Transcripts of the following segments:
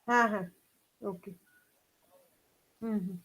Uh-huh. Okay. Mhm.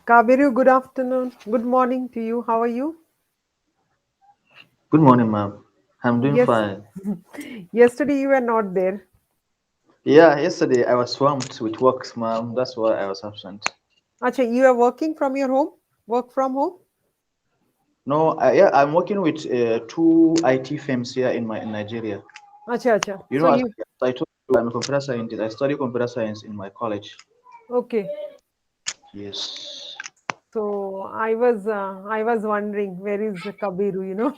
Kabiru, good afternoon. Good morning to you. How are you? Good morning, ma'am. I'm doing Yes. fine. Yesterday you were not there. Yeah, yesterday I was swamped with work, ma'am. That's why I was absent. Acha, you are working from your home? Work from home? No, yeah, I'm working with two IT firms here in Nigeria. Acha, acha. You So know, as you, I told you, I'm a computer scientist. I study computer science in my college. okay. Yes. So I was wondering where is Kabiru?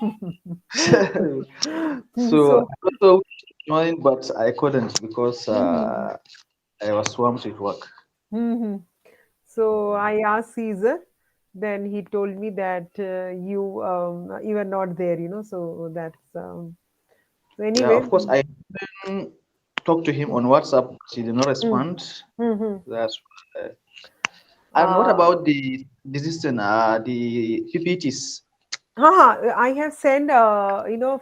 So So, I also joined, but I couldn't because mhm, I was swamped with work. mhm. So I asked Caesar, then he told me that you were not there. So that's so Yeah, anyway. of course, I even talked to him on WhatsApp, but he did not Mm, respond. mhm. That's And what Uh, about the this thing, the PPTs? Haha, I have sent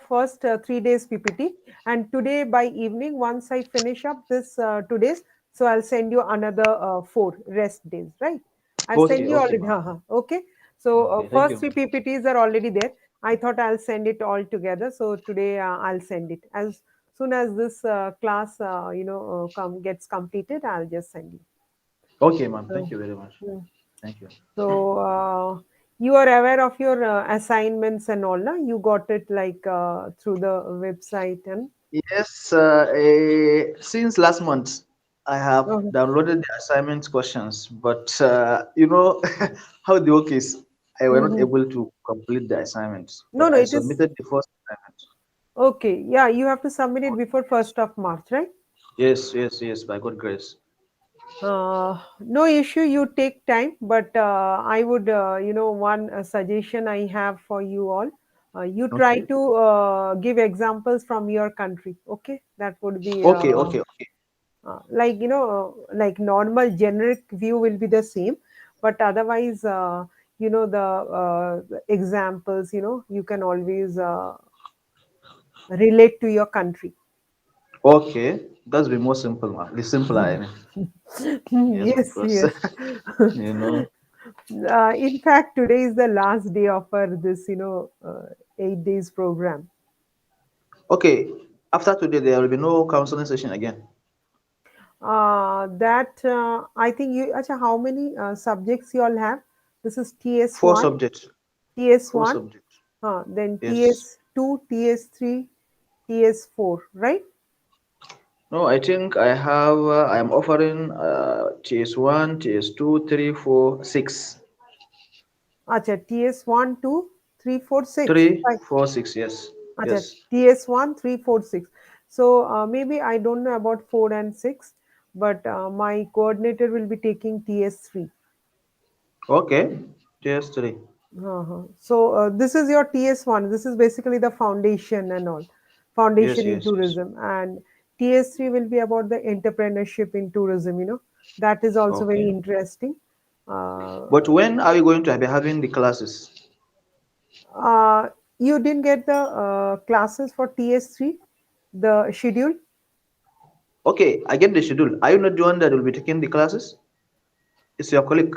first 3 days PPT, and today by evening once I finish up this 2 days, so I'll send you another four rest days, right? I've sent Okay, you okay, already. ma'am. Haha, okay. So Okay, thank first you, three ma'am. PPTs are already there. I thought I'll send it all together. So today I'll send it as soon as this class come gets completed. I'll just send you. Okay, ma'am. Thank So. you very much. hmm. Thank you. So you are aware of your assignments and all, na? You got it like through the website and. Yes, since last month, I have Okay. downloaded the assignment questions, but how the work is, I were not Mhm. able to complete the assignments. No, But no, I it is submitted the first assignment. okay. Yeah, you have to submit it before 1st of March, right? Yes, yes, yes, by God's grace. No issue. You take time, but I would, one suggestion I have for you all. You try Okay, to give examples from your country. Okay, that would be okay, okay, okay. like normal generic view will be the same, but otherwise the examples you can always relate to your country. Okay, that's the more simple one. The simpler, I mean. Yes, Yes, because yes. you know. In fact, today is the last day of our this 8 days program. Okay, after today there will be no counseling session again. That I think Acha, how many subjects you all have? This is Four TS1, subjects. Four TS1, subjects. then Yes. TS2, TS3, TS4, right? No, I think I am offering TS1, TS2, 3, 4, 6. Acha, TS1, 2, 3, 4, 6. 3, 4, 6. Yes. Acha, Yes. TS1, 3, 4, 6. So maybe I don't know about 4 and 6, but my coordinator will be taking TS3. Okay. TS3. Uh-huh. So this is your TS1. This is basically the foundation and all, Yes, foundation in yes, yes. tourism. And TS3 will be about the entrepreneurship in tourism. That is also very Okay. interesting. Uh, But when are we going to be having the classes? uh, you didn't get the classes for TS3, the schedule? Okay, I get the schedule. Are you not the one that will be taking the classes? It's your colleague.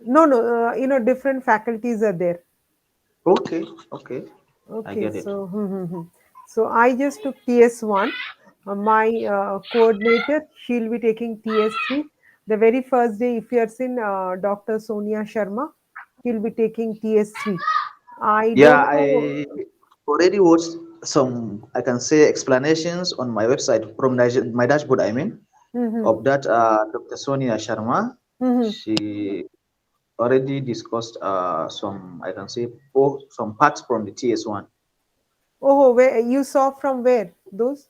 No, no, different faculties are there. Okay, okay, I Okay, get it. so so I just took TS1. My coordinator, she'll be taking TS3. The very first day, if you are seen Dr. Sonia Sharma, she'll be taking TS3. I Yeah, don't know. I already watched some, I can say, explanations on my website from my dashboard, I mean, Mm-hmm. of that Dr. Sonia Sharma. Mm-hmm. She already discussed some, I can say, some parts from the TS1. Oh, where you saw from where those?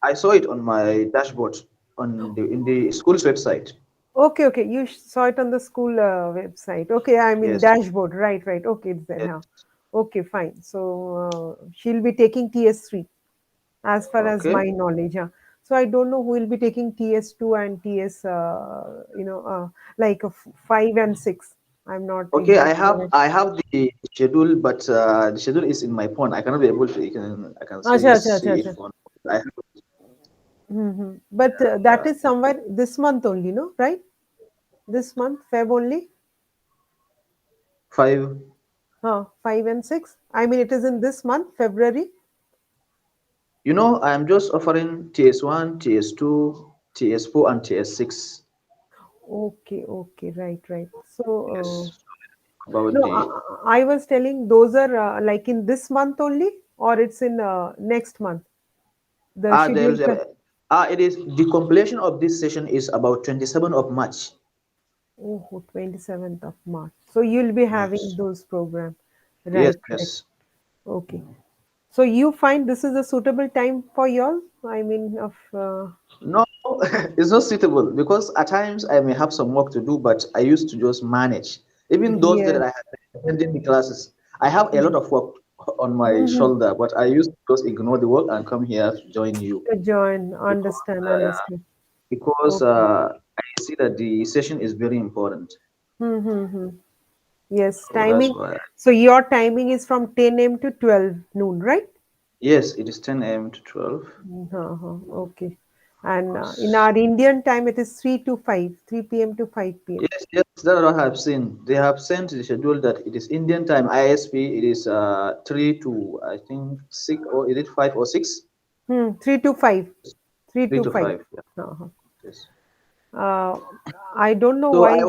I saw it on my dashboard on the in the school's website. Okay, okay. You saw it on the school website. Okay, I mean Yes, dashboard. Right, right. Okay, it's there. yes. Huh? Okay, fine. So she'll be taking TS3 as far as Okay. my knowledge. Huh? So I don't know who will be taking TS2 and TS, like 5 and 6. I'm not Okay, exactly aware. I have the schedule, but the schedule is in my phone. I cannot be able to, I can Acha, say, acha, acha, see it acha. on. I have But that is somewhere this month only, no? Right? This month, Feb only? five. 5 and 6. I mean, it is in this month, February. I'm just offering TS1, TS2, TS4, and TS6. Okay, okay, right, right. So, Yes, about no, the I was telling those are like in this month only, or it's in next month. The schedule. there's it is the completion of this session is about 27th of March. Oh, 27th of March. So you'll be having Yes, those program. yes, Right, right. yes. Okay. So you find this is a suitable time for y'all? I mean, of No, it's not suitable because at times I may have some work to do, but I used to just manage. Even those days yeah. that I have been attending the classes, I have a lot of work on my Mm-hmm. shoulder, but I used to just ignore the work and come here to join you To join, because understand, understand. because Okay. I see that the session is very important. Mm-hmm. Yes, So that's timing. why. So your timing is from 10 a.m. to 12 noon, right? Yes, it is 10 a.m. to 12. Uh-huh. Okay. And in Because our Indian time, it is 3 to 5, 3 p.m. to 5 p.m. yes, yes, that's what I have seen. They have sent the schedule that it is Indian time ISP. It is 3 to I think 6, or is it 5 or 6? 3 to 5. 3 Three to to 5. five. Yeah. Uh-huh. Yes. Uh, I don't know So why.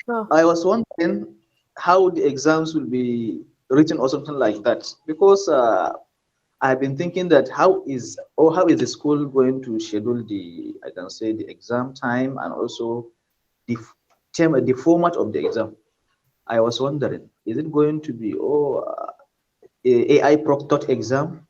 Uh, I was wondering how the exams will be written or something like that because I've been thinking that how is the school going to schedule the, I can say, the exam time and also the the format of the exam. I was wondering, is it going to be AI proctored exam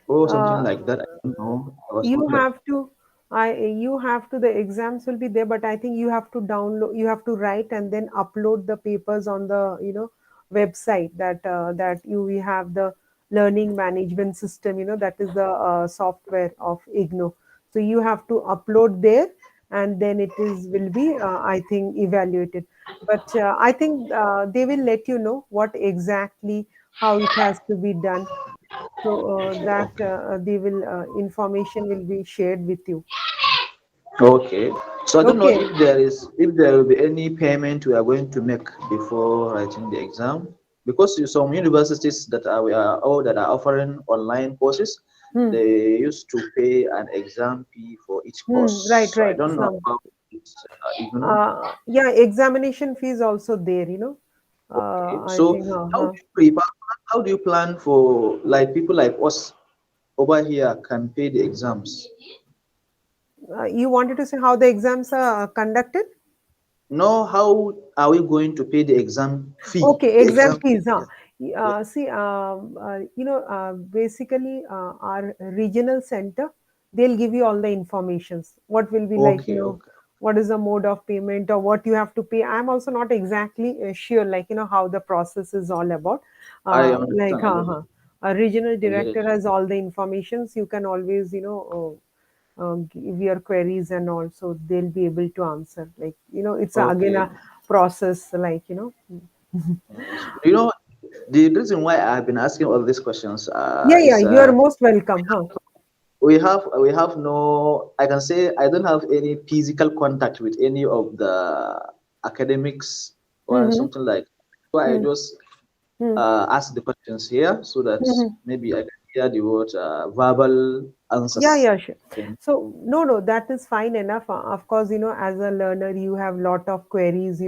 or something uh, like that? I don't know. I was you wondering. have to you have to, the exams will be there, but I think you have to download, you have to write and then upload the papers on the website that we have the learning management system, that is the software of igno. So you have to upload there, and then it is will be I think evaluated. But I think they will let you know what exactly, how it has to be done. So that they will information will be shared with you. Okay. So I don't know Okay. if there will be any payment we are going to make before writing the exam because some universities that are offering online courses, Hmm. they used to pay an exam fee for each course. Right, So I right. don't know Some about it, yeah, examination fees also there. Okay. I So think. how do you prepare? How do you plan for like people like us over here can pay the exams? You wanted to say how the exams are conducted? No, how are we going to pay the exam fee? Okay, The exam exam fee. fees, huh? Yes. Yes. See, basically, our regional center, they'll give you all the informations. What will be like, Okay. Okay. what is the mode of payment or what you have to pay. I'm also not exactly sure, like, how the process is all about. I Like, understand. I get it. a regional I get director it. has all the informations. You can always, give your queries and all, so they'll be able to answer. Like, it's again Okay. a process, like, Yes. The reason why I've been asking all these questions Yeah, yeah, is you are most welcome, huh? we have no, I can say I don't have any physical contact with any of the academics or Mm-hmm. something like. So I Mm-hmm. just ask the questions here so that Mm-hmm. maybe I can hear the word verbal Yeah, answers. yeah, sure. Then, So no, no, that is fine enough. Of course, as a learner, you have lot of queries.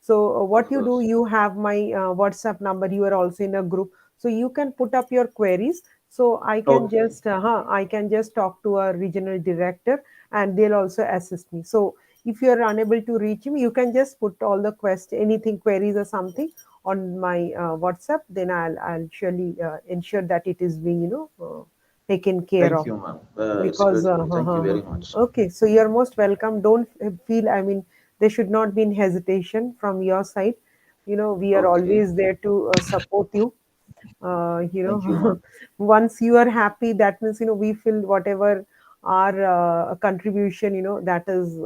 So of what you do, course. you have my WhatsApp number. You are also in a group, so you can put up your queries. So Okay. I can just talk to a regional director, and they'll also assist me. So if you are unable to reach me, you can just put all the anything queries or something on my WhatsApp. Then I'll surely ensure that it is being taken care Thank of you, ma'am. It's because good. Thank you very much. okay, so you're most welcome. Don't feel, I mean, there should not be hesitation from your side. We are Okay. always there to support you. Thank you, ma'am. Once you are happy, that means we feel whatever our contribution, that is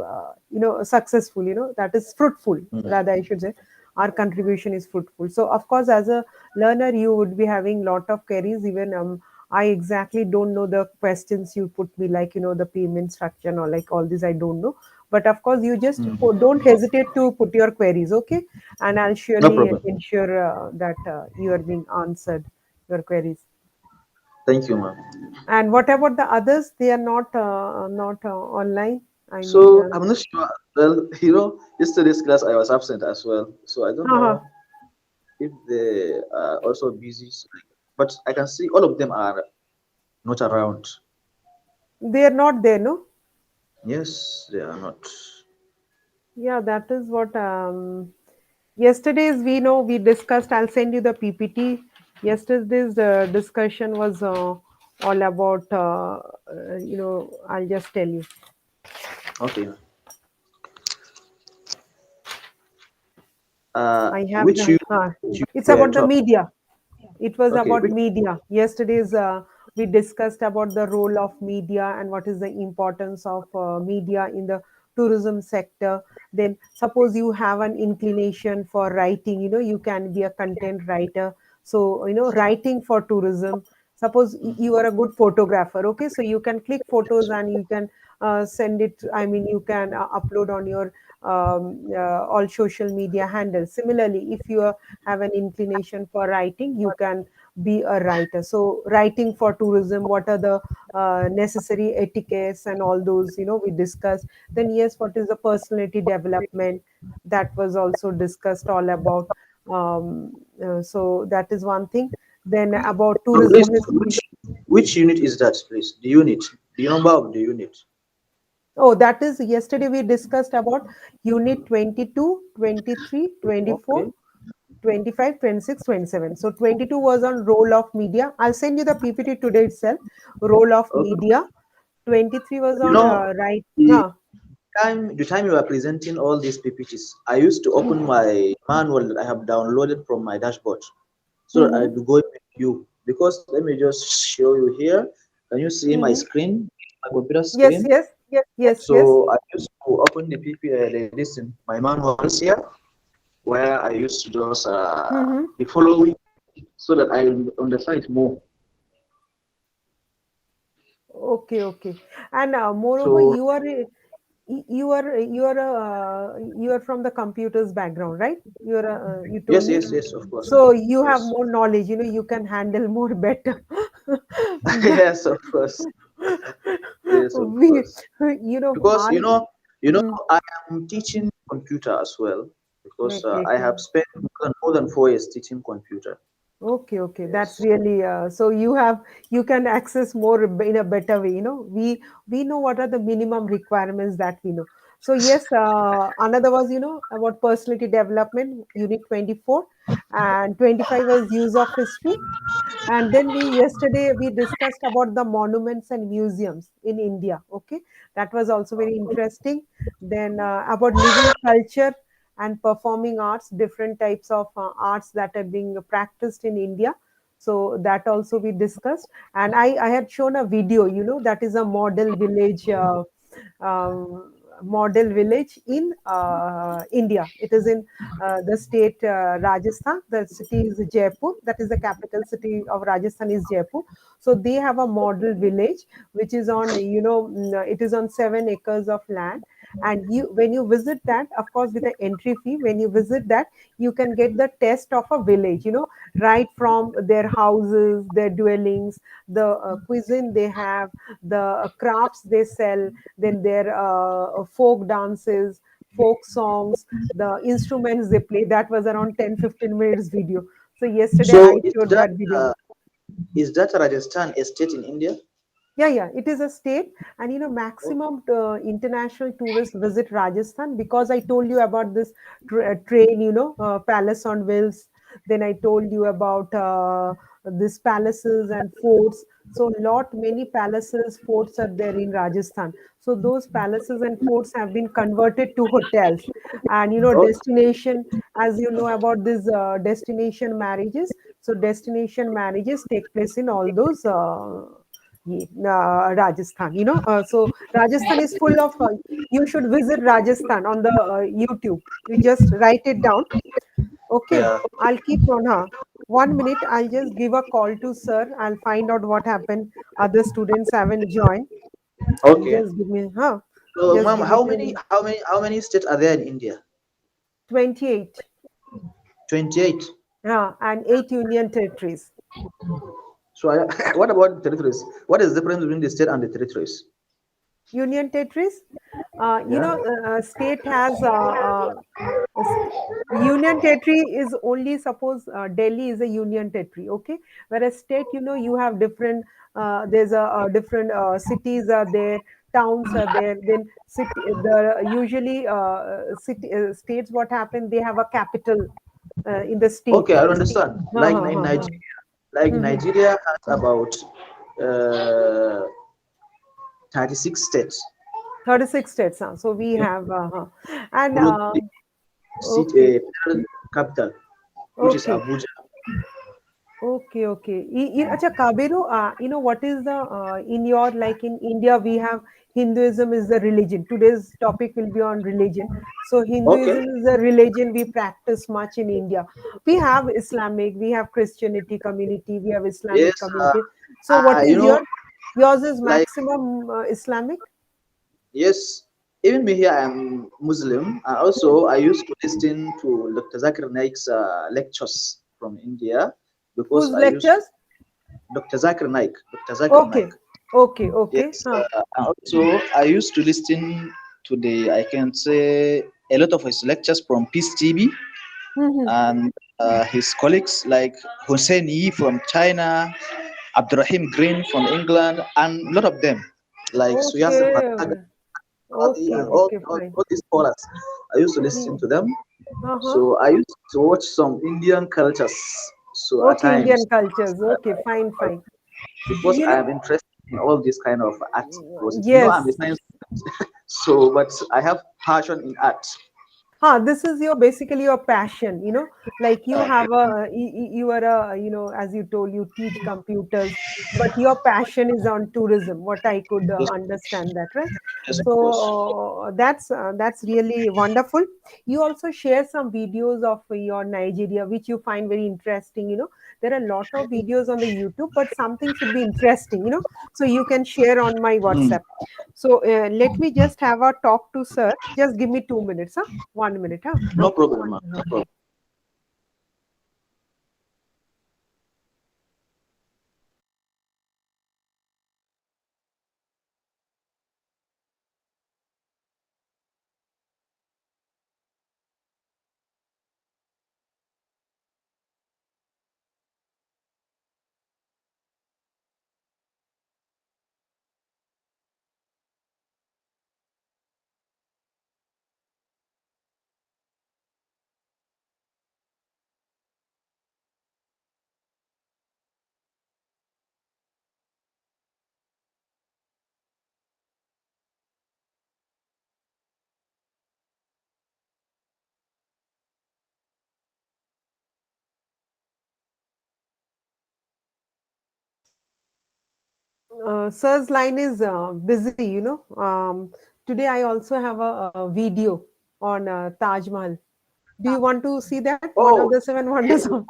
successful, that is fruitful, Mm. rather I should say. Our contribution is fruitful. So of course, as a learner, you would be having lot of queries. Even I exactly don't know the questions you put me, like the payment structure or like all this I don't know. But of course, you just Mm. don't hesitate to put your queries, okay? And I'll No surely problem. ensure that you are being answered, your queries. Thank you, ma'am. And what about the others? They are not online. I mean, So I'm not sure. Well, yesterday's class I was absent as well. So I don't haha, know if they are also busy. But I can see all of them are not around. they are not there, no? Yes, they are not. Yeah, that is what. Yesterday's we discussed. I'll send you the PPT. Yesterday's discussion was all about. I'll just tell you. Okay. I have Which the. you It's were about the taught? media. It was Okay. about Which, media. Yesterday's we discussed about the role of media and what is the importance of media in the tourism sector. Then suppose you have an inclination for writing, you can be a content writer. So writing for tourism. Suppose you are a good photographer, okay? So you can click photos and you can send it. I mean, you can upload on your all social media handles. Similarly, if you have an inclination for writing, you can be a writer. So writing for tourism, what are the necessary etiquettes and all those we discussed. Then yes, what is the personality development, that was also discussed all about. So that is one thing. Then about please, tourism history. which unit is that, please? The unit. The number of the unit. Oh, that is yesterday we discussed about unit 22, 23, Okay. 24, 25, 26, 27. So 22 was on role of media. I'll send you the PPT today itself. Role of Okay. media. 23 was You on know, right. the the time you are presenting all these PPTs, I used to open my manual that I have downloaded from my dashboard so that I'll Mm-hmm, be going with you. Because let me just show you here. Can you see my mm-hmm. screen, my computer Yes, screen? yes, yes, yes. So I used to open the my manuals here, where I used to just Mm-hmm. be following so that I understand more. Okay, okay. And moreover, So you are from the computers background, right? You told yes, me. yes, yes, of course, So you have yes, more knowledge. You can handle more better. yes, of course, yes, of we, course. Because I. Mm, I am teaching computer as well because okay, I okay. have spent more than 4 years teaching computer. Okay, okay. That's Yes. really so you can access more in a better way. We know what are the minimum requirements that we know. So yes, another was about personality development, unit 24, and 25 was use of history. And then yesterday we discussed about the monuments and museums in India. Okay, that was also very interesting. Then about living culture and performing arts, different types of arts that are being practiced in India. So that also we discussed. And I had shown a video, that is a model village in India. It is in the state Rajasthan. The city is Jaipur. That is the capital city of Rajasthan is Jaipur. So they have a model village which is on it is on 7 acres of land. And you, when you visit that, of course with the entry fee, when you visit that, you can get the taste of a village, right from their houses, their dwellings, the cuisine they have, the crafts they sell, then their folk dances, folk songs, the instruments they play. That was around 10-15 minutes video. So yesterday So I showed that video. is that Rajasthan a state in India? Yeah, yeah, it is a state, and maximum international tourists visit Rajasthan because I told you about this train, palace on wheels. Then I told you about this palaces and forts. So, lot many palaces, forts are there in Rajasthan. So, those palaces and forts have been converted to hotels, and Okay. destination. As you know about these destination marriages, so destination marriages take place in all those. Rajasthan. So Rajasthan is full of. You should visit Rajasthan on the YouTube. You just write it down. Okay, Yeah. I'll keep on. 1 minute. I'll just give a call to sir. I'll find out what happened. Other students haven't joined. Okay. Just give me. Huh? So, Just ma'am, give me 2 minutes. how many states are there in India? 28. 28. And 8 union territories. So, what about territories? What is the difference between the state and the territories? Union territories. Yeah. State has st- union territory is only, suppose Delhi is a union territory, okay, whereas state, you have different, there's a different cities are there, towns are there, then city, the usually states, what happen, they have a capital in the state. Okay, I understand. Ha, Like ha, in ha, ha. Nigeria, like Mhm. Nigeria has about uh, 36 states, 36 states, so we have and including the okay, federal capital, which is okay. Abuja. Okay, okay. Acha, Kabiru, what is the, in your, like in India, we have Hinduism is the religion. Today's topic will be on religion. So Okay. Hinduism is a religion we practice much in India. We have Islamic, we have Christianity community, we have Yes. Islamic community. So what You is know, yours is like maximum Islamic? yes. Even me here, I'm Muslim. Also, I used to listen to Dr. Zakir Naik's lectures from India because Whose I used lectures? Dr. Zakir Naik. Dr. Zakir Naik. Okay, okay, okay. Yes, and also I used to listen to I can say, a lot of his lectures from Peace TV Mhm. and his colleagues like Hussein Yi from China, Abdurrahim Green from England, and a lot of them like Suyasir Bataga Okay, okay, and all, okay, all, fine. all these scholars. I used to listen Hmm. to them. Uh-huh. So I used to watch some Indian cultures. So at Okay, times, Indian cultures. Okay, fine, fine. because You I know, am interested in all this kind of art process. I'm a yes. science student, so but I have passion in art. This is your basically your passion, like you Okay. have you are a, as you told, you teach computers, but your passion is on tourism, what I could Yes, understand that, right? yes, of So course. that's really wonderful. You also share some videos of your Nigeria, which you find very interesting. There are a lot of videos on the YouTube, but something should be interesting, so you can share on my Hmm. WhatsApp. So let me just have a talk to sir. Just give me 2 minutes, huh? 1 minute, huh? No Okay. problem, ma'am. No problem. Sir's line is busy, Today I also have a video on Taj Mahal. Do you want to see that? One of Oh, the seven wonders of.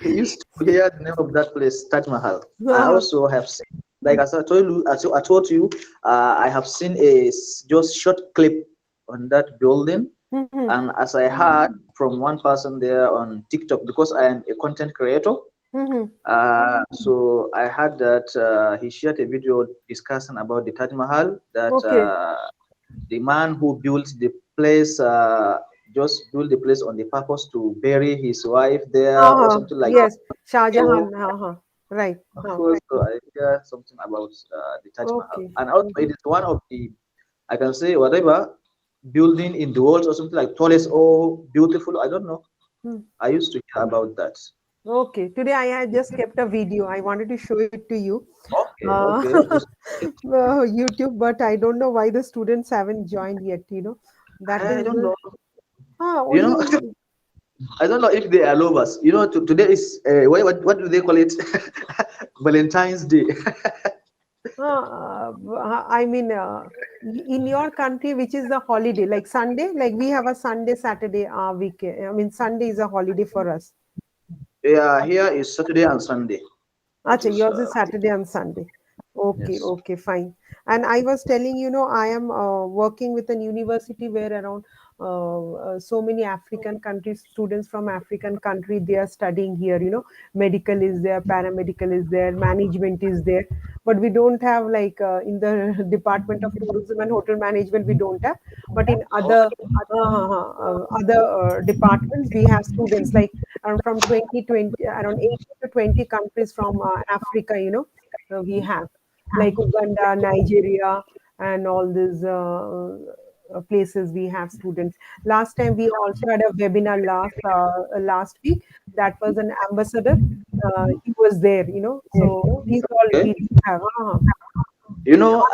I used to hear the name of that place, Taj Mahal. I Uh-huh. also have seen. like as I told you, I told you, I have seen a just short clip on that building, Mm-hmm. and as I heard from one person there on TikTok, because I am a content creator, Mm-hmm. so I heard that he shared a video discussing about the Taj Mahal, that Okay. the man who built the place just built the place on the purpose to bury his wife there or Uh-huh. something like that. Yes. So Shahjahan. Uh-huh. Right. of Huh. course, I hear something about the Taj Mahal, Okay. and also Mm-hmm. it is one of the, I can say whatever, building in the world or something like tallest or beautiful. I don't know. Hmm. I used to hear about that. Okay. Today I had just kept a video. I wanted to show it to you. Okay, Uh, okay. YouTube, but I don't know why the students haven't joined yet, That I is don't know. You know, only I don't know if they are lovers. Today is what do they call it? Valentine's Day. I mean, in your country, which is the holiday, like Sunday, like we have a Sunday, Saturday weekend. I mean, Sunday is a holiday for us. Yeah, here is Saturday and Sunday. That Acha, is yours is Saturday and Sunday. Okay, yes. okay, fine. And I was telling, I am working with an university where around so many African countries, students from African country, they are studying here. Medical is there, paramedical is there, management is there. But we don't have like in the Department of Tourism and Hotel Management, we don't have. But in other departments, we have students like from 2020, around 80 to 20 countries from Africa, we have like Uganda, Nigeria, and all these places we have students. Last time we also had a webinar last week. That was an ambassador. He was there, So these all Okay. we have. You know,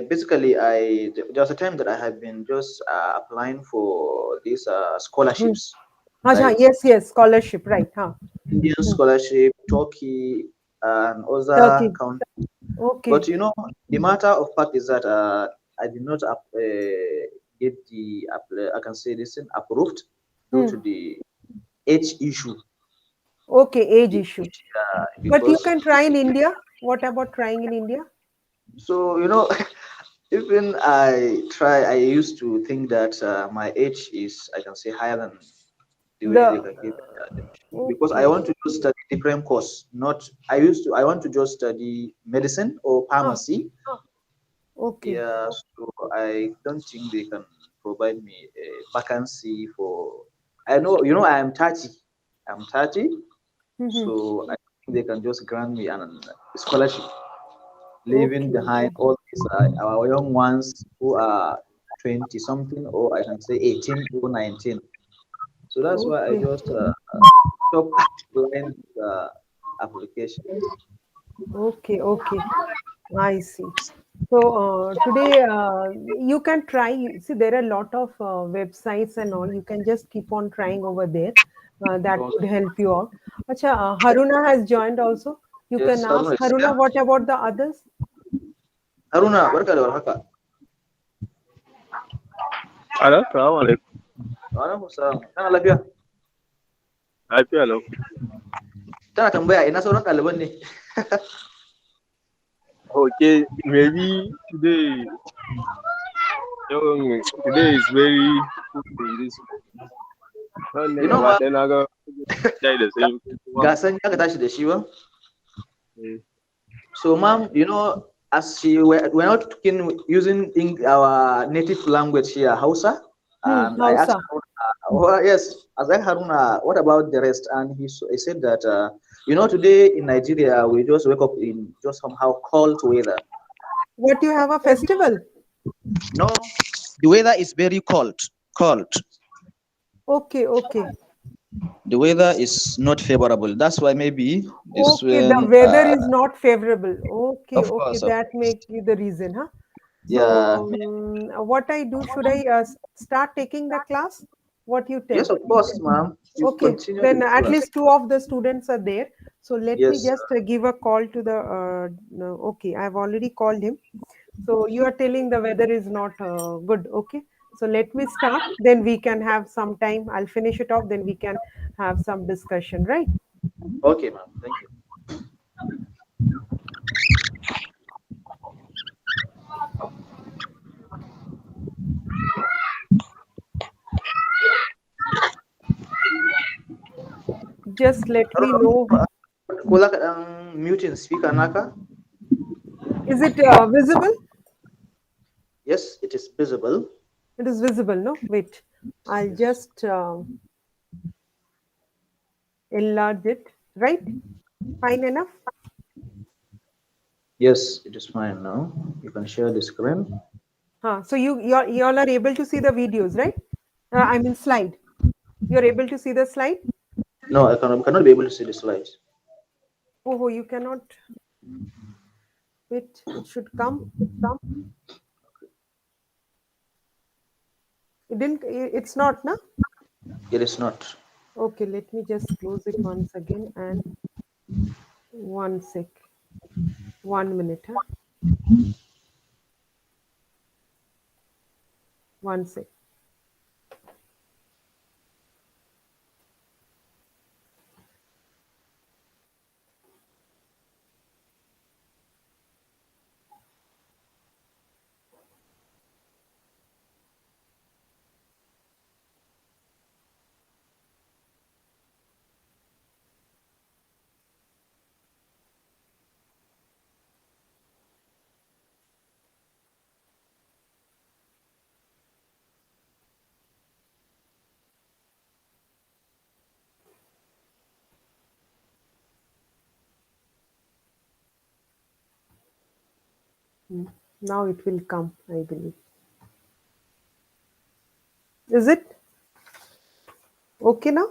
basically, there was a time that I had been just applying for these Hmm. scholarships, Acha, right? yes, yes, scholarship, right? Huh. Indian Hmm. scholarship, Turkey, and other Turkey. countries. But Okay. the matter of fact is that I did not get the, I can say this, approved due Hmm. to the age issue. Okay, age The issue. age, But you because can try in India. What about trying in India? so even I try, I used to think that my age is, I can say, higher than the way they The can give because I okay. want to just study different course. Not I want to just study medicine or Ah, pharmacy. okay. Yeah, so I don't think they can provide me a vacancy for. I know, I am 30. I'm 30, Mm-hmm. so I think they can just grant me an scholarship, leaving Okay. behind all these our young ones who are 20 something, or I can say 18 or 19. So that's why I Okay. just stop applying application. Okay. Okay. I see. So today you can try. See, there are a lot of websites and all. You can just keep on trying over there. That Okay. would help you out. Acha, Haruna has joined also. You can Yes, ask Haruna is here. Haruna. What about the others? Haruna, barka da warhaka. Hello, salamu alaikum. Wa alaikum salam. Kana lafiya? Lafiya lau. Tana tambaya ina sauran ɗaliban ne. Okay, maybe today is very good day this ran ne gaba Ma ɗaya na ga shayi da sanyi kuma gasan aka tashi da shi ba. eh, So, ma'am, as we're not talking using our native language here, Hausa, and I asked Hausa. Haruna, yes, as I Haruna, what about the rest? And he said that, today in Nigeria, we just wake up in just somehow cold weather. What you have a festival? No, the weather is very cold. Cold. Okay. Okay. The weather is not favorable. That's why maybe this Okay, the when, weather is not favorable. Okay, of okay, course, of that course. make you the reason, huh? Yeah. So, what I do, should I start taking the class? What you tell? Yes, of course, ma'am. You Okay, continue with then the at class. least two of the students are there. So let me Yes. just give a call to the. No, okay, I've already called him. So you are telling the weather is not good. Okay, so let me start. Then we can have some time. I'll finish it off. Then we can have some discussion, right? Okay, ma'am. Thank you. Just let No, me no, know. no. Kulak ang mute yung speaker naka. Is it visible? Yes, it is visible. It is visible, no? Wait. I'll Yes. just enlarge it. Right? Fine enough? Yes, it is fine now. You can share the screen. Huh. So you all are able to see the videos, right? I mean slide. You're able to see the slide? No, cannot be able to see the slides. Oh, you cannot. Wait, it should come. It didn't. It's not, na? It is not. Okay, let me just close it once again and one sec. 1 minute, huh? One sec. Hmm. Now it will come, I believe. Is it okay now?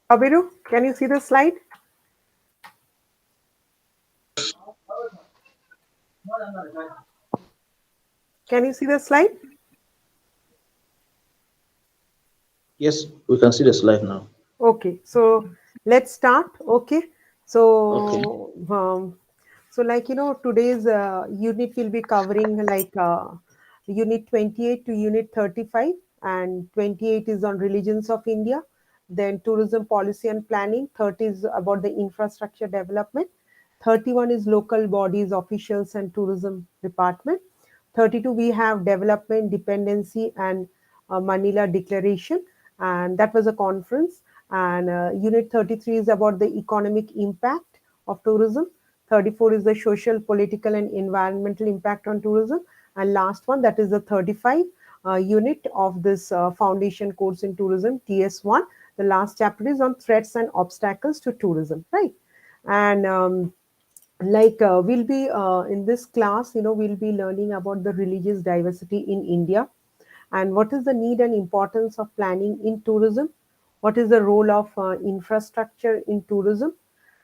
Abiru, can you see the slide? Can you see the slide? Yes, we can see the slide now. Okay, so let's start. Okay, Okay. so like today's unit will be covering like unit 28 to unit 35, and 28 is on religions of India, then tourism policy and planning. 30 is about the infrastructure development. 31 is local bodies, officials, and tourism department. 32 we have development, dependency, and Manila Declaration, and that was a conference. And unit 33 is about the economic impact of tourism. 34 is the social, political, and environmental impact on tourism. And last one, that is the 35 unit of this foundation course in tourism, TS-01. The last chapter is on threats and obstacles to tourism, right? And like we'll be in this class, we'll be learning about the religious diversity in India, and what is the need and importance of planning in tourism, what is the role of infrastructure in tourism,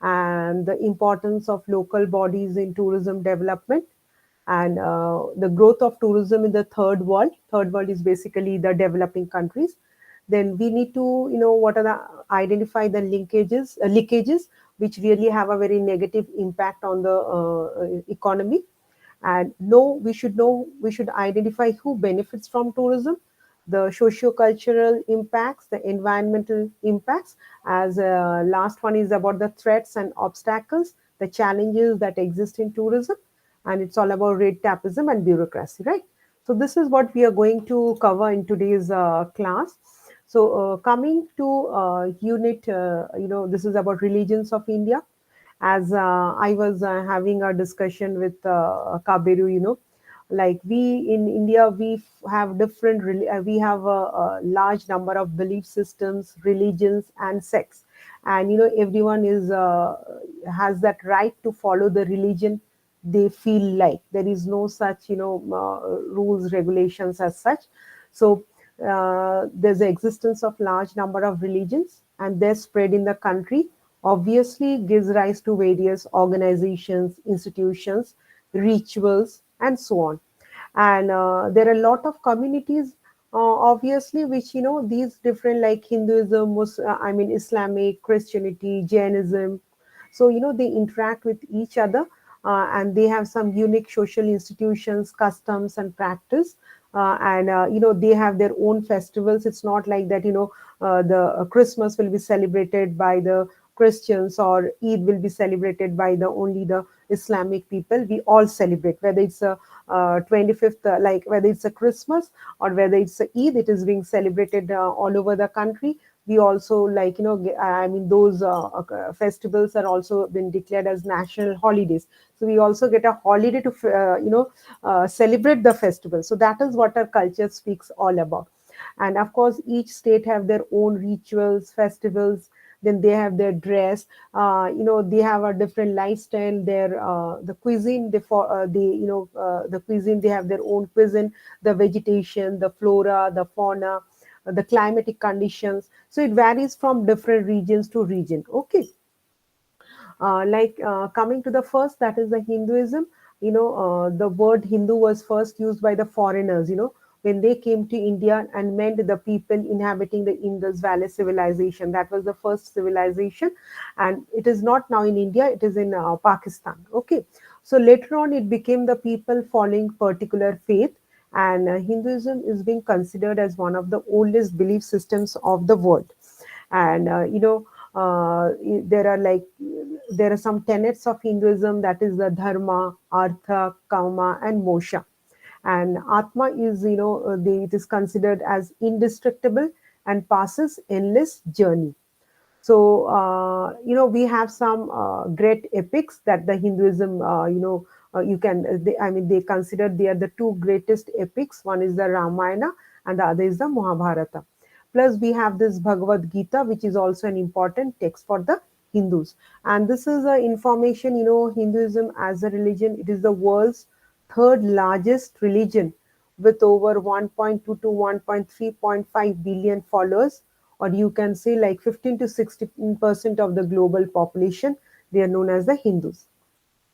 and the importance of local bodies in tourism development, and the growth of tourism in the third world. Third world is basically the developing countries. Then we need to what are the identify the leakages which really have a very negative impact on the economy. And we should identify who benefits from tourism, the socio-cultural impacts, the environmental impacts. As last one is about the threats and obstacles, the challenges that exist in tourism, and it's all about red tapeism and bureaucracy, right? So this is what we are going to cover in today's class. So coming to unit, this is about religions of India. As I was having a discussion with Kabiru, like we in India, have different, we have a large number of belief systems, religions, and sects, and everyone is has that right to follow the religion they feel like. There is no such rules, regulations as such. So there's the existence of large number of religions, and their spread in the country obviously gives rise to various organizations, institutions, rituals, and so on. And there are a lot of communities, obviously, which these different, like Hinduism, I mean Islamic, Christianity, Jainism. So they interact with each other, and they have some unique social institutions, customs, and practice. and they have their own festivals. It's not like that, the Christmas will be celebrated by the Christians, or Eid will be celebrated by the only the Islamic people. We all celebrate, whether it's a 25th, like whether it's a Christmas or whether it's a Eid, it is being celebrated all over the country. We also, like, I mean, those festivals are also been declared as national holidays. So we also get a holiday to celebrate the festival. So that is what our culture speaks all about. And of course, each state have their own rituals, festivals. Then they have their dress. They have a different lifestyle. Their the cuisine, the cuisine, they have their own cuisine. The vegetation, the flora, the fauna, the climatic conditions. So it varies from different regions to region. Okay. Coming to the first, that is the Hinduism. The word Hindu was first used by the foreigners, when they came to India, and meant the people inhabiting the Indus Valley civilization. That was the first civilization, and it is not now in India, it is in Pakistan. Okay. So later on, it became the people following particular faith, and Hinduism is being considered as one of the oldest belief systems of the world. And there are like there are some tenets of Hinduism, that is the dharma, artha, kama, and moksha. And atma is, it is considered as indestructible and passes endless journey. So, we have some great epics that the Hinduism, I mean, they consider they are the two greatest epics. One is the Ramayana and the other is the Mahabharata. Plus, we have this Bhagavad Gita, which is also an important text for the Hindus. And this is information, Hinduism as a religion, it is the world's third largest religion, with over 1.2 to 1.3.5 billion followers, or you can say like 15 to 16% of the global population. They are known as the Hindus.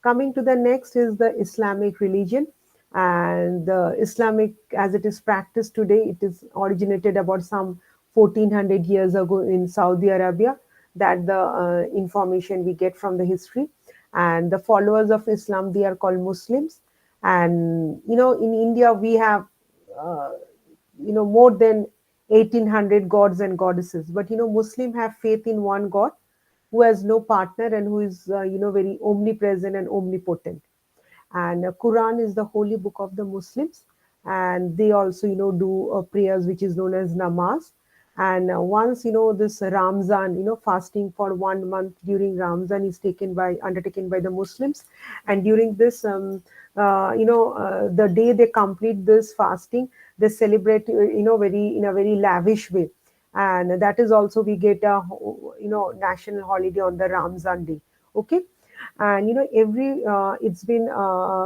Coming to the next is the Islamic religion. And the Islamic, as it is practiced today, it is originated about some 1400 years ago in Saudi Arabia. That the information we get from the history. And the followers of Islam, they are called Muslims. And in India we have uh, more than 1800 gods and goddesses. But Muslim have faith in one God, who has no partner, and who is very omnipresent and omnipotent. And Quran is the holy book of the Muslims, and they also do prayers which is known as namaz. And once this Ramzan, fasting for 1 month during Ramzan is taken by undertaken by the Muslims. And during this the day they complete this fasting, they celebrate very in a very lavish way. And that is also we get a national holiday on the Ramzan day. Okay. And every it's been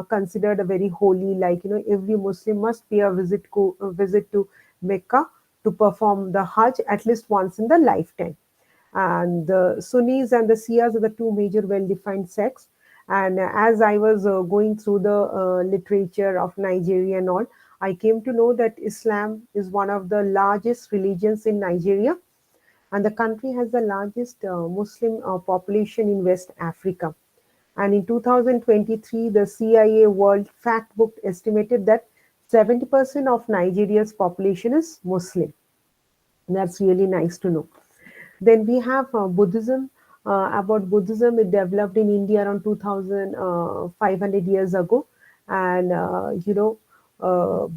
considered a very holy, like every Muslim must pay a visit to Mecca to perform the Hajj at least once in the lifetime. And the Sunnis and the Shias are the two major well-defined sects. And as I was going through the literature of Nigeria and all, I came to know that Islam is one of the largest religions in Nigeria, and the country has the largest Muslim population in West Africa. And in 2023, the CIA World Fact Book estimated that 70% of Nigeria's population is Muslim. That's really nice to know. Then we have Buddhism. About Buddhism, it developed in India around 2,500 years ago. And,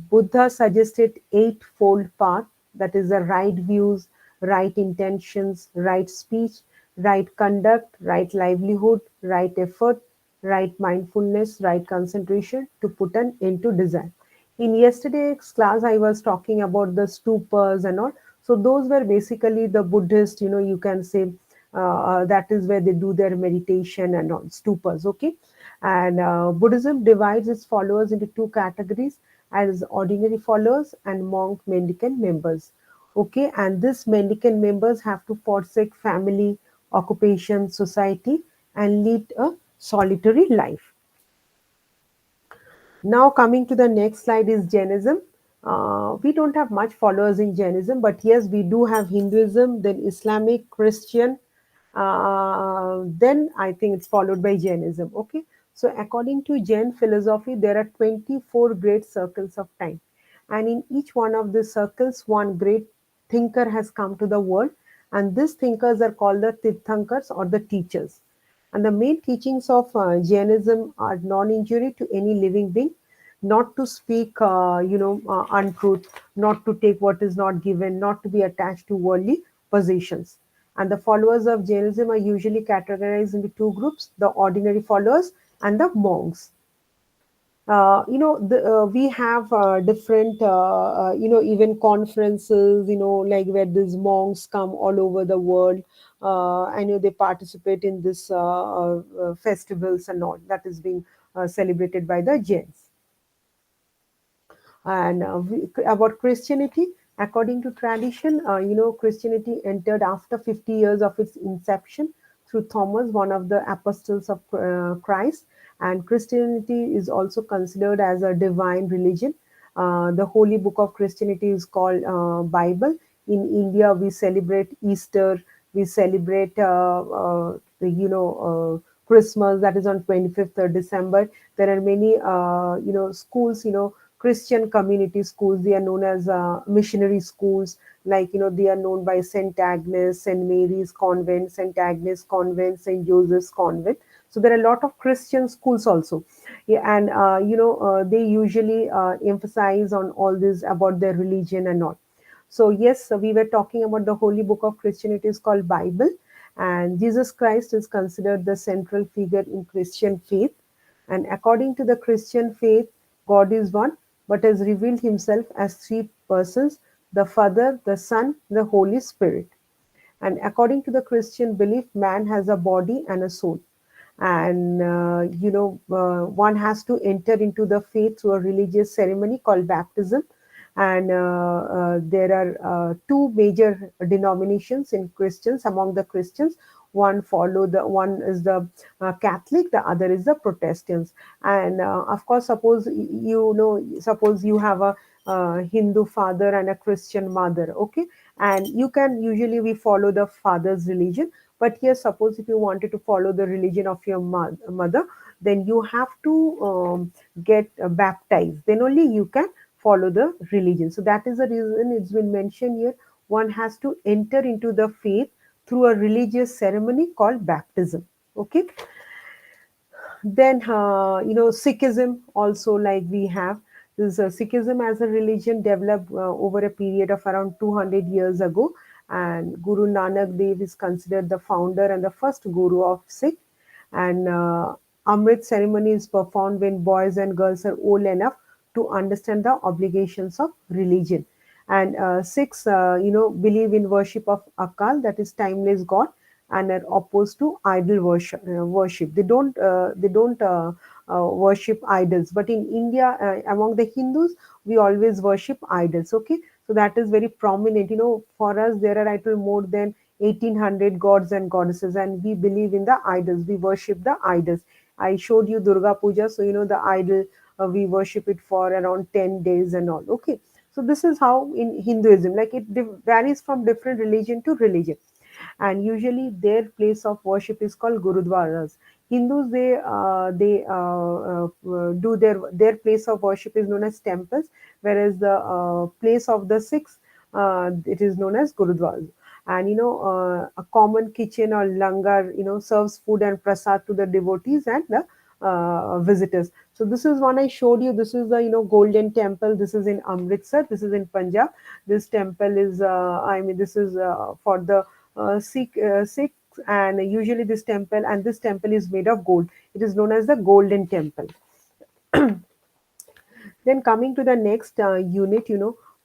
Buddha suggested eightfold path, that is the right views, right intentions, right speech, right conduct, right livelihood, right effort, right mindfulness, right concentration to put an end to desire. In yesterday's class, I was talking about the stupas and all. So those were basically the Buddhist, you can say that is where they do their meditation and all, stupas. Okay. And Buddhism divides its followers into two categories, as ordinary followers and monk mendicant members. Okay. And these mendicant members have to forsake family, occupation, society, and lead a solitary life. Now, coming to the next slide is Jainism. We don't have much followers in Jainism, but yes, we do have Hinduism, then Islamic, Christian. Then I think it's followed by Jainism. Okay. So, according to Jain philosophy, there are 24 great circles of time. And in each one of these circles, one great thinker has come to the world, and these thinkers are called the Tirthankars or the teachers. And the main teachings of Jainism are non-injury to any living being, not to speak, untruth, not to take what is not given, not to be attached to worldly possessions. And the followers of Jainism are usually categorized into two groups: the ordinary followers and the monks. We have different, even conferences, like where these monks come all over the world. I know they participate in this festivals and all that is being celebrated by the Jains. And about Christianity, according to tradition, Christianity entered after 50 years of its inception through Thomas, one of the apostles of Christ. And Christianity is also considered as a divine religion. The holy book of Christianity is called Bible. In India, we celebrate Easter. We celebrate, Christmas. That is on 25th of December. There are many, schools. Christian community schools. They are known as missionary schools. Like they are known by Saint Agnes, Saint Mary's Convent, Saint Agnes Convent, Saint Joseph's Convent. So there are a lot of Christian schools also. Yeah, and they usually emphasize on all this about their religion and all. So yes, we were talking about the holy book of Christianity is called Bible, and Jesus Christ is considered the central figure in Christian faith. And according to the Christian faith, God is one, but has revealed himself as three persons: the Father, the Son, the Holy Spirit. And according to the Christian belief, man has a body and a soul. And one has to enter into the faith through a religious ceremony called baptism. And there are two major denominations in Christians, among the Christians. One is the Catholic, the other is the Protestants. And of course, suppose you have a Hindu father and a Christian mother, okay, and you can usually we follow the father's religion. But here, suppose if you wanted to follow the religion of your mother, then you have to get baptized. Then only you can follow the religion. So that is the reason it's been mentioned here. One has to enter into the faith through a religious ceremony called baptism. Okay. Then Sikhism also, like we have this Sikhism as a religion developed over a period of around 200 years ago, and Guru Nanak Dev is considered the founder and the first guru of Sikh. And Amrit ceremony is performed when boys and girls are old enough to understand the obligations of religion. And Sikhs, believe in worship of Akal, that is timeless God, and are opposed to idol worship. They don't worship idols. But in India, among the Hindus, we always worship idols. Okay, so that is very prominent. For us, there are I told more than 1800 gods and goddesses, and we believe in the idols. We worship the idols. I showed you Durga Puja, so the idol, we worship it for around 10 days and all. Okay, so this is how in Hinduism, like it varies from different religion to religion. And usually their place of worship is called gurudwaras. Hindus, they do their place of worship is known as temples, whereas the place of the Sikhs, it is known as gurudwaras. And a common kitchen or langar serves food and prasad to the devotees and the visitors. So this is one I showed you. This is the golden temple. This is in Amritsar. This is in Punjab. This temple is this is for the Sikhs, and usually this temple is made of gold. It is known as the Golden Temple. Then coming to the next unit,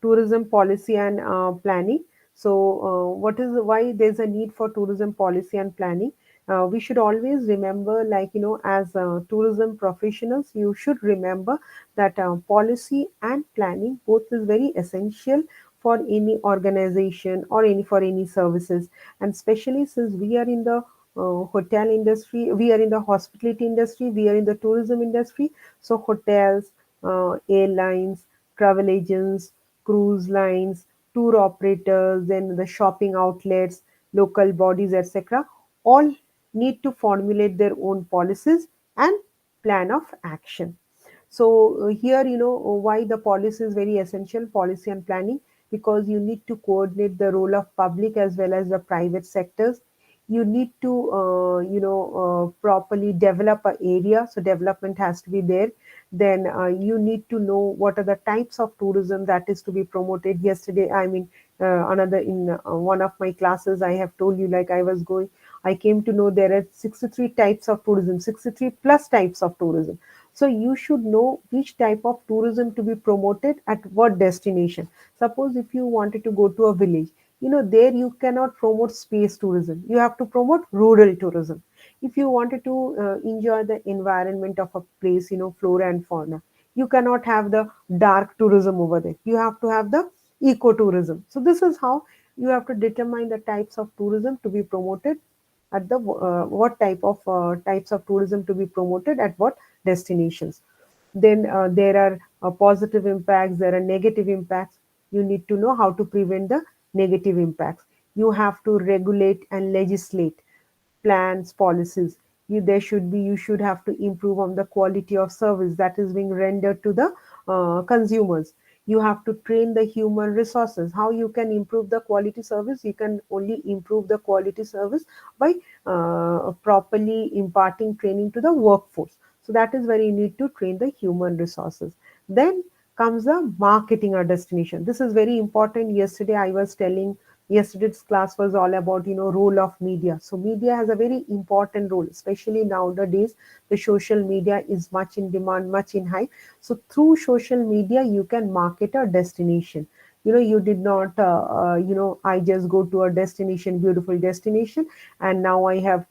tourism policy and planning. So, what is why there's a need for tourism policy and planning? We should always remember, like as tourism professionals, you should remember that policy and planning both is very essential for any organization or any services, and especially since we are in the hotel industry, we are in the hospitality industry, we are in the tourism industry. So hotels, airlines, travel agents, cruise lines, tour operators, then the shopping outlets, local bodies, etc., all need to formulate their own policies and plan of action. So here, why the policy is very essential, policy and planning, because you need to coordinate the role of public as well as the private sectors. You need to, properly develop a area. So development has to be there. Then you need to know what are the types of tourism that is to be promoted. Yesterday, I mean, another in one of my classes, I have told you, like I came to know there are 63 types of tourism, 63 plus types of tourism. So you should know which type of tourism to be promoted at what destination. Suppose if you wanted to go to a village, there you cannot promote space tourism. You have to promote rural tourism. If you wanted to enjoy the environment of a place, flora and fauna, you cannot have the dark tourism over there. You have to have the ecotourism. So this is how you have to determine the types of tourism to be promoted at the what types of tourism to be promoted at what destinations. Then there are positive impacts, there are negative impacts. You need to know how to prevent the negative impacts. You have to regulate and legislate plans, policies. You should have to improve on the quality of service that is being rendered to the consumers. You have to train the human resources. How you can improve the quality service? You can only improve the quality service by properly imparting training to the workforce. So that is where you need to train the human resources. Then comes the marketing or destination. This is very important. Yesterday's class was all about, role of media. So media has a very important role, especially nowadays. The social media is much in demand, much in hype. So through social media, you can market a destination. You did not, I just go to a destination, beautiful destination, and now I have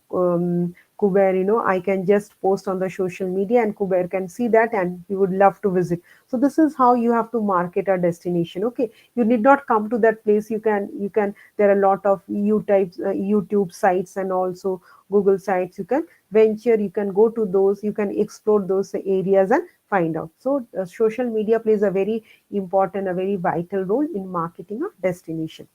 Kuber, I can just post on the social media and Kuber can see that and he would love to visit. So this is how you have to market a destination. Okay, you need not come to that place. You can there are a lot of YouTube sites and also Google sites. You can venture, you can go to those, you can explore those areas and find out. So social media plays a very important, a very vital role in marketing a destination.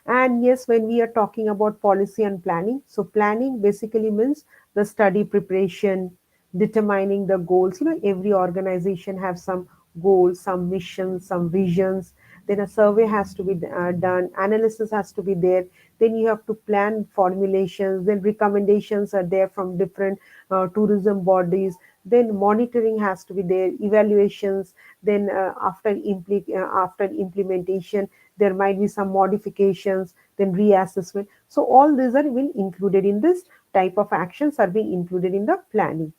And yes, when we are talking about policy and planning, so planning basically means the study preparation, determining the goals. Every organization have some goals, some missions, some visions. Then a survey has to be done, analysis has to be there. Then you have to plan formulations, then recommendations are there from different tourism bodies. Then monitoring has to be there, evaluations. Then after implementation, there might be some modifications, then reassessment. So all these are being included in this type of actions are being included in the planning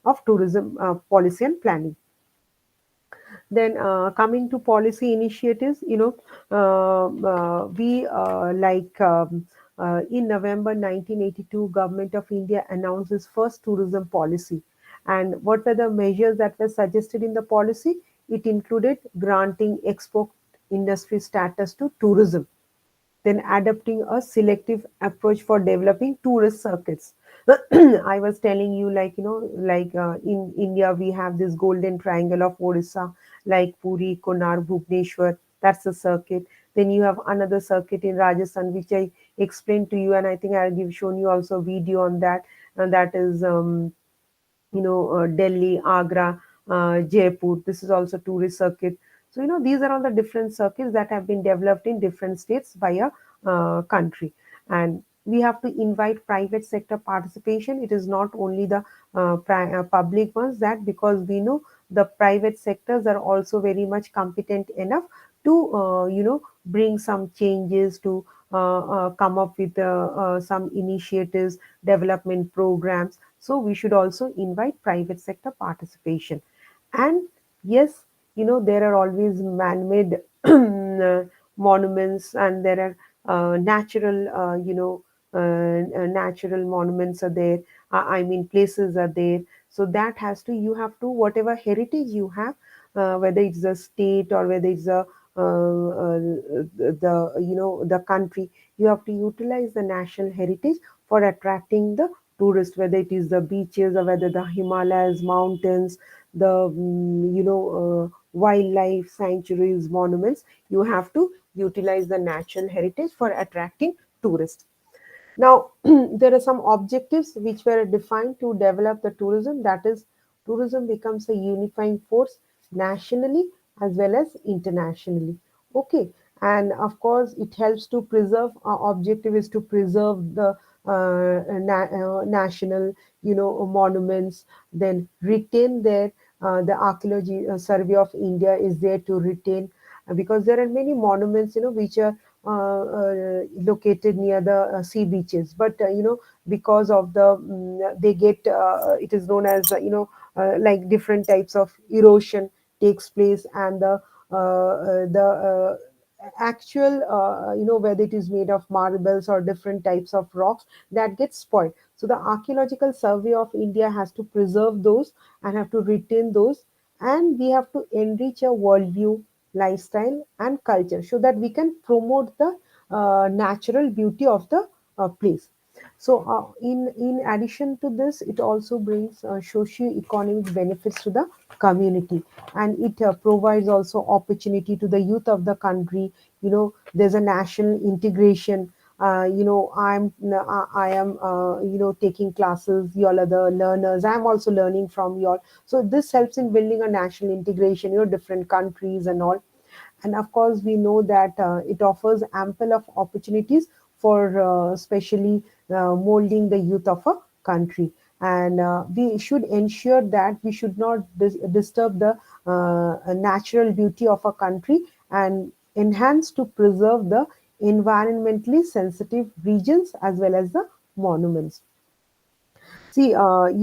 of tourism policy and planning. Then coming to policy initiatives, we in November 1982, Government of India announced its first tourism policy. And what were the measures that were suggested in the policy? It included granting export industry status to tourism, then adopting a selective approach for developing tourist circuits. I was telling you, in India, we have this golden triangle of Odisha, like Puri, Konar, Bhubaneswar. That's a circuit. Then you have another circuit in Rajasthan, which I explained to you, and I think I'll give shown you also video on that. And that is Delhi, Agra, Jaipur. This is also tourist circuit. So, these are all the different circuits that have been developed in different states by a country. And we have to invite private sector participation. It is not only the public ones, that because we know the private sectors are also very much competent enough to, bring some changes, to come up with some initiatives, development programs. So we should also invite private sector participation. And yes, there are always man-made monuments, and there are natural, natural monuments are there. I mean, places are there. So that has to, you have to, whatever heritage you have, whether it's a state or whether it's a the country, you have to utilize the national heritage for attracting the tourist, whether it is the beaches or whether the Himalayas, mountains, the wildlife sanctuaries, monuments. You have to utilize the natural heritage for attracting tourists. Now, there are some objectives which were defined to develop the tourism. That is, tourism becomes a unifying force nationally as well as internationally. Okay, and of course, it helps to preserve. Our objective is to preserve the national, monuments. Then retain their the archaeology survey of India is there to retain, because there are many monuments, which are located near the sea beaches, but because of they get it is known as like different types of erosion takes place, and the actual whether it is made of marbles or different types of rocks, that gets spoiled. So the archaeological survey of India has to preserve those and have to retain those, and we have to enrich our worldview, lifestyle and culture, so that we can promote the natural beauty of the place. So in addition to this, it also brings socio-economic benefits to the community, and it provides also opportunity to the youth of the country. There's a national integration. I am taking classes. You all are the learners. I'm also learning from you all. So this helps in building a national integration. Different countries and all. And of course, we know that it offers ample of opportunities for especially molding the youth of a country. And we should ensure that we should not disturb the natural beauty of a country, and enhance to preserve the environmentally sensitive regions as well as the monuments. See, when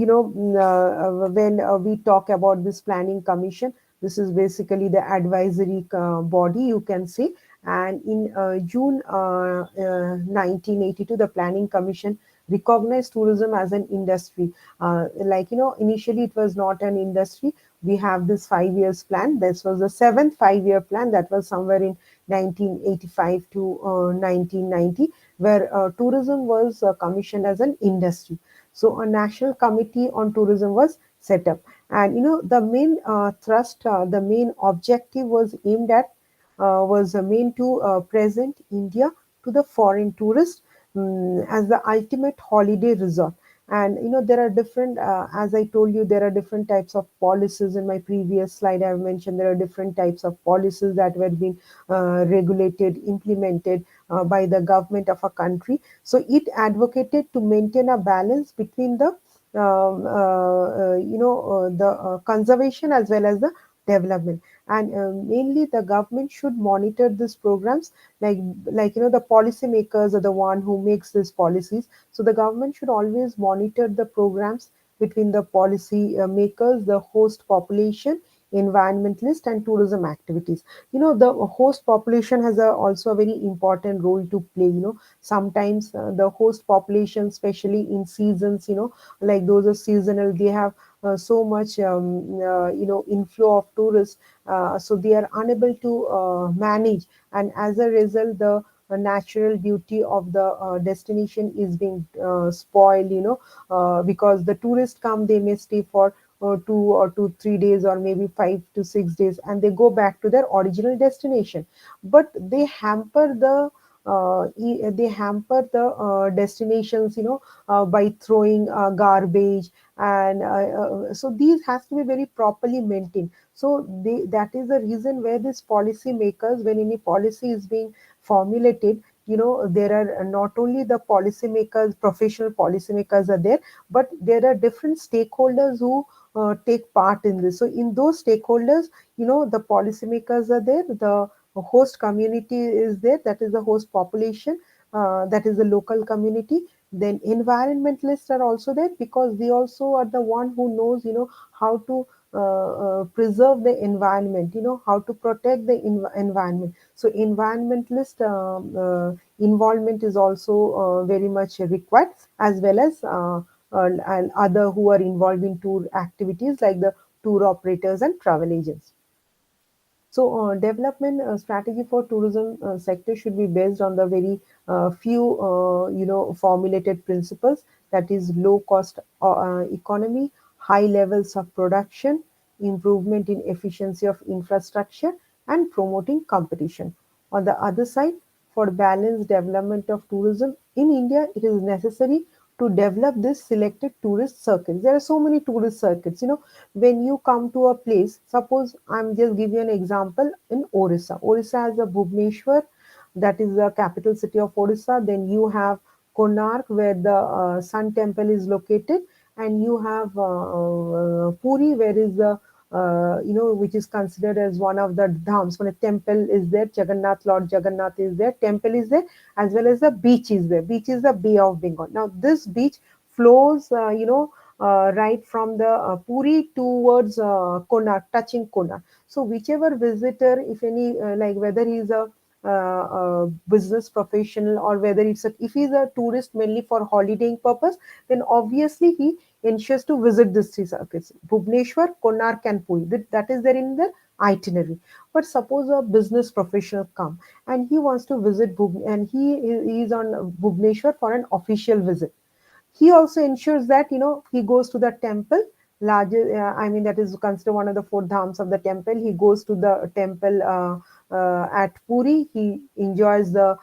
we talk about this planning commission, this is basically the advisory body, you can say. And in June 1982, the planning commission recognized tourism as an industry. Initially it was not an industry. We have this 5 years plan. This was the seventh 5 year plan that was somewhere in 1985 to 1990, where tourism was commissioned as an industry. So a national committee on tourism was set up, and the main thrust, the main objective was main to present India to the foreign tourist, as the ultimate holiday resort. And there are different, as I told you, there are different types of policies. In my previous slide, I have mentioned there are different types of policies that were being regulated, implemented by the government of a country. So it advocated to maintain a balance between the the conservation as well as the development. And mainly the government should monitor these programs, the policy makers are the one who makes these policies. So the government should always monitor the programs between the policy makers, the host population, environmentalist and tourism activities. The host population has also a very important role to play. Sometimes the host population, especially in seasons, like those are seasonal, they have so much inflow of tourists, so they are unable to manage, and as a result the natural beauty of the destination is being spoiled, because the tourists come, they may stay for 2 or 3 days, or maybe 5 to 6 days, and they go back to their original destination, but they hamper the destinations, by throwing garbage, and so these has to be very properly maintained. So that is the reason where this policy makers, when any policy is being formulated, there are not only the policy makers, professional policy makers are there, but there are different stakeholders who take part in this. So in those stakeholders, the policymakers are there, the host community is there, that is the host population, that is the local community. Then environmentalists are also there, because they also are the one who knows, how to preserve the environment, how to protect the environment. So environmentalist involvement is also very much required, as well as and other who are involved in tour activities, like the tour operators and travel agents. So, development strategy for tourism sector should be based on the very few, formulated principles. That is low cost economy, high levels of production, improvement in efficiency of infrastructure, and promoting competition. On the other side, for balanced development of tourism in India, it is necessary to develop this selected tourist circuits. There are so many tourist circuits. When you come to a place, suppose I'm just give you an example in Orissa. Orissa has a Bhubaneswar, that is the capital city of Orissa. Then you have Konark, where the Sun Temple is located, and you have Puri, where is the which is considered as one of the dhams. When a temple is there, Jagannath, Lord Jagannath is there, temple is there, as well as the beach is there. Beach is the Bay of Bengal. Now, this beach flows, right from the Puri towards Konark, touching Konark. So, whichever visitor, if any, like whether he is a business professional, or whether if he's a tourist mainly for holidaying purpose, then obviously he ensures to visit these three circuits: Bhubaneswar, Konark, and Puri. That is there in the itinerary. But suppose a business professional come and he wants to visit and he is on Bhubaneswar for an official visit. He also ensures that he goes to the temple, larger, I mean, that is considered one of the four dhams of the temple. He goes to the temple at Puri. He enjoys the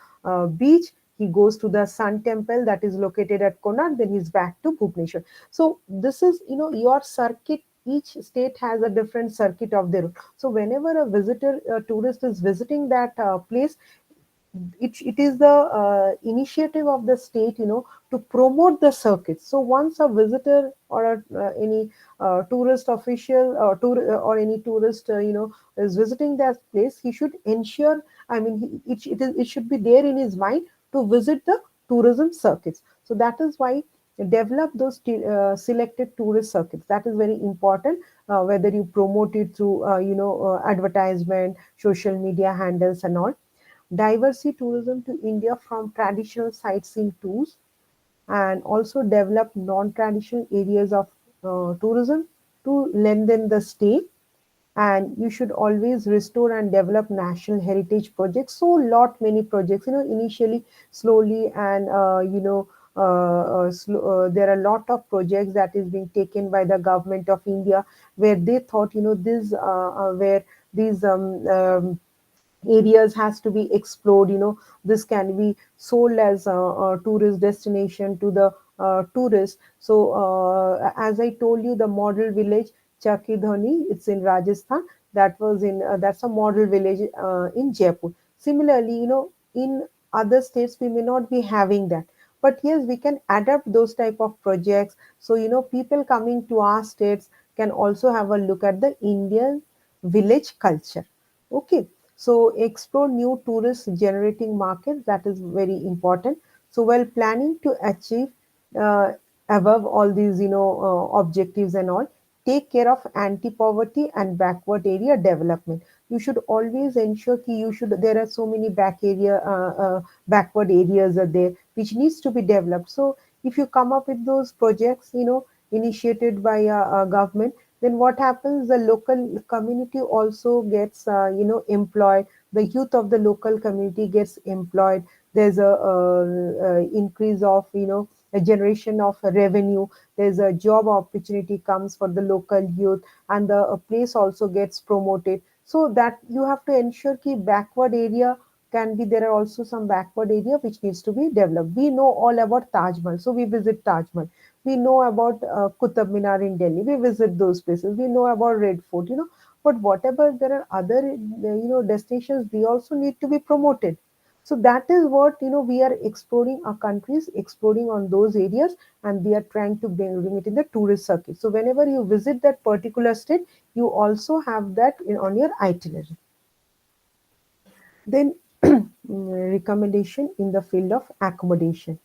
beach. He goes to the Sun Temple that is located at Konark. Then he's back to Bhubaneswar. So this is your circuit. Each state has a different circuit of their own. So whenever a visitor, a tourist is visiting that place, it is the initiative of the state, to promote the circuits. So once a visitor or any tourist official or or any tourist, is visiting that place, he should ensure, I mean, it should be there in his mind to visit the tourism circuits. So that is why develop those selected tourist circuits. That is very important. Whether you promote it through advertisement, social media handles, and all. Diversity tourism to India from traditional sightseeing tours, and also develop non-traditional areas of tourism to lengthen the stay. And you should always restore and develop national heritage projects. So lot many projects, initially, slowly, and there are a lot of projects that is being taken by the government of India, where they thought, this where these areas has to be explored. This can be sold as a tourist destination to the tourists. So as I told you, the model village Chakidhani, it's in Rajasthan. That's a model village in Jaipur. Similarly, in other states we may not be having that, but yes, we can adapt those type of projects. So people coming to our states can also have a look at the Indian village culture. Okay, so explore new tourist generating markets. That is very important. So while planning to achieve uh, above all these, objectives and all, take care of anti-poverty and backward area development. You should always ensure that there are so many backward areas are there which needs to be developed. So if you come up with those projects, initiated by a government, then what happens, the local community also gets employed. The youth of the local community gets employed. There's a increase of a generation of revenue. There's a job opportunity comes for the local youth, and the place also gets promoted. So that you have to ensure ki backward area can be, there are also some backward area which needs to be developed. We know all about Taj Mahal, so we visit Taj Mahal. We know about Qutub Minar in Delhi. We visit those places. We know about Red Fort, But whatever there are other, destinations, they also need to be promoted. So that is what we are exploring. Our countries exploring on those areas, and we are trying to bring it in the tourist circuit. So whenever you visit that particular state, you also have that on your itinerary. Then recommendation in the field of accommodation.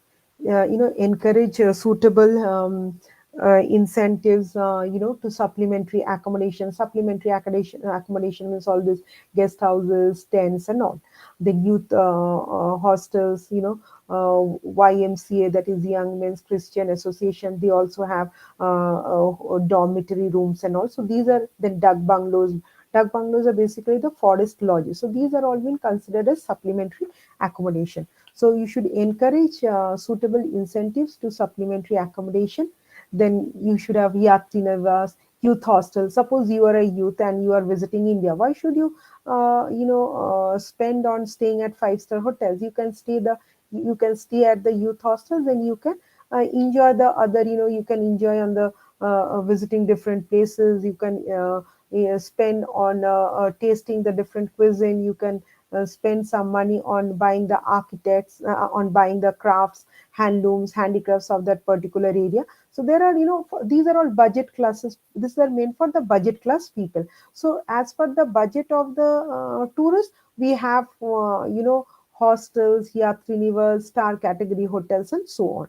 Encourage suitable incentives, to supplementary accommodation. Supplementary accommodation means all these guest houses, tents, and all. The youth hostels, YMCA, that is Young Men's Christian Association. They also have dormitory rooms and all. So these are the duck bungalows. Duck bungalows are basically the forest lodges. So these are all been considered as supplementary accommodation. So you should encourage suitable incentives to supplementary accommodation. Then you should have yati nivas, youth hostels. Suppose you are a youth and you are visiting India. Why should you, spend on staying at five-star hotels? You can stay at the youth hostels, and you can enjoy the other, you can enjoy on the visiting different places. You can spend on tasting the different cuisine. You can spend some money on buying the architects, on buying the crafts, handlooms, handicrafts of that particular area. So there are, these are all budget classes. These are meant for the budget class people. So as per the budget of the tourists, we have, hostels, yatri nivas, star category hotels, and so on.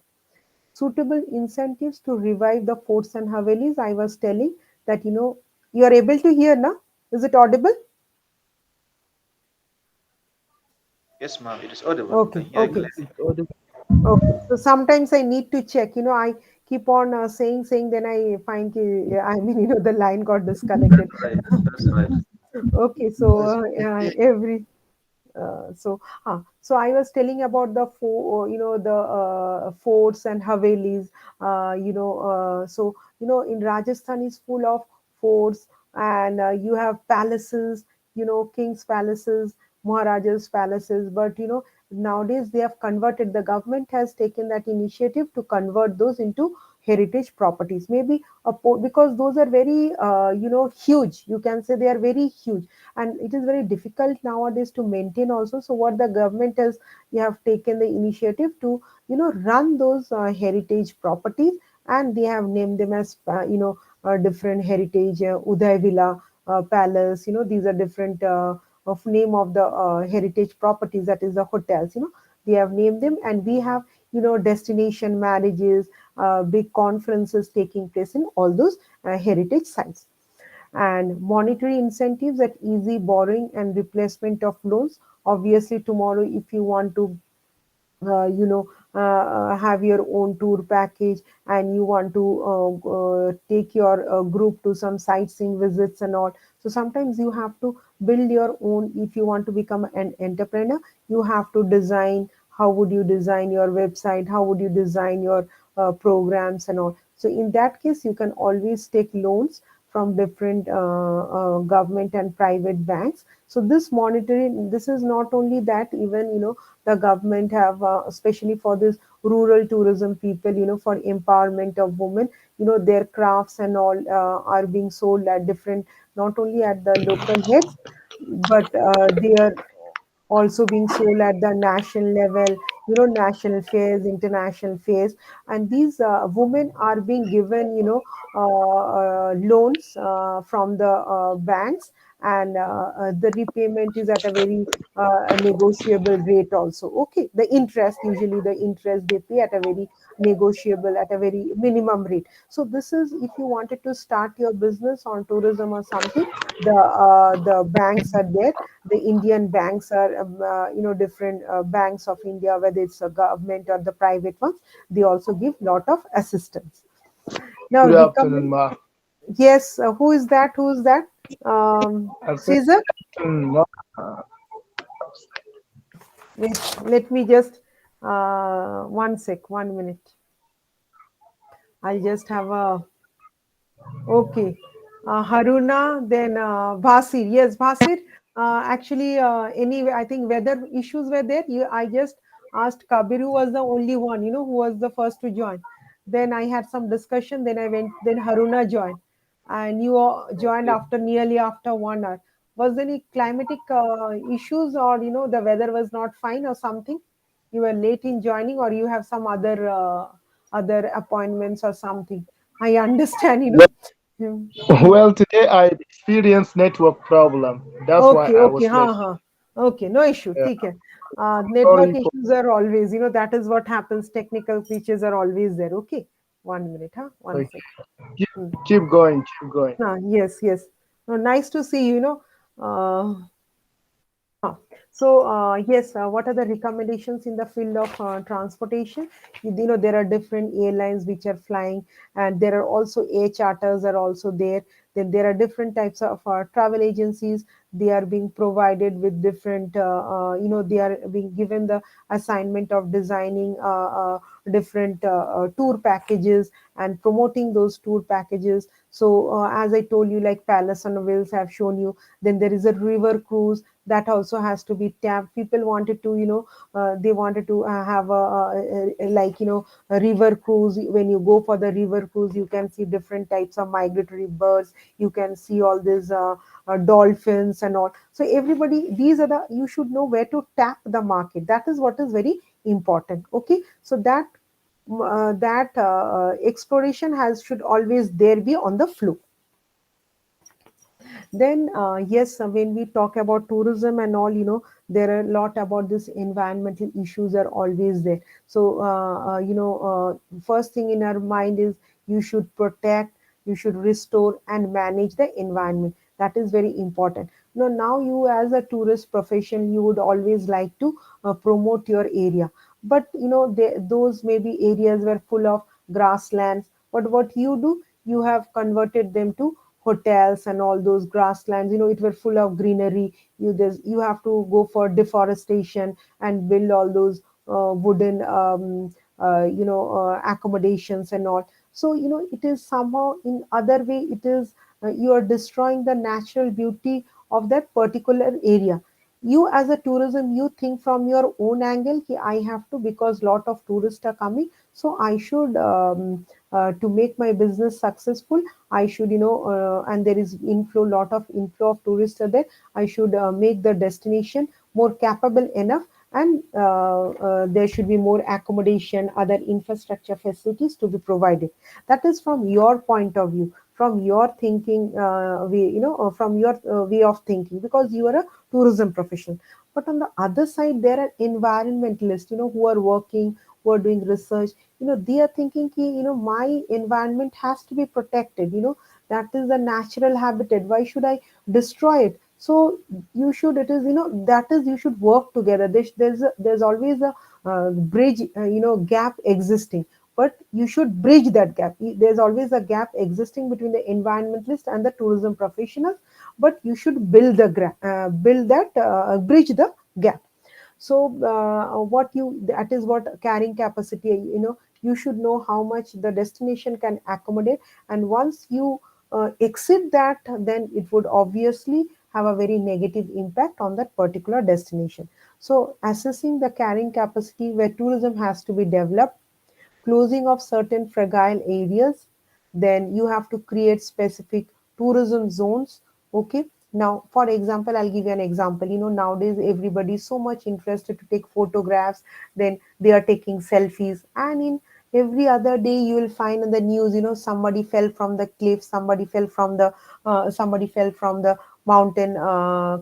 Suitable incentives to revive the forts and havelis. I was telling that, you are able to hear now. Is it audible? Yes, ma'am. It is audible. You can Okay, hear okay, Yes, clearly. it's audible. okay. So sometimes I need to check. I keep on saying, then I find, I mean, the line got disconnected. That's right. That's right. Okay, so Yes, every so I was telling about the the forts and havelis. So in Rajasthan is full of forts, and you have palaces. Kings' palaces, Maharajas' palaces. But nowadays they have converted. The government has taken that initiative to convert those into heritage properties. Maybe because those are very huge. You can say they are very huge, and it is very difficult nowadays to maintain also. So what the government has, you have taken the initiative to run those heritage properties, and they have named them as different heritage Uday Villa Palace. These are different of name of the heritage properties, that is the hotels. They have named them, and we have destination marriages, big conferences taking place in all those heritage sites. And monetary incentives at easy borrowing and replacement of loans. Obviously, tomorrow, if you want to have your own tour package, and you want to take your group to some sightseeing visits and all, so sometimes you have to build your own. If you want to become an entrepreneur, you have to design. How would you design your website? How would you design your programs and all? So in that case, you can always take loans from different government and private banks. So this monitoring, this is not only that, even the government have, especially for this rural tourism people, for empowerment of women, their crafts and all are being sold at different, not only at the local heads, but they are also being sold at the national level, national fairs, international fairs. And these women are being given, loans from the banks, and the repayment is at a very negotiable rate also. Okay, the interest, usually the interest they pay at a very negotiable, at a very minimum rate. So this is, if you wanted to start your business on tourism or something, the banks are there. The Indian banks are, different banks of India, whether it's a government or the private ones, they also give lot of assistance. Now, good afternoon, recommend. ma. Yes, who is that? Who is that? I said, Caesar. ma. Wait, let me just one sec, 1 minute. I'll just have a. Okay. Haruna, then Basir. Yes, Basir. Actually, anyway, I think weather issues were there. I just asked Kabiru was the only one, who was the first to join. Then I had some discussion. Then I went. Then Haruna joined, and you joined Okay. after nearly after 1 hour. Was there any climatic issues, or the weather was not fine or something? You were late in joining, or you have some other appointments or something? I understand. Well, Hmm. Hmm. well, today I experienced network problem. That's why Okay, I okay, was late. Okay, no issue. Yeah, ठीक है. sorry Network for. issues are always, that is what happens. Technical features are always there. Okay, 1 minute, huh? One Okay. sec. Keep, Hmm. keep going, keep going. Yes, yes. No, nice to see you. Huh. So, yes, what are the recommendations in the field of transportation? There are different airlines which are flying, and there are also air charters are also there. Then there are different types of travel agencies. They are being provided with different, they are being given the assignment of designing different tour packages and promoting those tour packages. So, as I told you, like Palace on Wheels have shown you. Then there is a river cruise. that also has to be tapped. People wanted to, they wanted to have like, a river cruise. When you go for the river cruise, you can see different types of migratory birds, you can see all these dolphins and all. So everybody, these are the, you should know where to tap the market. That is what is very important. Okay, so that exploration has should always there be on the flow. Then, yes, when we talk about tourism and all, there are a lot about this environmental issues are always there. So, first thing in our mind is you should protect, you should restore and manage the environment. That is very important. Now you as a tourist profession, you would always like to promote your area. But, those maybe areas were full of grasslands. But what you do, you have converted them to hotels and all those grasslands. It were full of greenery. You have to go for deforestation and build all those wooden accommodations and all. So it is somehow in other way, it is you are destroying the natural beauty of that particular area. You as a tourism, you think from your own angle ki I have to, because lot of tourists are coming, so I should to make my business successful, I should, and there is lot of inflow of tourists are there. I should make the destination more capable enough, and there should be more accommodation, other infrastructure facilities to be provided. That is from your point of view, from your thinking way, from your way of thinking, because you are a tourism professional. But on the other side, there are environmentalists, who are working, who are doing research. They are thinking ki, my environment has to be protected. That is the natural habitat, why should I destroy it? So you should, it is, that is, you should work together. There's always a bridge, gap existing, but you should bridge that gap. There's always a gap existing between the environmentalist and the tourism professionals, but you should build that bridge the gap. So what you that is what carrying capacity, you should know how much the destination can accommodate. And once you exceed that, then it would obviously have a very negative impact on that particular destination. So assessing the carrying capacity where tourism has to be developed, closing of certain fragile areas. Then you have to create specific tourism zones. Okay. Now, for example, I'll give you an example. Nowadays everybody is so much interested to take photographs. Then they are taking selfies, and in every other day you will find in the news, somebody fell from the cliff, somebody fell from the mountain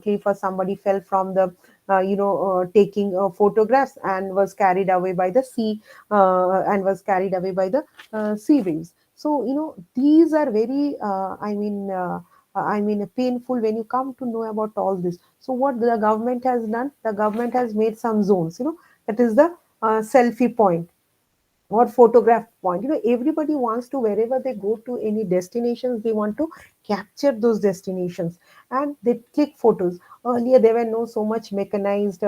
cliff, or somebody fell from the taking photographs and was carried away by the sea, and was carried away by the sea waves. So these are very painful when you come to know about all this. So what the government has done, the government has made some zones, that is the selfie point or photograph point. Everybody wants to, wherever they go to any destinations, they want to capture those destinations, and they click photos. Earlier there were no so much mechanized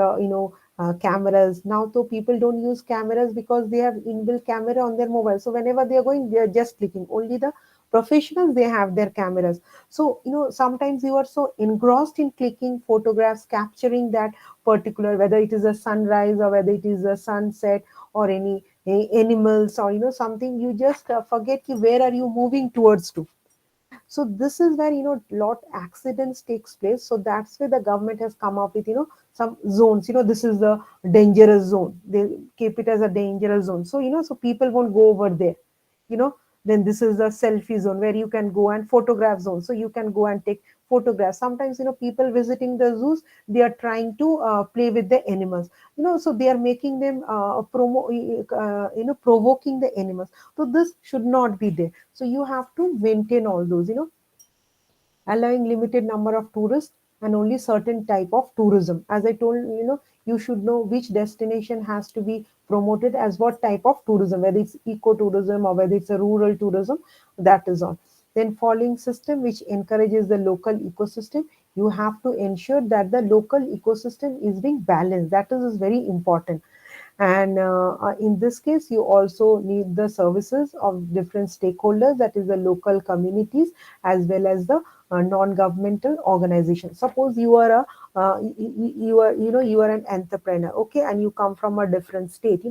cameras. Now though people don't use cameras because they have inbuilt camera on their mobile, so whenever they are going, they are just clicking. Only the professionals, they have their cameras. So sometimes you are so engrossed in clicking photographs, capturing that particular, whether it is a sunrise or whether it is a sunset, or any animals, or something, you just forget ki where are you moving towards to. So this is where lot accidents takes place. So that's where the government has come up with some zones. This is the dangerous zone, they keep it as a dangerous zone. So so people won't go over there. you know then this is the selfie zone where you can go, and photograph zone, so you can go and take photographs. Sometimes people visiting the zoos, they are trying to play with the animals. So they are making them provoking the animals. So this should not be there. So you have to maintain all those, allowing limited number of tourists and only certain type of tourism. As I told you should know which destination has to be promoted as what type of tourism, whether it's ecotourism or whether it's a rural tourism. That is all. Then following system which encourages the local ecosystem. You have to ensure that the local ecosystem is being balanced. That is very important. And in this case, you also need the services of different stakeholders, that is the local communities as well as the non-governmental organization. Suppose you are a you are, you are an entrepreneur, okay, and you come from a different state.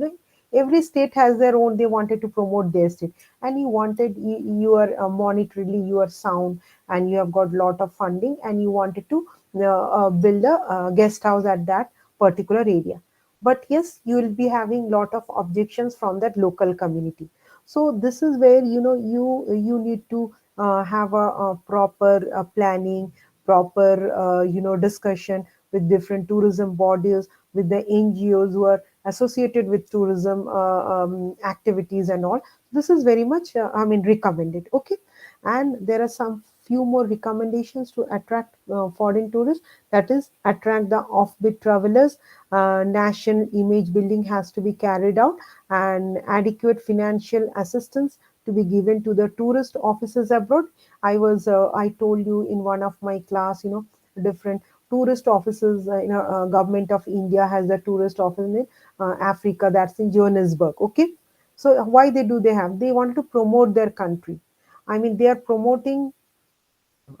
Every state has their own, they wanted to promote their state, and you wanted, you are monetarily, you are sound, and you have got lot of funding, and you wanted to build a guest house at that particular area. But yes, you will be having lot of objections from that local community. So this is where, you need to have a proper planning, proper discussion with different tourism bodies, with the NGOs who are associated with tourism activities and all. This is very much recommended, okay. And there are some few more recommendations to attract foreign tourists, that is attract the offbeat travelers. National image building has to be carried out, and adequate financial assistance to be given to the tourist offices abroad. I told you in one of my class, different tourist offices. Government of India has a tourist office in Africa, that's in Johannesburg, okay. So why they have, they want to promote their country. I mean, they are promoting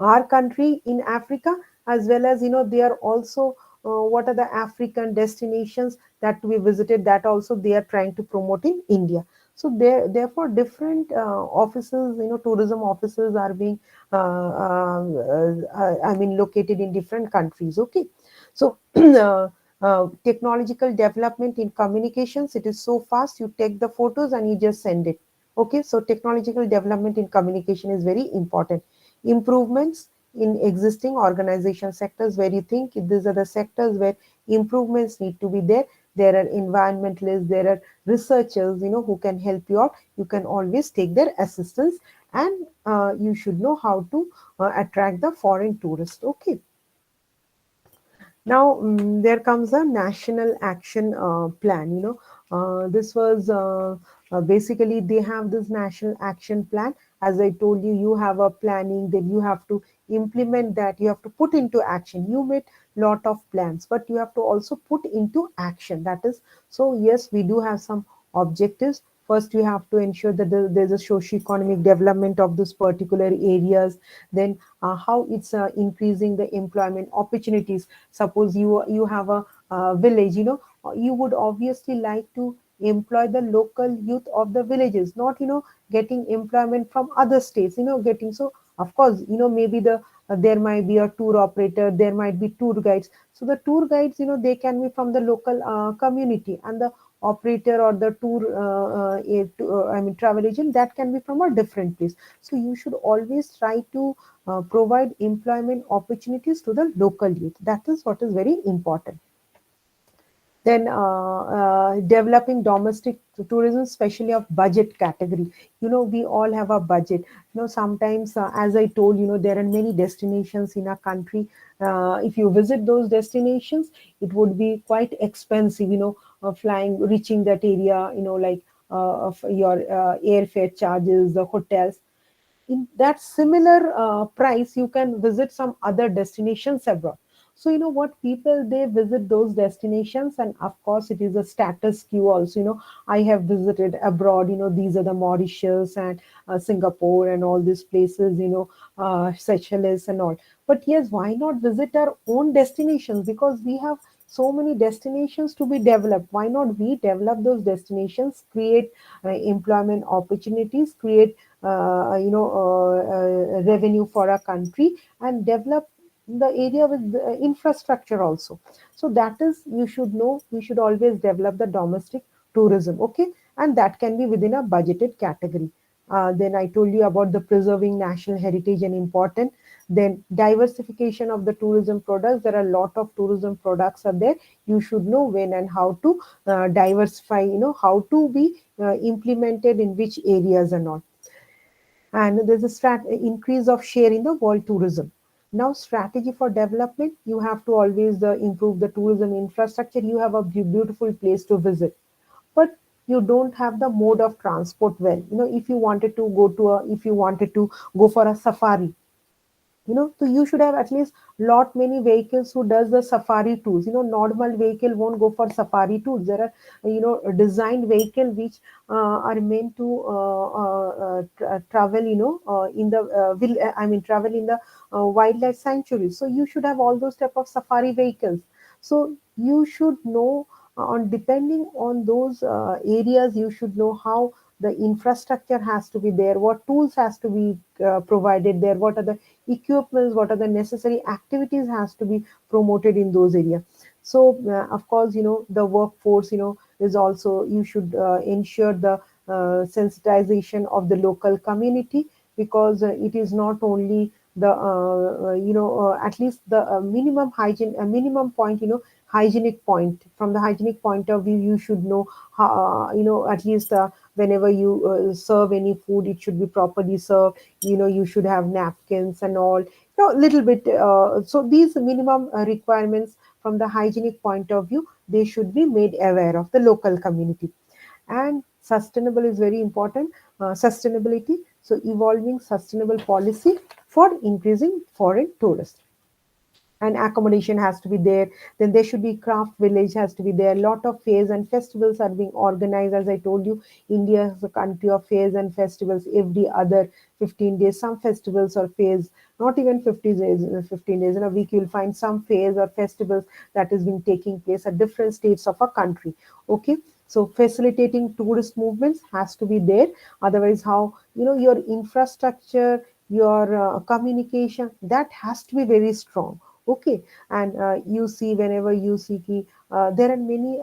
our country in Africa, as well as, they are also what are the African destinations that to be visited, that also they are trying to promote in India. So therefore different offices, tourism offices are being located in different countries, okay. So technological development in communications, it is so fast, you take the photos and you just send it, okay. So technological development in communication is very important. Improvements in existing organization sectors, where you think these are the sectors where improvements need to be there. There are environmentalists, there are researchers, who can help you out. You can always take their assistance, and you should know how to attract the foreign tourist, okay. Now, there comes a national action plan. This was basically they have this national action plan. As I told you, you have a planning, then you have to implement that. You have to put into action. You made lot of plans, but you have to also put into action. That is, so yes, we do have some objectives. First, you have to ensure that there's a socio-economic development of this particular areas. Then, how it's increasing the employment opportunities. Suppose you have a village, you would obviously like to employ the local youth of the villages, not getting employment from other states, getting. So of course, maybe there might be a tour operator, there might be tour guides. So the tour guides, they can be from the local community, and the operator or the tour travel agent, that can be from a different place. So you should always try to provide employment opportunities to the local youth. That is what is very important. Then developing domestic tourism, especially of budget category. We all have a budget. Sometimes, as I told, there are many destinations in our country. If you visit those destinations, it would be quite expensive, flying, reaching that area, like of your airfare charges, the hotels. In that similar price, you can visit some other destinations abroad. So what, people, they visit those destinations, and of course it is a status quo also. I have visited abroad, these are the Mauritius and Singapore and all these places, Seychelles and all. But yes, why not visit our own destinations? Because we have so many destinations to be developed. Why not we develop those destinations, create employment opportunities, create revenue for a country, and develop the area with the infrastructure also. So that is, you should know, we should always develop the domestic tourism, okay. And that can be within a budgeted category. Then I told you about the preserving national heritage and important. Then diversification of the tourism products. There are a lot of tourism products are there. You should know when and how to diversify, how to be implemented in which areas and all. And there's a increase of share in the world tourism. Now, strategy for development, you have to always improve the tourism infrastructure. You have a beautiful place to visit, but you don't have the mode of transport. Well, if you wanted to go for a safari, So you should have at least lot many vehicles who does the safari tours. Normal vehicle won't go for safari tours. There are designed vehicle which are meant to travel, in the will I mean travel in the wildlife sanctuary. So you should have all those type of safari vehicles. So you should know, on depending on those areas, you should know how the infrastructure has to be there, what tools has to be provided there, what are the equipments, what are the necessary activities has to be promoted in those areas. So of course, the workforce, is also, you should ensure the sensitization of the local community, because it is not only the at least the minimum hygiene, minimum point, hygienic point. From the hygienic point of view, you should know how, at least whenever you serve any food, it should be properly served. You should have napkins and all, little bit. So these minimum requirements from the hygienic point of view, they should be made aware of the local community. And sustainable is very important. Sustainability, so evolving sustainable policy for increasing foreign tourists. And accommodation has to be there. Then there should be craft village has to be there. Lot of fairs and festivals are being organized. As I told you, India is a country of fairs and festivals every other 15 days. Some festivals or fairs, not even 50 days, 15 days in a week, you'll find some fairs or festivals that is being taking place at different states of a country. Okay. So facilitating tourist movements has to be there. Otherwise, how, your infrastructure, your communication, that has to be very strong. Okay. And you see, whenever you see there are many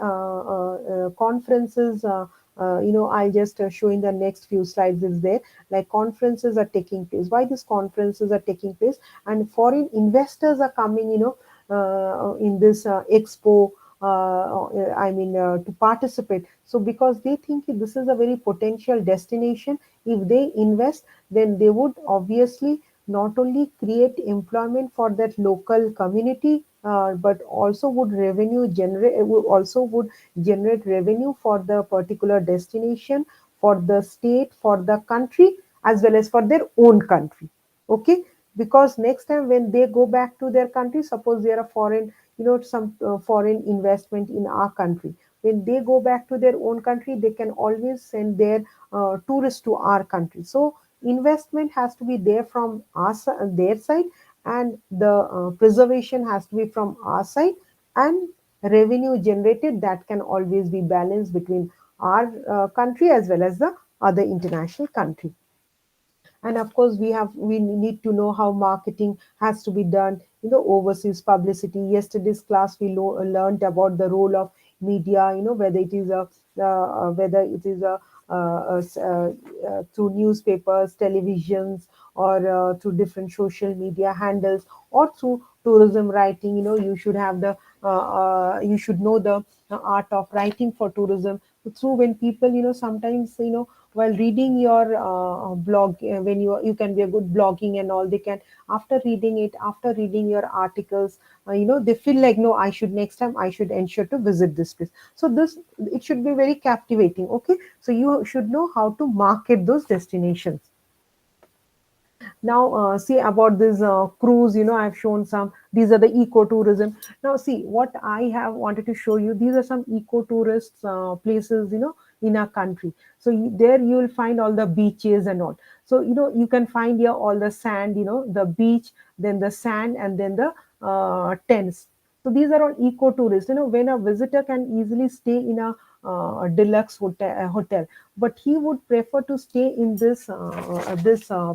conferences, I'll just show in the next few slides is there, like conferences are taking place. Why these conferences are taking place? And foreign investors are coming, in this expo, to participate. So because they think this is a very potential destination, if they invest, then they would obviously not only create employment for that local community, but also would generate revenue for the particular destination, for the state, for the country, as well as for their own country. Okay. Because next time when they go back to their country, suppose they are a foreign, some foreign investment in our country, when they go back to their own country, they can always send their tourists to our country. So investment has to be there from their side, and the preservation has to be from our side, and revenue generated, that can always be balanced between our country as well as the other international country. And of course, we need to know how marketing has to be done, overseas publicity. Yesterday's class we learned about the role of media, whether it is through newspapers, televisions, or through different social media handles, or through tourism writing. You should have the you should know the art of writing for tourism. Through, when people, sometimes, while reading your blog, when you can be a good blogging and all, they can, after reading it, after reading your articles, they feel like, no, I should, next time I should ensure to visit this place. So this, it should be very captivating. Okay. So you should know how to market those destinations. Now, see about this cruise, I've shown some, these are the ecotourism. Now, see what I have wanted to show you. These are some ecotourist places, in our country. So there you will find all the beaches and all. So, you can find here all the sand, the beach, then the sand, and then the tents. So these are all ecotourists. When a visitor can easily stay in a deluxe hotel, but he would prefer to stay in this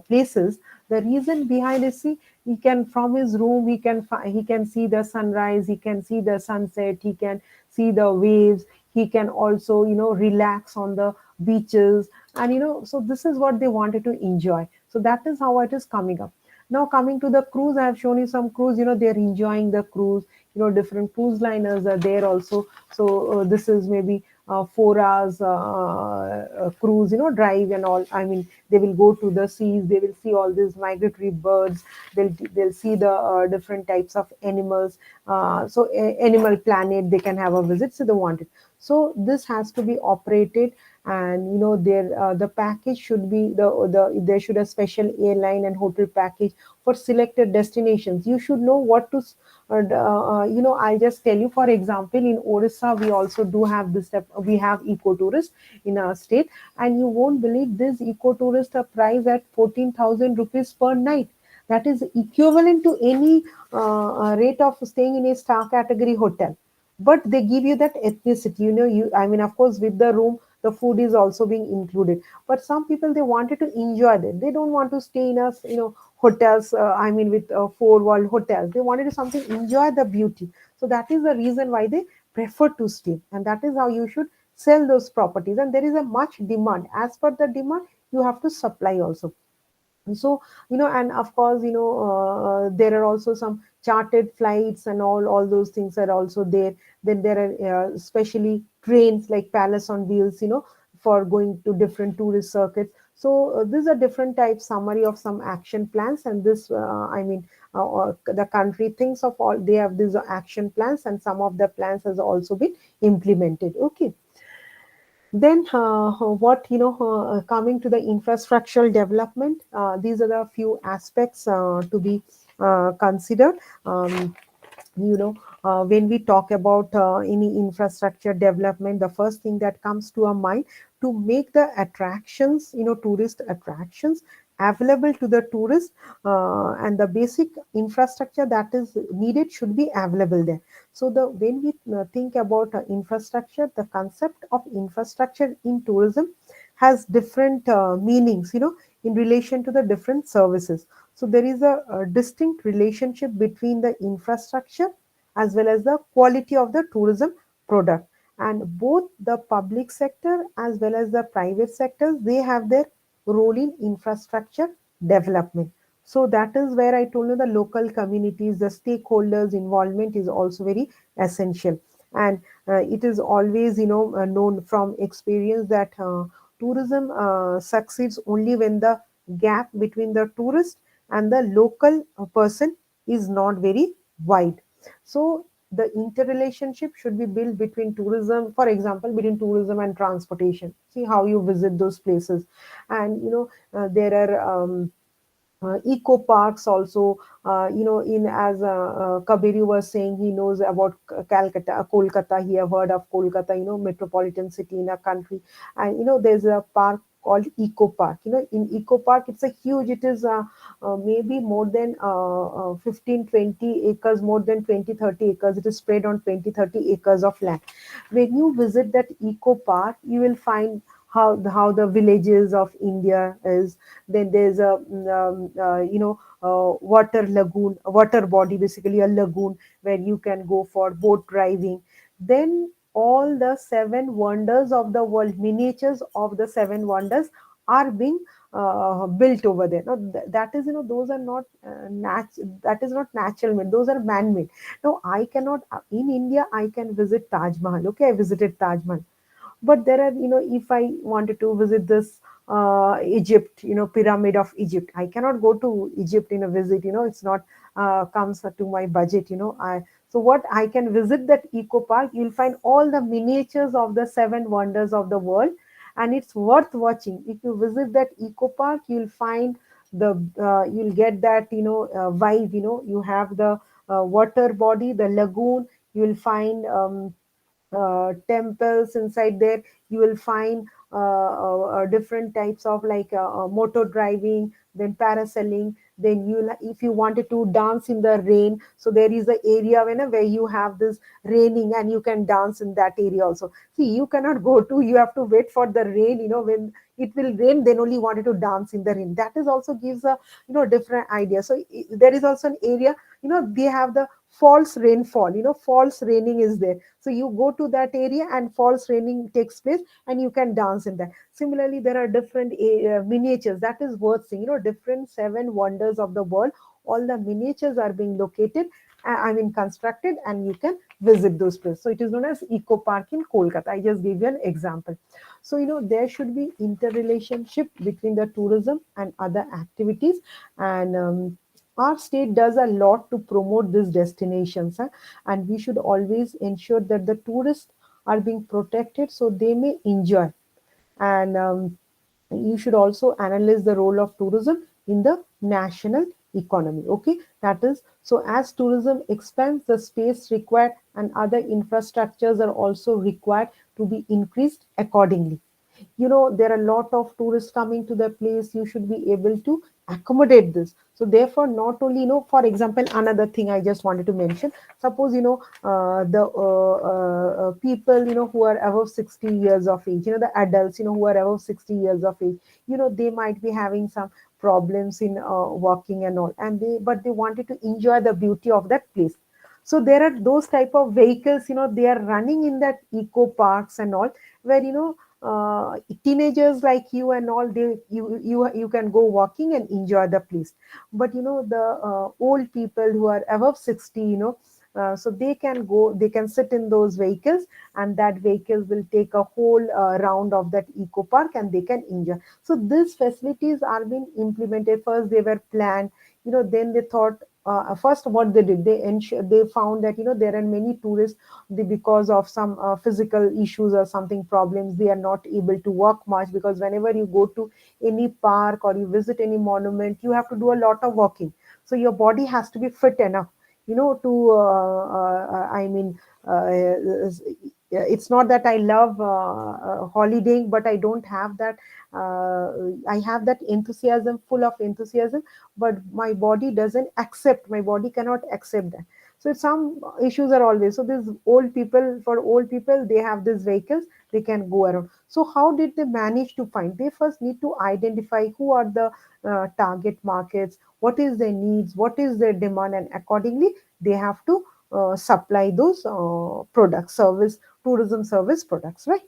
places. The reason behind is, see, he can, from his room, he can see the sunrise, he can see the sunset, he can see the waves, he can also, relax on the beaches. And so this is what they wanted to enjoy. So that is how it is coming up. Now, coming to the cruise, I have shown you some cruise. They're enjoying the cruise. Different cruise liners are there also. So this is maybe 4 hours cruise, drive and all. I mean, they will go to the seas. They will see all these migratory birds. They'll see the different types of animals. Animal planet. They can have a visit. So they want it. So this has to be operated, and there the package should be there should a special airline and hotel package for selected destinations. You should know what to I'll just tell you, for example, in Orissa we also do have this type, we have ecotourist in our state, and you won't believe this ecotourist are priced at 14,000 rupees per night. That is equivalent to any rate of staying in a star category hotel, but they give you that ethnicity, you I mean, of course, with the room the food is also being included, but some people they wanted to enjoy that, they don't want to stay in us hotels, I mean, with four wall hotels, they wanted to something enjoy the beauty. So that is the reason why they prefer to stay, and that is how you should sell those properties, and there is a much demand. As per the demand, you have to supply also. So and of course, there are also some chartered flights, and all those things are also there. Then there are especially trains like Palace on Wheels, for going to different tourist circuits. So these are different types summary of some action plans, and this I mean, the country thinks of all, they have these action plans, and some of the plans has also been implemented. Okay. Then, what coming to the infrastructural development, these are the few aspects to be considered. Um, when we talk about any infrastructure development, the first thing that comes to our mind, to make the attractions, tourist attractions available to the tourist, and the basic infrastructure that is needed should be available there. So the when we think about infrastructure, the concept of infrastructure in tourism has different meanings, in relation to the different services. So there is a distinct relationship between the infrastructure as well as the quality of the tourism product. And both the public sector as well as the private sectors, they have their role in infrastructure development. So that is where I told you the local communities, the stakeholders involvement is also very essential. And it is always known from experience that tourism succeeds only when the gap between the tourist and the local person is not very wide. So the interrelationship should be built between tourism, for example, between tourism and transportation. See how you visit those places. And there are eco parks also, in as Kabiri was saying, he knows about Calcutta, Kolkata, he have heard of Kolkata, metropolitan city in a country. And there's a park called eco park. In eco park, it's a huge, it is maybe more than 15 20 acres, more than 20 30 acres, it is spread on 20 30 acres of land. When you visit that eco park, you will find how the villages of India is. Then there's a water lagoon, a water body, basically a lagoon where you can go for boat driving. Then all the seven wonders of the world, miniatures of the seven wonders are being built over there. Now that is, those are not that is not natural made, those are man made. Now I cannot, in India I can visit Taj Mahal. Okay, I visited Taj Mahal, but there are, if I wanted to visit this Egypt, pyramid of Egypt, I cannot go to Egypt in a visit, it's not comes to my budget, I so what I can visit that eco park, you'll find all the miniatures of the seven wonders of the world, and it's worth watching. If you visit that eco park, you'll find the you'll get that vibe, you have the water body, the lagoon, you'll find temples inside there. You will find different types of like motor driving, then parasailing. Then if you wanted to dance in the rain, so there is a area where you have this raining and you can dance in that area also. See, you cannot go to, you have to wait for the rain, when it will rain, then only wanted to dance in the rain. That is also gives a different idea. So there is also an area, they have the false rainfall, false raining is there. So you go to that area and false raining takes place, and you can dance in that. Similarly, there are different miniatures that is worth seeing, different seven wonders of the world. All the miniatures are being located, I mean constructed, and you can visit those places. So it is known as Eco Park in Kolkata. I just gave you an example. So there should be interrelationship between the tourism and other activities. And our state does a lot to promote these destinations, and we should always ensure that the tourists are being protected so they may enjoy. And you should also analyze the role of tourism in the national economy. Okay, that is, so as tourism expands, the space required and other infrastructures are also required to be increased accordingly. There are a lot of tourists coming to the place. You should be able to accommodate this. So therefore, not only, for example, another thing I just wanted to mention, suppose, the people, who are above 60 years of age, the adults, who are above 60 years of age, they might be having some problems in walking and all, and they wanted to enjoy the beauty of that place. So there are those type of vehicles, they are running in that eco parks and all, where, teenagers like you and all, you can go walking and enjoy the place. But the old people who are above 60, so they can sit in those vehicles, and that vehicle will take a whole round of that eco park, and they can enjoy. So these facilities are being implemented. First they were planned, then they thought, first what they did, they found that, there are many tourists, because of some physical issues or something problems, they are not able to walk much, because whenever you go to any park or you visit any monument, you have to do a lot of walking. So your body has to be fit enough, to I mean, it's not that I love holidaying, but I don't have that. I have that enthusiasm, full of enthusiasm, but my body doesn't accept. My body cannot accept that. So some issues are always. So these old people, for old people, they have these vehicles, they can go around. So how did they manage to find? They first need to identify who are the target markets, what is their needs, what is their demand, and accordingly they have to supply those products, service, tourism service products, right?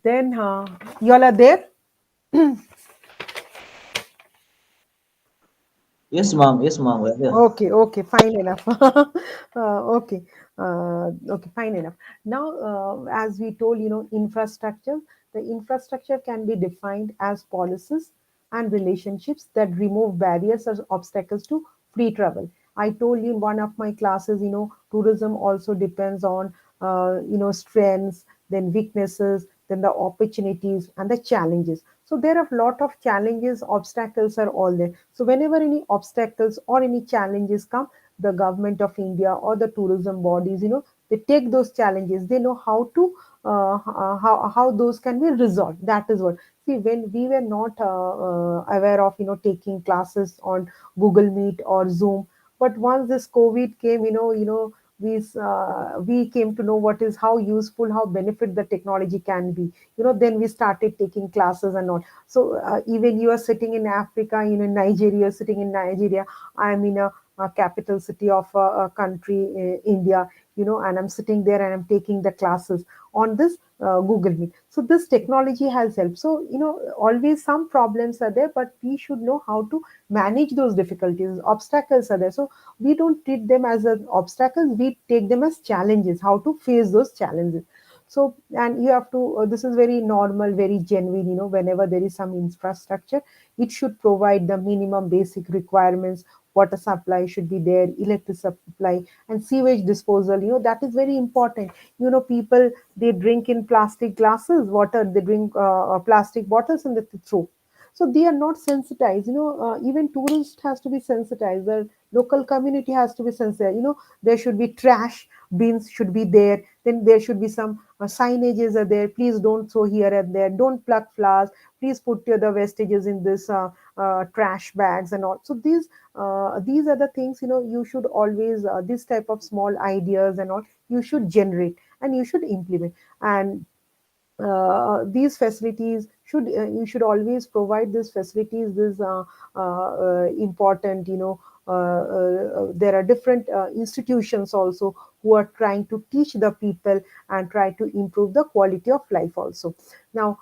Then you all are there. Yes, ma'am. Yes, ma'am. We're there. Okay, okay, fine enough. Okay, okay, fine enough. Now, as we told, infrastructure, the infrastructure can be defined as policies and relationships that remove barriers or obstacles to free travel. I told you in one of my classes, tourism also depends on, strengths, then weaknesses, then the opportunities and the challenges. So there are a lot of challenges, obstacles are all there. So whenever any obstacles or any challenges come, the government of India or the tourism bodies, they take those challenges. They know how to how those can be resolved. That is what. See, when we were not aware of, taking classes on Google Meet or Zoom, but once this COVID came, we came to know what is, how useful, how benefit the technology can be. Then we started taking classes and all. So even you are sitting in Africa, Nigeria, sitting in Nigeria, I am in a capital city of a country, India, and I'm sitting there and I'm taking the classes on this Google Meet. So this technology has helped. So, always some problems are there, but we should know how to manage those difficulties. Obstacles are there. So we don't treat them as an obstacles, we take them as challenges, how to face those challenges. So, and you have to, this is very normal, very genuine, whenever there is some infrastructure, it should provide the minimum basic requirements. Water supply should be there, electric supply, and sewage disposal, that is very important. People, they drink in plastic glasses water, they drink plastic bottles, and they throw. So they are not sensitized. Even tourist has to be sensitized, the local community has to be sensitized. There should be trash bins should be there, then there should be some signages are there, please don't throw here and there, don't pluck flowers, please put your the vestiges in this trash bags and all. So these are the things, you should always, this type of small ideas and all, you should generate and you should implement. And these facilities should, you should always provide these facilities, this important, there are different institutions also who are trying to teach the people and try to improve the quality of life also. Now,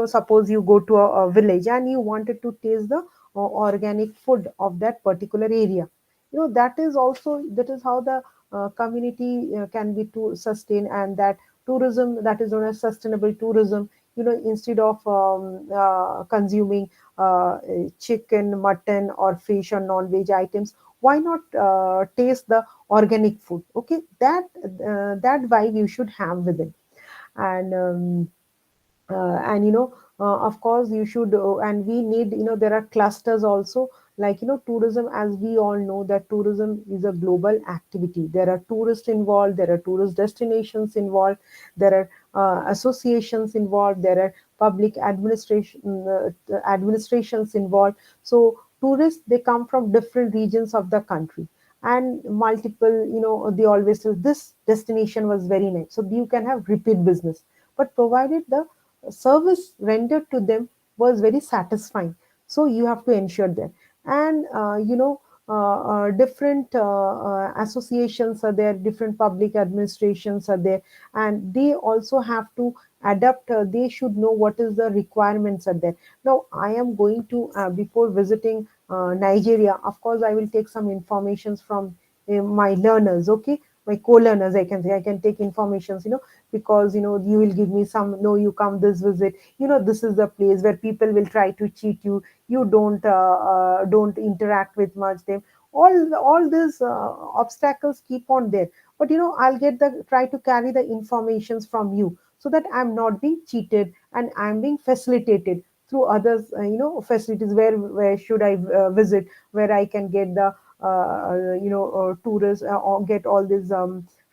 suppose you go to a village and you wanted to taste the organic food of that particular area. That is also, that is how the community can be to sustain, and that tourism, that is known as sustainable tourism. Instead of consuming chicken, mutton, or fish or non-veg items, why not taste the organic food? Okay, that vibe you should have with it. And And of course you should and we need, there are clusters also, like tourism, as we all know that tourism is a global activity. There are tourists involved, there are tourist destinations involved, there are associations involved, there are public administrations involved. So tourists, they come from different regions of the country, and multiple, they always say this destination was very nice, so you can have repeat business, but provided the service rendered to them was very satisfying. So you have to ensure that. And different associations are there, different public administrations are there, and they also have to adapt. They should know what is the requirements are there. Now I am going to, before visiting Nigeria, of course I will take some informations from my learners, okay, my co-learners, I can say. I can take informations, because you will give me some, no, you come this visit, this is the place where people will try to cheat you, you don't interact with much them, all these obstacles keep on there. But I'll get the try to carry the informations from you, so that I'm not being cheated and I'm being facilitated through others, facilities, where should I visit, where I can get the tourists, or get all these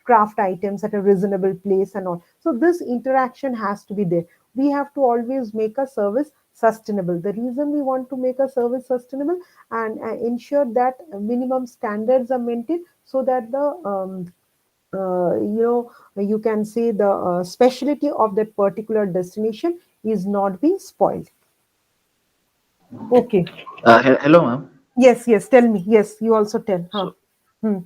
craft items at a reasonable place and all. So this interaction has to be there. We have to always make a service sustainable. The reason we want to make a service sustainable, and ensure that minimum standards are maintained, so that the you can say the specialty of that particular destination is not being spoiled. Okay. Hello, ma'am. Yes, yes, tell me. Yes, you also tell. Huh. So, Hmm.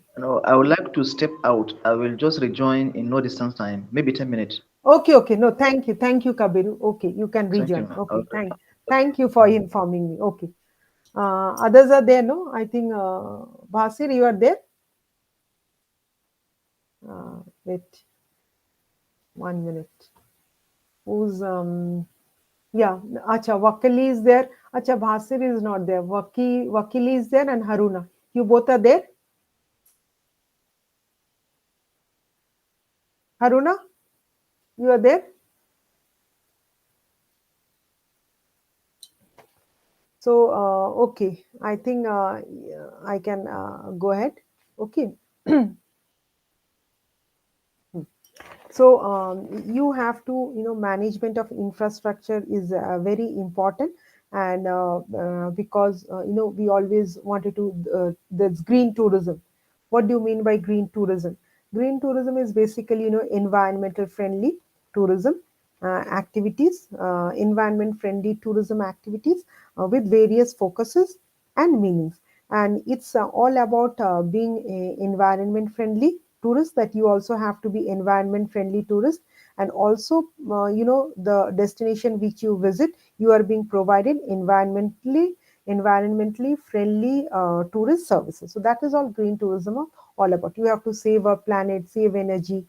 I would like to step out. I will just rejoin in no distance time, maybe 10 minutes. Okay, okay. No, thank you. Thank you, Kabiru. Okay, you can Thank you, rejoin. ma'am. Okay, Okay. thank you for informing me. Okay. Others are there, no? I think Bhasir, you are there? Wait 1 minute. Who's yeah, Acha, Wakili is there. Acha, Bhasir is not there. Wakili is there, and Haruna. You both are there? Haruna, you are there? So, okay. I think yeah, I can go ahead. Okay. So you have to, management of infrastructure is very important, and because we always wanted to, that's green tourism. What do you mean by green tourism? Green tourism is basically, environmental friendly tourism activities, environment friendly tourism activities with various focuses and meanings. And it's all about being a environment friendly tourist, that you also have to be environment friendly tourist. And also the destination which you visit, you are being provided environmentally friendly tourist services. So that is all green tourism all about. You have to save our planet, save energy,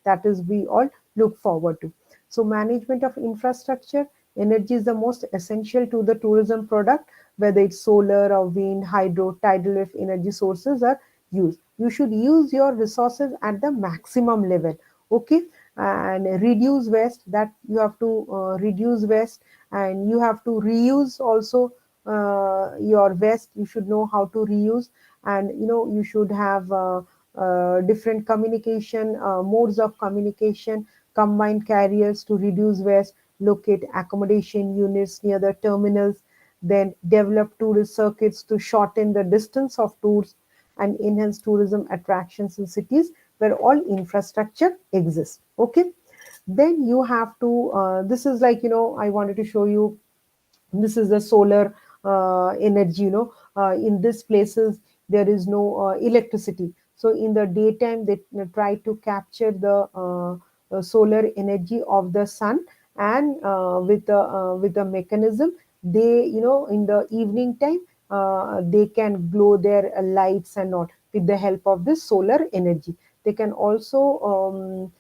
that is we all look forward to. So management of infrastructure, energy is the most essential to the tourism product, whether it's solar or wind, hydro, tidal wave energy sources are used. You should use your resources at the maximum level. Okay. And reduce waste, that you have to reduce waste, and you have to reuse also your waste. You should know how to reuse, and you should have different communication modes of communication, combined carriers to reduce waste, locate accommodation units near the terminals, then develop tourist circuits to shorten the distance of tours, and enhance tourism attractions in cities where all infrastructure exists. Okay. Then you have to, this is like, I wanted to show you, this is the solar energy. In these places there is no electricity, so in the daytime they try to capture the solar energy of the sun, and with the mechanism, they, in the evening time, they can glow their lights and all with the help of this solar energy. They can also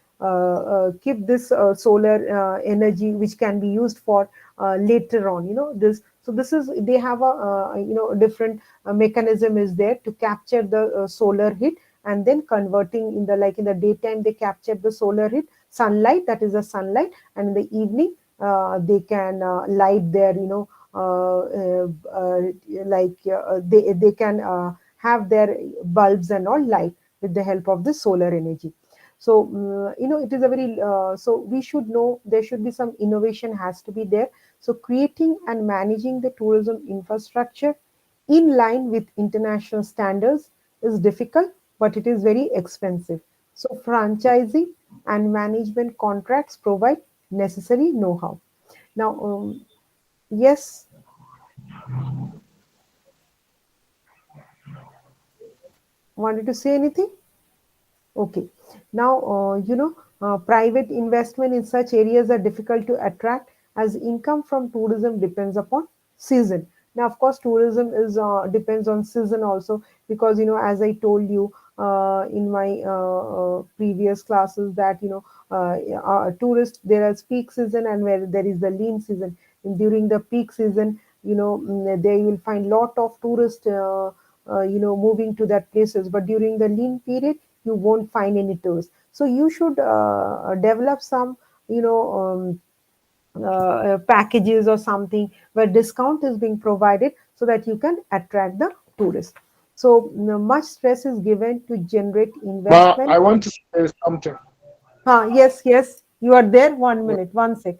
keep this solar energy, which can be used for later on, this. So this is, they have a different mechanism is there to capture the solar heat, and then converting in the, like in the daytime they capture the solar heat sunlight, that is the sunlight, and in the evening They can light their, they can have their bulbs and all light with the help of the solar energy. So it is a very so we should know there should be some innovation has to be there. So creating and managing the tourism infrastructure in line with international standards is difficult, but it is very expensive. So franchising and management contracts provide necessary know-how. Now, yes, wanted to say anything? Okay. Now, private investment in such areas are difficult to attract as income from tourism depends upon season. Now, of course, tourism is depends on season also because as I told you in my previous classes that tourist there is peak season and where there is the lean season. And during the peak season, there you will find lot of tourists. Moving to that places, but during the lean period you won't find any tours. So you should develop some you know packages or something where discount is being provided so that you can attract the tourists. So much stress is given to generate Ma, investment. I want to say something. Yes, yes, you are there. 1 minute, one sec,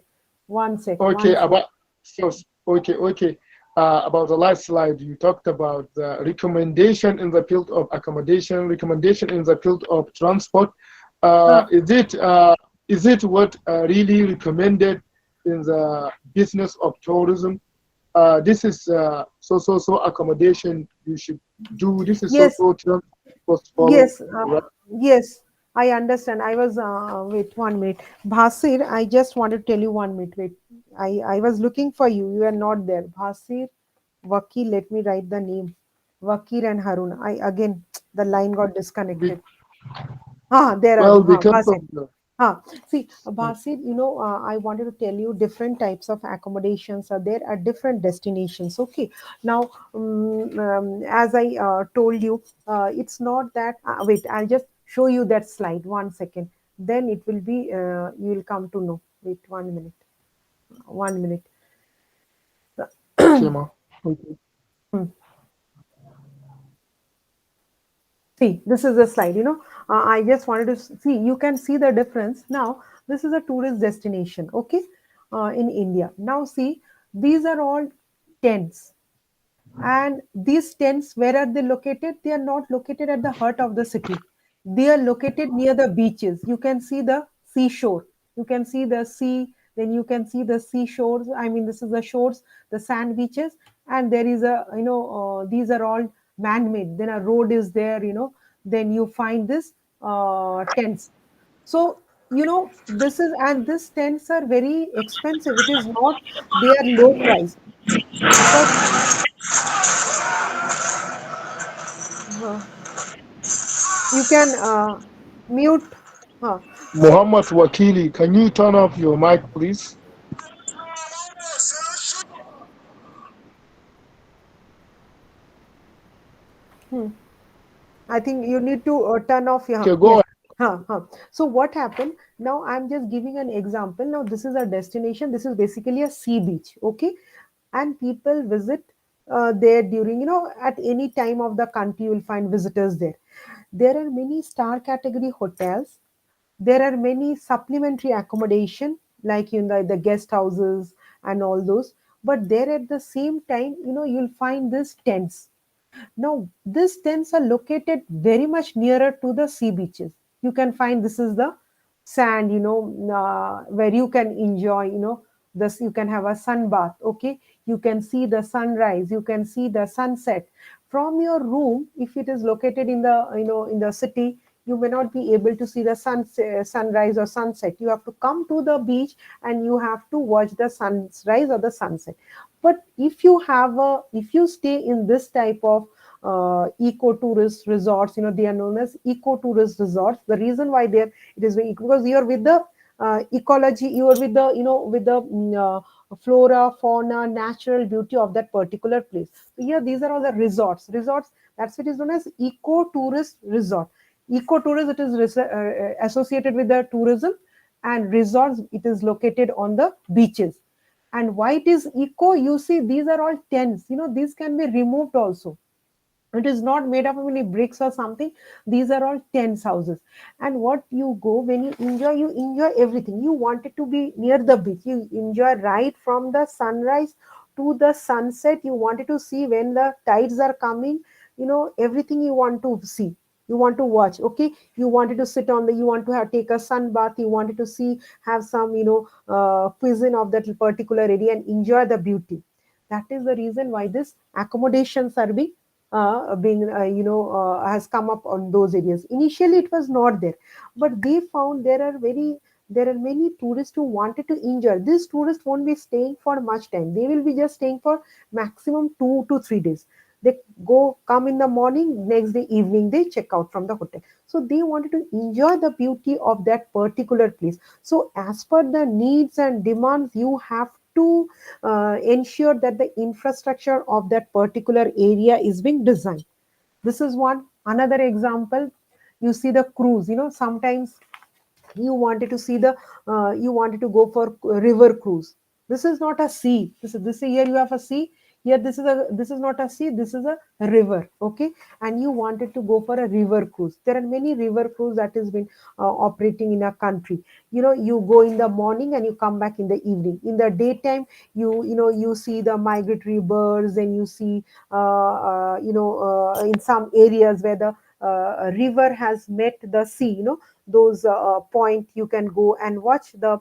one sec, Okay, one sec. about so okay. About the last slide, you talked about the recommendation in the field of accommodation, recommendation in the field of transport. Huh. Is it what really recommended in the business of tourism? This is so accommodation you should do. This is Yes, transport must follow. yes, Right? yes, I understand. I was, wait 1 minute. Bhasir, I just want to tell you 1 minute. Wait, I was looking for you. You are not there. Bhasir, Vakil, let me write the name. Vakir and Harun. Again, the line got Be, disconnected. There are well, you. because Bhasir. of the See, Basit, I wanted to tell you different types of accommodations are there at different destinations. Okay. Now, as I told you, it's not that, wait, I'll just show you that slide. 1 second. Then it will be, you will come to know. Wait, 1 minute. 1 minute. okay, ma. Okay. Hmm. See, this is the slide. I just wanted to see, you can see the difference. Now, this is a tourist destination, okay, in India. Now, see, these are all tents. And these tents, where are they located? They are not located at the heart of the city. They are located near the beaches. You can see the seashore. You can see the sea. Then you can see the seashores. I mean, this is the shores, the sand beaches, and there is these are all man-made. Then a road is there. Then you find this tents. So this is and these tents are very expensive. It is not they are low price because uh, you can mute. So Muhammad Wakili, can you turn off your mic, please? hmm, I think you need to turn off your Okay, go yes. ahead. So what happened? Now I'm just giving an example. Now this is a destination. This is basically a sea beach. Okay, and people visit there during at any time of the country you will find visitors there. There are many star category hotels. There are many supplementary accommodation like the guest houses and all those. But there at the same time, you'll find these tents. Now, these tents are located very much nearer to the sea beaches. You can find this is the sand, where you can enjoy, this you can have a sun bath. Okay, you can see the sunrise, you can see the sunset from your room. If it is located in the in the city, you may not be able to see the sunrise or sunset. You have to come to the beach and you have to watch the sunrise or the sunset. But if you stay in this type of eco tourist resorts, they are known as eco tourist resorts. The reason why they're it is because you are with the ecology, you are with the with the flora, fauna, natural beauty of that particular place. So here these are all the resorts. That's what is known as eco tourist resort. Eco tourism, it is associated with the tourism. and resorts, it is located on the beaches. And why it is eco, you see these are all tents, these can be removed also. It is not made up of any bricks or something. These are all tents houses. And what you go, when you enjoy everything. You wanted to be near the beach, you enjoy right from the sunrise to the sunset. You wanted to see when the tides are coming, everything you want to see, you want to watch. Okay, you wanted to sit on the, you want to have take a sun bath, you wanted to see, have some, cuisine of that particular area and enjoy the beauty. That is the reason why this accommodations are being has come up on those areas. Initially it was not there, but they found there are many tourists who wanted to enjoy. These tourists won't be staying for much time, they will be just staying for maximum 2 to 3 days. They go come in the morning, next day evening they check out from the hotel. So they wanted to enjoy the beauty of that particular place. So as per the needs and demands, you have to ensure that the infrastructure of that particular area is being designed. This is one. Another example, you see the cruise. Sometimes you wanted to see the you wanted to go for river cruise. This is not a sea, this is here you have a sea. Here this is not a sea, this is a river. Okay, and you wanted to go for a river cruise. There are many river cruise that has been operating in a country. You go in the morning and you come back in the evening. In the daytime, you see the migratory birds, and you see in some areas where the river has met the sea, those point you can go and watch the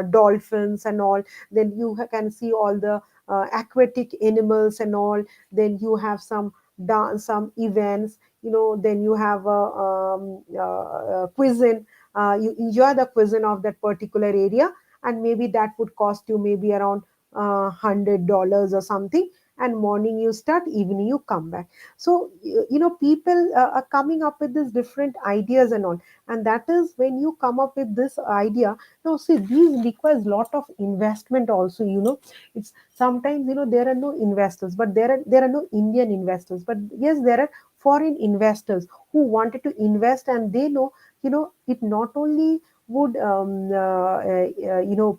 dolphins and all. Then you can see all the aquatic animals and all. Then you have some dance, some events, then you have a cuisine. You enjoy the cuisine of that particular area, and maybe that would cost you maybe around $100 or something. And morning you start, evening you come back. So people are coming up with these different ideas and all. And that is when you come up with this idea. Now see, these requires lot of investment also. It's sometimes, there are no investors, but there are no Indian investors, but yes, there are foreign investors who wanted to invest. And they know, it not only would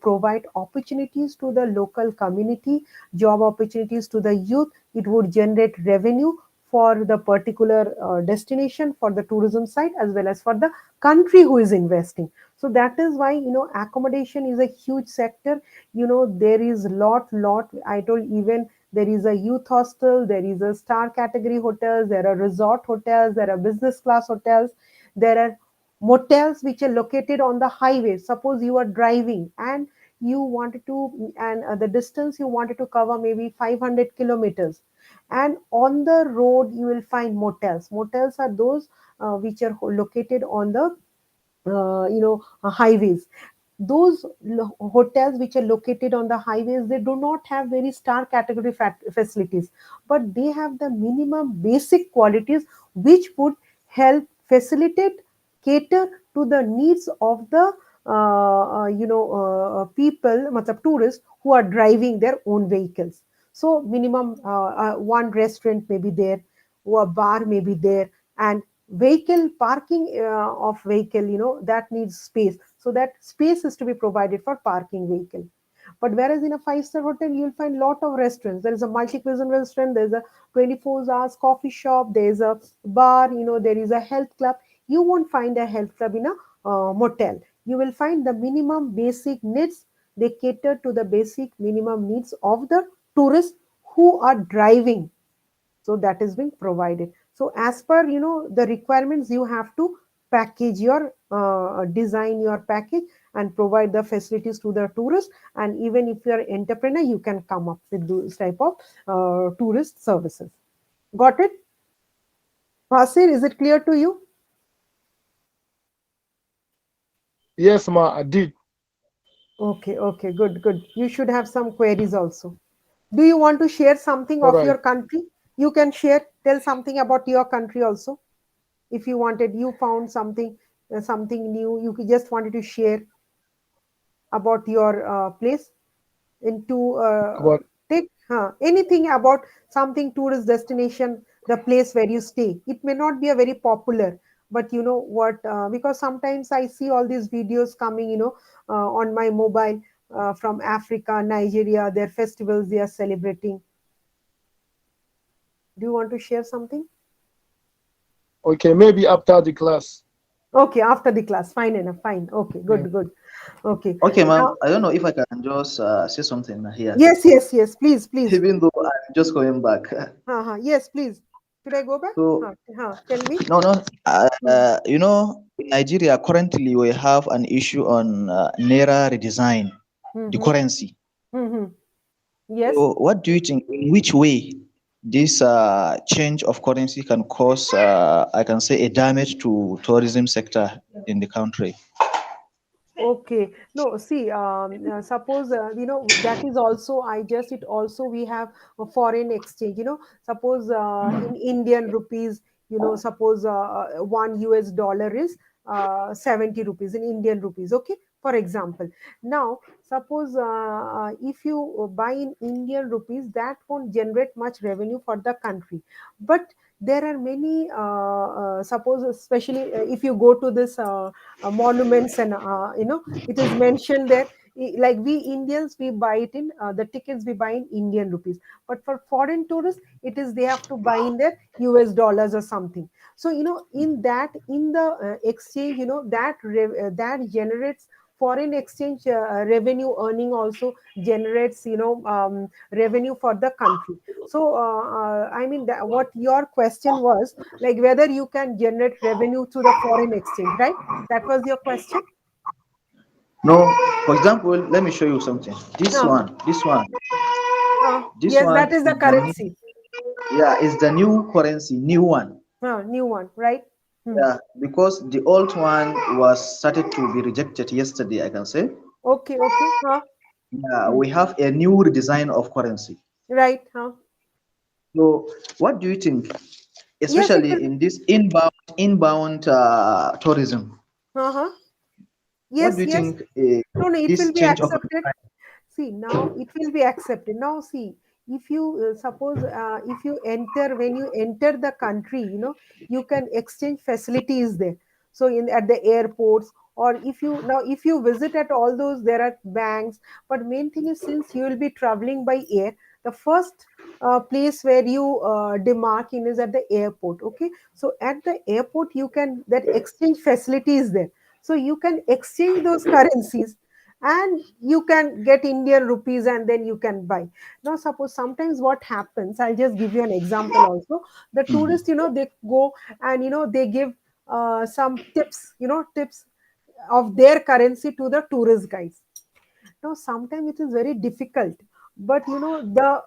provide opportunities to the local community, job opportunities to the youth. It would generate revenue for the particular destination, for the tourism site, as well as for the country who is investing. So that is why, accommodation is a huge sector. There is lot I told. Even there is a youth hostel, there is a star category hotels, there are resort hotels, there are business class hotels, there are motels which are located on the highway. Suppose you are driving and you wanted to, and the distance you wanted to cover maybe 500 kilometers, and on the road you will find motels are those which are located on the highways. Those hotels which are located on the highways, they do not have very star category facilities, but they have the minimum basic qualities which would help facilitate, cater to the needs of the people, matlab tourists who are driving their own vehicles. So minimum one restaurant may be there, or a bar may be there, and vehicle parking of vehicle, that needs space. So that space is to be provided for parking vehicle. But whereas in a five-star hotel, you'll find lot of restaurants. There is a multi-cuisine restaurant, there's a 24 hours coffee shop, there's a bar, there is a health club. You won't find a health club in a motel. You will find the minimum basic needs. They cater to the basic minimum needs of the tourists who are driving. So that is being provided. So as per, the requirements, you have to package your design your package and provide the facilities to the tourist. And even if you are entrepreneur, you can come up with those type of tourist services. Got it? Fasir, is it clear to you? Yes, ma, I did. Okay, okay, good, good. You should have some queries also. Do you want to share something All of right. your country? You can share, tell something about your country also. If you wanted, you found something new, you just wanted to share about your place into About take anything about something tourist destination, the place where you stay. It may not be a very popular, But you know what, because sometimes I see all these videos coming, on my mobile, from Africa, Nigeria, their festivals they are celebrating. Do you want to share something? Okay, maybe after the class. Okay, after the class, fine enough, fine. Okay, Yeah. good, good. Okay. Okay, ma'am. Now, I don't know if I can just say something here, yes, yes, yes, please, please. even though I'm just going back. Yes, please. Should I go back? So, Tell me. no, no. Hmm. In Nigeria currently we have an issue on naira redesign, the Mm-hmm. currency. Mm-hmm. Yes. So, what do you think? In which way this change of currency can cause, I can say, a damage to tourism sector in the country? Okay. No, see, suppose, that is also, it also, we have a foreign exchange, suppose in Indian rupees, suppose one US dollar is 70 rupees in Indian rupees, okay, for example. Now, suppose if you buy in Indian rupees, that won't generate much revenue for the country. But there are many, suppose, especially if you go to this monuments, and it is mentioned there, like we Indians, we buy it in, the tickets we buy in Indian rupees, but for foreign tourists it is they have to buy in their US dollars or something. So in that, in the exchange, that generates foreign exchange revenue earning, also generates revenue for the country. So I mean, what your question was, like whether you can generate revenue through the foreign exchange, right? That was your question? No, for example, let me show you something. No. This Yes, one that is the is the new, currency. yeah, is the new currency, new one. New one, right? Hmm. Yeah, because the old one was started to be rejected yesterday, I can say. Okay, okay. Yeah, Hmm. we have a new redesign of currency. Right. So, what do you think, Yes, it will especially be. in this inbound tourism? Uh-huh. What do Yes, you yes. think No, no, it this will be change of accepted. See, now it will be accepted. Now, see, if you suppose, if you enter, when you enter the country, you can exchange facilities there. So in at the airports, or if you visit at all those, there are banks. But main thing is, since you will be traveling by air, the first place where you demark in is at the airport. Okay, so at the airport you can, that exchange facility is there. So you can exchange those currencies, and you can get Indian rupees, and then you can buy. Now suppose, sometimes what happens, I'll just give you an example also. The Mhm. tourists, they go, and they give some tips, tips of their currency to the tourist guides. Now sometimes it is very difficult, but the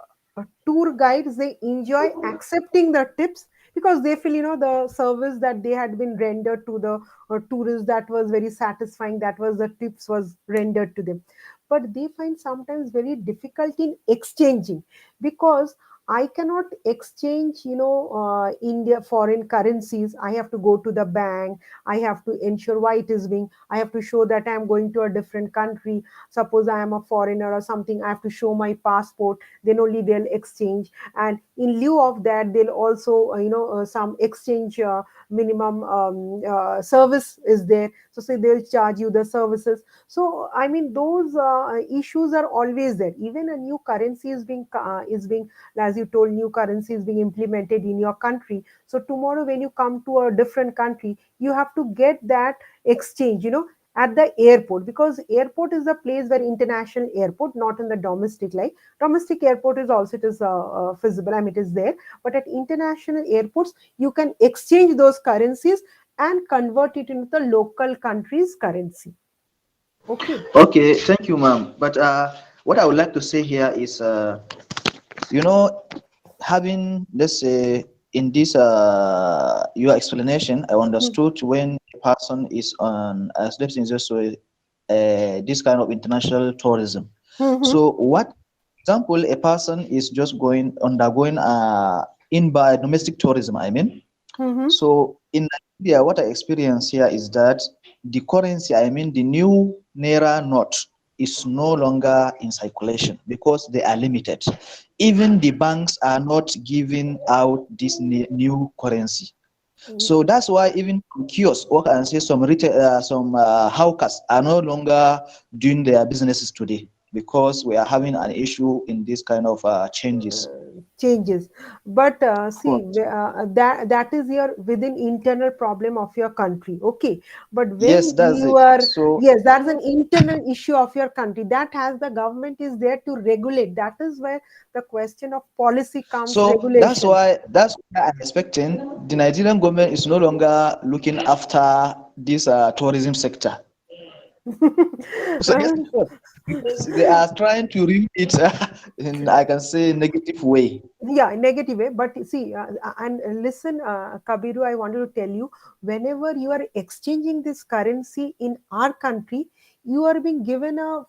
tour guides, they enjoy accepting the tips, because they feel, the service that they had been rendered to the tourists, that was very satisfying, that was the tips was rendered to them. But they find sometimes very difficult in exchanging, because I cannot exchange, India foreign currencies. I have to go to the bank. I have to ensure why it is being. I have to show that I am going to a different country. Suppose I am a foreigner or something, I have to show my passport, then only they'll exchange. And in lieu of that, they'll also some exchange minimum service is there, so say they'll charge you the services. So I mean, those issues are always there. Even a new currency is being, as you told, new currency is being implemented in your country. So tomorrow when you come to a different country, you have to get that exchange, at the airport, because airport is the place where international airport, not in the domestic. Like domestic airport is also, it is feasible, I mean, it is there. But at international airports, you can exchange those currencies and convert it into the local country's currency. Okay. Okay, thank you, ma'am. But what I would like to say here is, you know, having, let's say, in this your explanation, I understood when a person is on, as let's say, just so, this kind of international tourism. Mm-hmm. So, what example, a person is just going undergoing in by domestic tourism, I mean. Mm-hmm. So in Nigeria, what I experience here is that the currency, I mean the new Naira note, is no longer in circulation because they are limited. Even the banks are not giving out this new currency. Mm. So that's why even kiosks, or and say some retail, some hawkers are no longer doing their businesses today because we are having an issue in this kind of changes. Changes, but Of course. that is your within internal problem of your country, okay, but when Yes, that's you it. are, So, yes, that's an internal issue of your country, that has the government is there to regulate, that is where the question of policy comes, so regulation. that's why I'm expecting the Nigerian government is no longer looking after this tourism sector. So yes, because they are trying to read it in, I can say, negative way. Yeah, negative way, but see, and listen, Kabiru, I wanted to tell you, whenever you are exchanging this currency in our country, you are being given a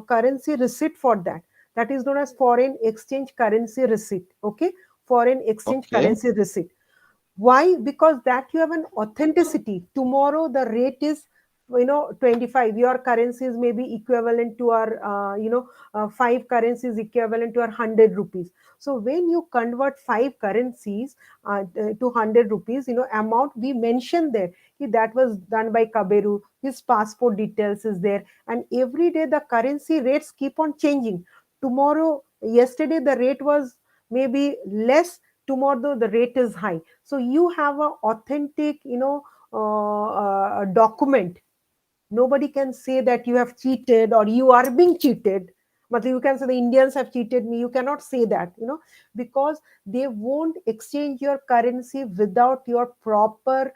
currency receipt for that. That is known as foreign exchange currency receipt. Okay, foreign exchange Okay. currency receipt. Why? Because that you have an authenticity. Tomorrow the rate is 25. Your currencies may be equivalent to our five currencies equivalent to our 100 rupees. So when you convert five currencies to 100 rupees, amount we mentioned there, that was done by Kaberu. His passport details is there, and every day the currency rates keep on changing. Tomorrow, yesterday the rate was maybe less, tomorrow the rate is high, so you have a authentic document. Nobody can say that you have cheated or you are being cheated, but you can say the Indians have cheated me, you cannot say that, because they won't exchange your currency without your proper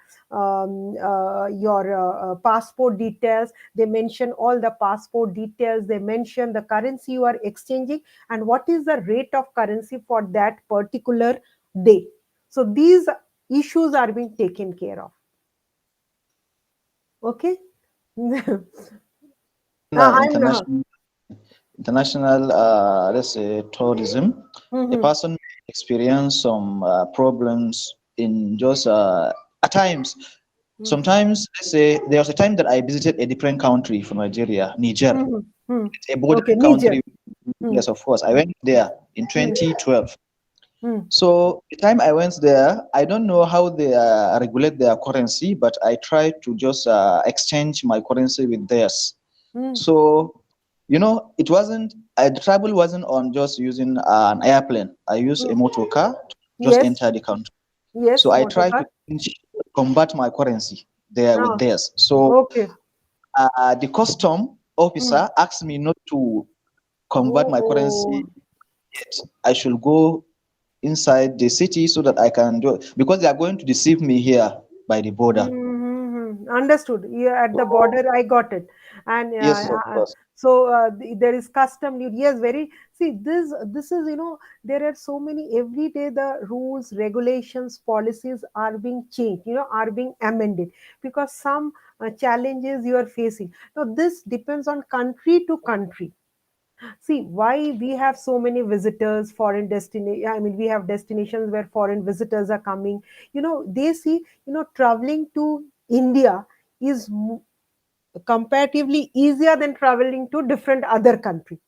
your passport details. They mention all the passport details, they mention the currency you are exchanging and what is the rate of currency for that particular day. So these issues are being taken care of. Okay. In the I'm international, let's say, tourism, a Mhm, person may experience some problems in just at times. mhm, Sometimes, let's say, there was a time that I visited a different country from Nigeria, Niger. mhm, mhm. It's a Okay, bordering Niger. country. Mm, Yes, of course. I went there in mm, 2012. mm, So the time I went there, I don't know how they regulate their currency, but I tried to just exchange my currency with theirs. mm, So, it wasn't, the travel wasn't on just using an airplane. I used a mm. motor car to just Yes, enter the country. So yes, I motor tried car. to convert my currency there with Ah, theirs. So okay. the custom Mm. officer asked me not to convert my currency Oh. yet. I should go inside the city so that I can do it because they are going to deceive me here by the border. Mm-hmm. Understood. Yeah, at the So, border, I got it. And yes, of course. so there is custom duty. Yes, very. See, this is there are so many every day the rules, regulations, policies are being changed. Are being amended because some challenges you are facing. Now this depends on country to country. See why we have so many visitors, foreign destination. I mean, we have destinations where foreign visitors are coming. They see, traveling to India is comparatively easier than traveling to different other country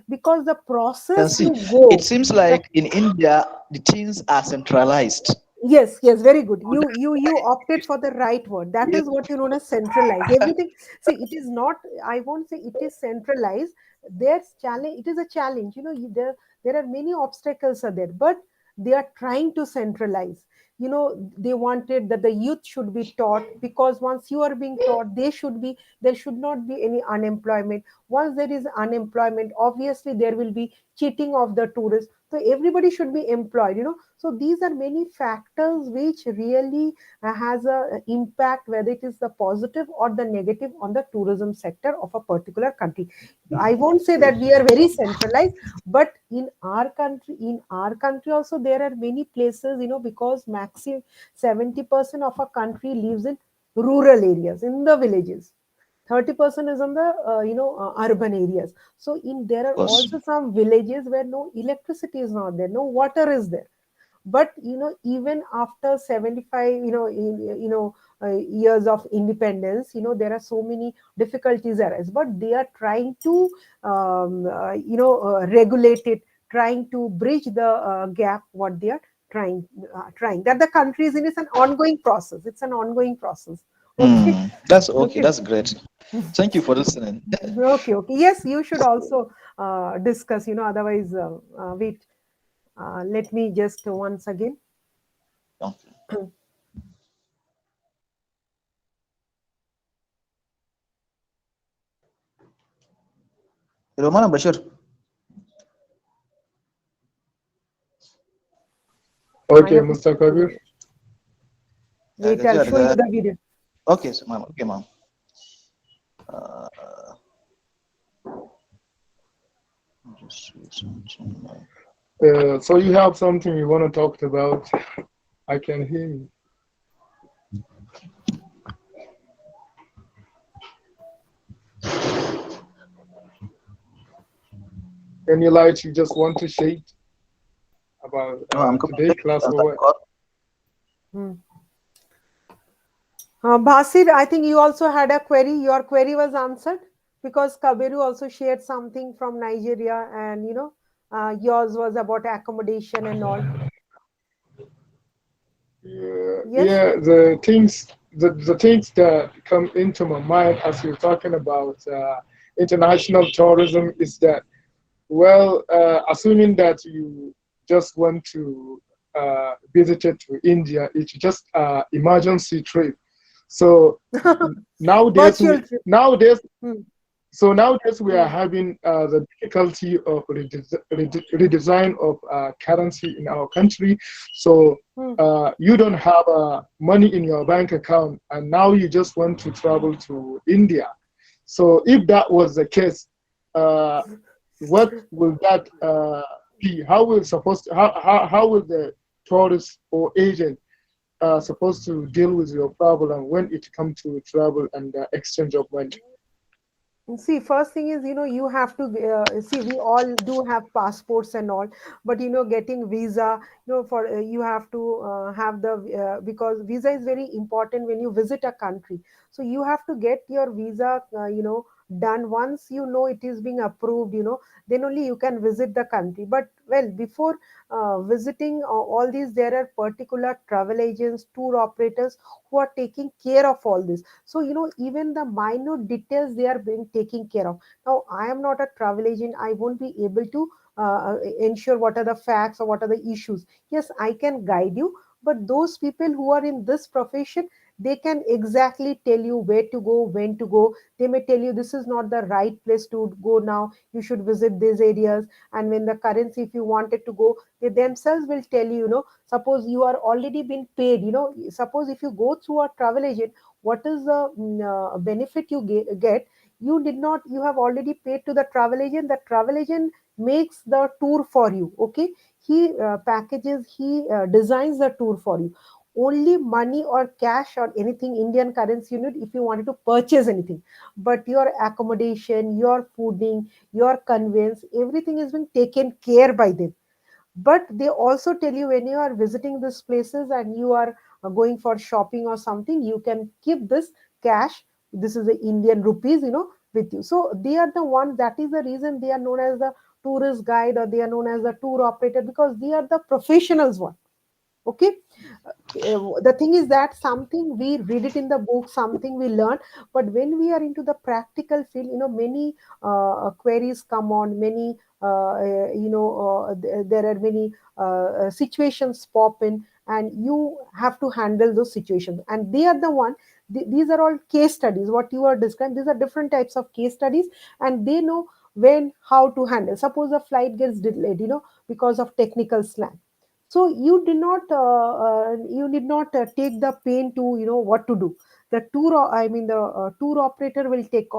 because the You can process see, to it go. seems the like in India, the things are centralized. Yes, yes, very good. So You opted for the right word. That yes, is what you know as centralized. Everything. See, it is not. I won't say it is centralized. There's challenge. It is a challenge. There are many obstacles are there, but they are trying to centralize. They wanted that the youth should be taught because once you are being taught, they should be. There should not be any unemployment. Once there is unemployment, obviously there will be cheating of the tourists. So everybody should be employed. So these are many factors which really has a impact, whether it is the positive or the negative on the tourism sector of a particular country. I won't say that we are very centralized, but in our country also there are many places, because maximum 70% of a country lives in rural areas, in the villages. 30% is on the urban areas. So in there of are course. also some villages where no electricity is not there, no water is there. But even after 75 years of independence, there are so many difficulties arise, but they are trying to regulate it, trying to bridge the gap what they are trying that the country is in. It's an ongoing process. It's an ongoing process. Okay. That's okay. Okay. That's great. Thank you for listening. Okay, okay. Yes, you should also discuss, otherwise, wait, let me just once again. Okay. Hello, Madam Bashir. I Okay, have Mr. Kabir. Ya wait, I'll gajiya show you daga. the video. Okay, so, ma'am. Okay, ma'am. Uh, just see something. So you have something you want to talk about? I can hear you. Any light you just want to shade about No, I'm coming. today Let me class or answer the what? call. Hmm. Basir, I think you also had a query. Your query was answered because Kabiru also shared something from Nigeria, and yours was about accommodation and all. Yeah, Yes. yeah. The things that come into my mind as you're talking about international tourism is that, well, assuming that you just want to visit it to India, it's just emergency trip. So nowadays Virtual we trip. nowadays Hmm. so nowadays we are Hmm. having the difficulty of redesign of currency in our country. So Hmm. you don't have money in your bank account, and now you just want to travel to India. So if that was the case, uh, what will that be? How will the tourist or agent supposed to deal with your problem when it comes to travel and exchange of money? See, first thing is, you have to see. We all do have passports and all, but getting visa, for you have to have the because visa is very important when you visit a country. So you have to get your visa, done. Once it is being approved, then only you can visit the country. But well, before visiting all these, there are particular travel agents, tour operators who are taking care of all this. So even the minute details they are being taken care of. Now I am not a travel agent. I won't be able to ensure what are the facts or what are the issues. Yes, I can guide you, but those people who are in this profession, they can exactly tell you where to go, when to go. They may tell you this is not the right place to go now, you should visit these areas. And when the currency, if you wanted to go, they themselves will tell you, suppose you are already been paid, suppose if you go through a travel agent, what is the benefit you get? You did not, you have already paid to the travel agent. The travel agent makes the tour for you. Okay, he packages, he designs the tour for you. Only money or cash or anything Indian currency you need if you wanted to purchase anything, but your accommodation, your fooding, your conveyance, everything is being taken care by them. But they also tell you when you are visiting these places and you are going for shopping or something, you can keep this cash, this is the Indian rupees, with you. So they are the ones, that is the reason they are known as the tourist guide, or they are known as the tour operator, because they are the professionals one. Okay. The thing is that something we read it in the book, something we learn, but when we are into the practical field, many queries come on, many there are many situations pop in, and you have to handle those situations, and they are the one. These are all case studies. What you are describing, these are different types of case studies, and they know when, how to handle. Suppose a flight gets delayed, because of technical slang. So you did not take the pain to what to do. The I mean the tour operator will take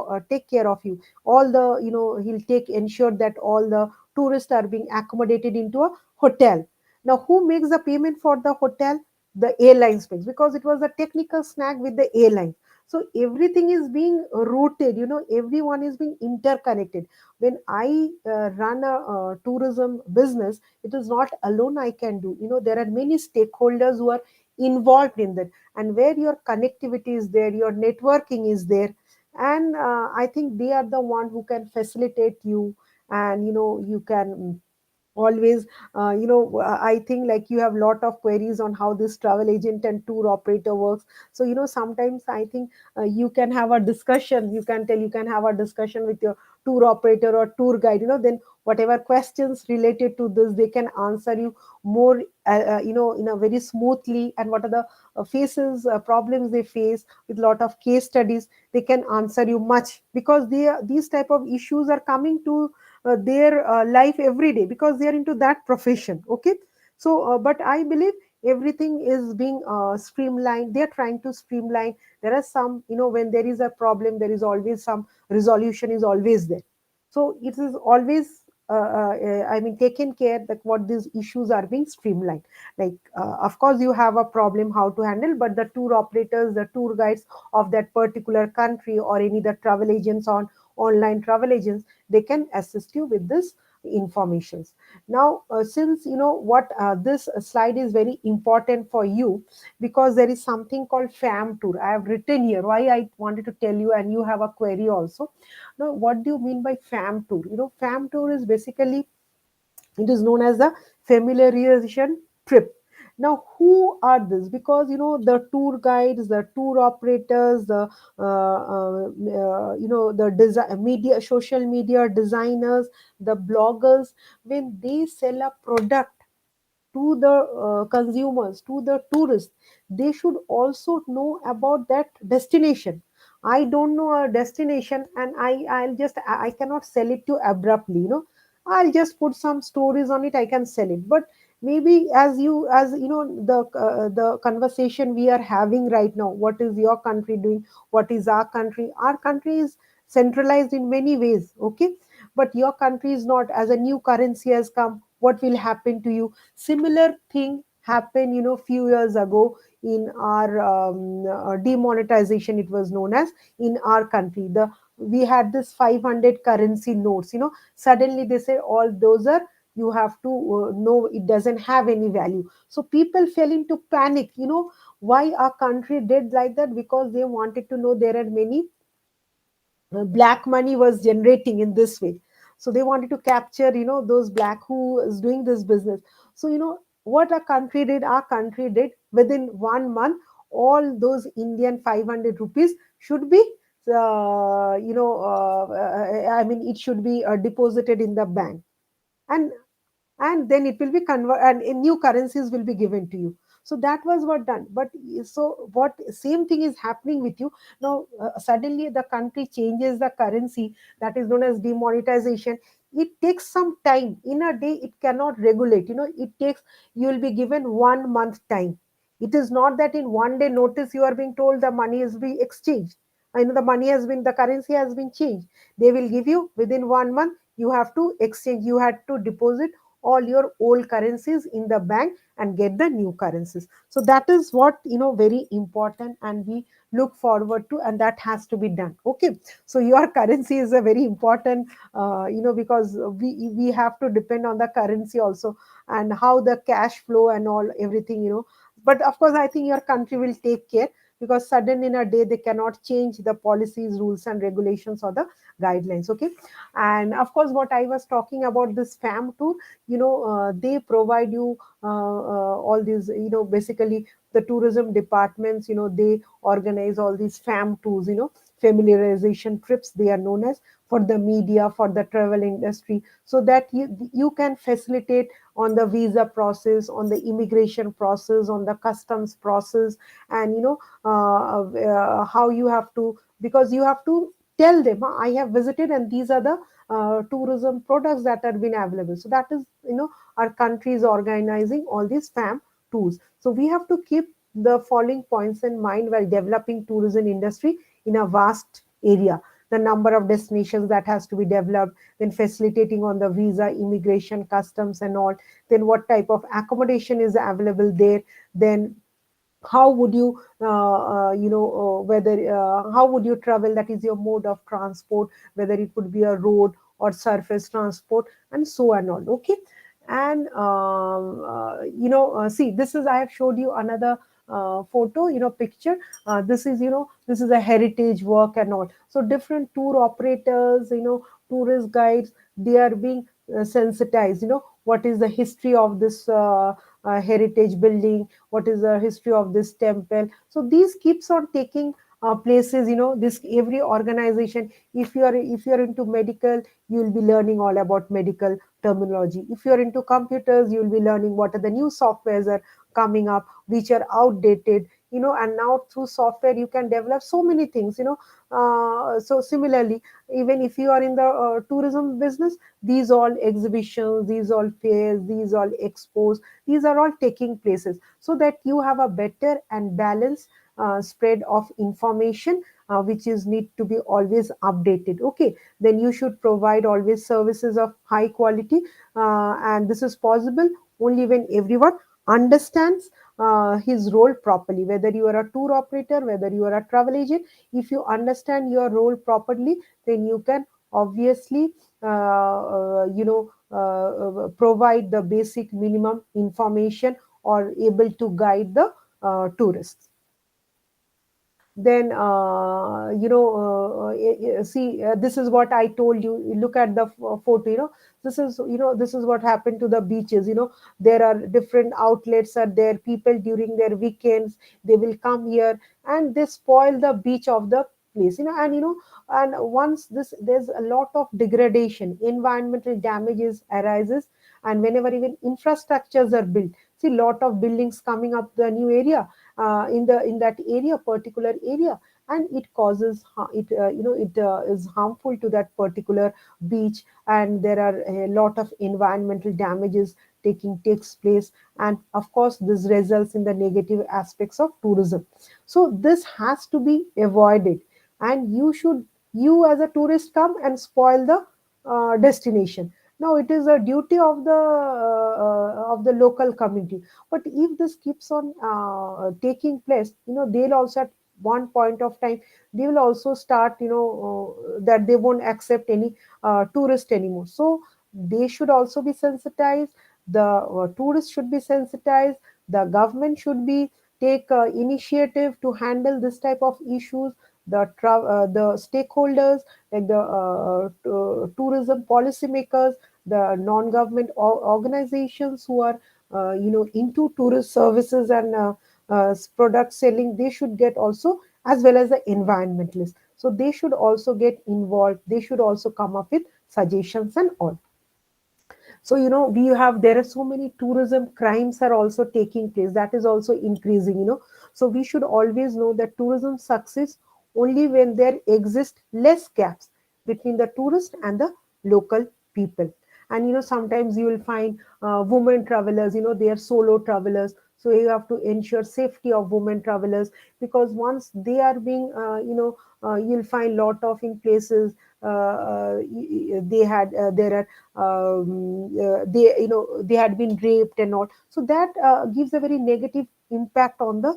care of you. All the, he'll take ensure that all the tourists are being accommodated into a hotel. Now who makes the payment for the hotel? The airlines makes, because it was a technical snag with the airline. So everything is being routed, everyone is being interconnected. When I run a tourism business, it is not alone I can do. There are many stakeholders who are involved in that, and where your connectivity is there, your networking is there, and I think they are the one who can facilitate you, and you can always I think like you have lot of queries on how this travel agent and tour operator works. So sometimes I think you can have a discussion, you can have a discussion with your tour operator or tour guide, then whatever questions related to this they can answer you more in a very smoothly, and what are the faces problems they face with lot of case studies, they can answer you much, because these type of issues are coming to their life every day, because they are into that profession. Okay. So but I believe everything is being streamlined, they are trying to streamline. There are some, when there is a problem, there is always some resolution is always there. So it is always I mean taken care that what these issues are being streamlined. Like of course you have a problem how to handle, but the tour operators, the tour guides of that particular country, or any the travel agents on online travel agents, they can assist you with this informations. Now since what this slide is very important for you, because there is something called fam tour. I have written here why I wanted to tell you, and you have a query also. Now what do you mean by fam tour? Fam tour is basically, it is known as the familiarization trip. Now, who are this? Because the tour guides, the tour operators, the the media, social media designers, the bloggers, when they sell a product to the consumers, to the tourists, they should also know about that destination. I don't know a destination, and I cannot sell it to abruptly. I'll just put some stories on it. I can sell it, but maybe as the conversation we are having right now. What is your country doing? What is our country? Our country is centralized in many ways. Okay, but your country is not. As a new currency has come, what will happen to you? Similar thing happened few years ago in our demonetization, it was known as, in our country. The We had this 500 currency notes. Suddenly they say all those are, you have to know it doesn't have any value. So people fell into panic. Why our country did like that? Because they wanted to know there are many black money was generating in this way. So they wanted to capture those black who is doing this business. So what our country did, within 1 month, all those Indian 500 rupees should be I mean it should be deposited in the bank, and then it will be convert, and new currencies will be given to you. So that was what done. But so what same thing is happening with you now. Suddenly the country changes the currency, that is known as demonetization. It takes some time. In a day it cannot regulate. It takes, you will be given 1 month time. It is not that in one day notice you are being told the money is being exchanged. I know the money has been, the currency has been changed. They will give you within 1 month. You have to exchange, you had to deposit all your old currencies in the bank and get the new currencies. So that is what very important, and we look forward to, and that has to be done. Okay. So your currency is a very important, because we have to depend on the currency also, and how the cash flow and all everything. But of course I think your country will take care, because sudden in a day they cannot change the policies, rules and regulations, or the guidelines. Okay. And of course what I was talking about, this fam tour, they provide you all these, basically the tourism departments, they organize all these fam tours, familiarization trips they are known as, for the media, for the travel industry, so that you can facilitate on the visa process, on the immigration process, on the customs process, and how you have to, because you have to tell them, I have visited and these are the tourism products that have been available. So that is, our country is organizing all these fam tours. So we have to keep the following points in mind while developing tourism industry in a vast area. The number of destinations that has to be developed, then facilitating on the visa, immigration, customs and all, then what type of accommodation is available there, then how would you whether how would you travel, that is your mode of transport, whether it could be a road or surface transport, and so and all. Okay. And see, this is, I have showed you another photo, picture. This is, this is a heritage work and all. So different tour operators, tourist guides, they are being sensitized, what is the history of this heritage building, what is the history of this temple. So these keeps on taking places, this every organization. If you're into medical, you will be learning all about medical terminology. If you're into computers, you will be learning what are the new softwares are coming up which are outdated, and now through software you can develop so many things, so similarly, even if you are in the tourism business, these all exhibitions, these all fairs, these all expos, these are all taking places, so that you have a better and balanced spread of information, which is need to be always updated. Okay, then you should provide always services of high quality, and this is possible only when everyone understands his role properly, whether you are a tour operator, whether you are a travel agent. If you understand your role properly, then you can obviously provide the basic minimum information, or able to guide the tourists. Then see, this is what I told you. You look at the photo, this is what happened to the beaches. There are different outlets are there, people during their weekends, they will come here and they spoil the beach of the place, and once this, there's a lot of degradation, environmental damages arises. And whenever even infrastructures are built, see, lot of buildings coming up the new area, in that area, particular area, and it causes it is harmful to that particular beach, and there are a lot of environmental damages takes place, and of course this results in the negative aspects of tourism. So this has to be avoided, and you as a tourist come and spoil the destination. Now it is a duty of the local community. But if this keeps on taking place, they'll also at one point of time, they will also start, that they won't accept any tourist anymore. So they should also be sensitized, the tourists should be sensitized, the government should be take initiative to handle this type of issues. The stakeholders, like the tourism policymakers, the non-government organizations who are into tourist services and product selling, they should get also, as well as the environmentalists, so they should also get involved, they should also come up with suggestions and all. So we have, there are so many tourism crimes are also taking place, that is also increasing. So we should always know that tourism succeeds only when there exist less gaps between the tourist and the local people. And sometimes you will find women travelers, they are solo travelers, so you have to ensure safety of women travelers, because once they are being you'll find lot of in places, they had there are they they had been raped and all, so that gives a very negative impact on the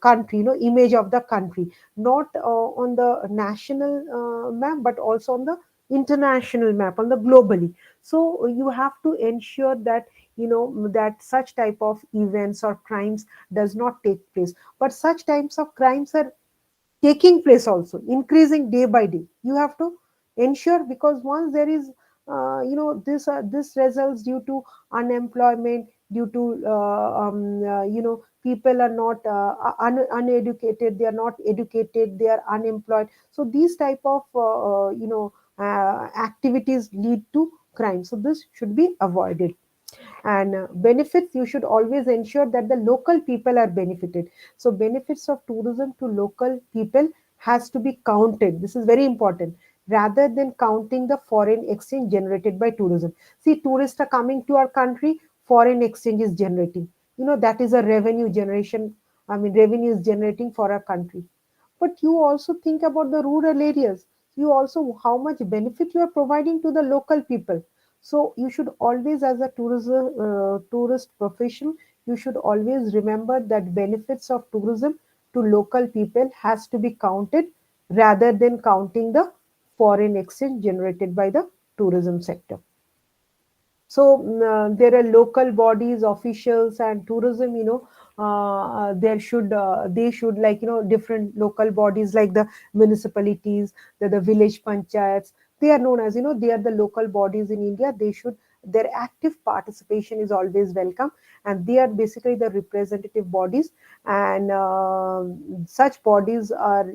country, image of the country, not on the national map, but also on the international map, on the globally. So you have to ensure that that such type of events or crimes does not take place. But such types of crimes are taking place also, increasing day by day. You have to ensure, because once there is this results due to unemployment, due to people are not uneducated, they are not educated, they are unemployed. So these type of activities lead to crime, so this should be avoided. And benefits, you should always ensure that the local people are benefited. So benefits of tourism to local people has to be counted, this is very important, rather than counting the foreign exchange generated by tourism. See, tourists are coming to our country, foreign exchange is generating, that is a revenue generation. I mean, revenue is generating for our country. But you also think about the rural areas, you also how much benefit you are providing to the local people. So you should always, as a tourist professional, you should always remember that benefits of tourism to local people has to be counted, rather than counting the foreign exchange generated by the tourism sector. So there are local bodies, officials, and tourism. There should they should, like, different local bodies like the municipalities, the village panchayats. They are known as, they are the local bodies in India. They should their active participation is always welcome, and they are basically the representative bodies. And such bodies are,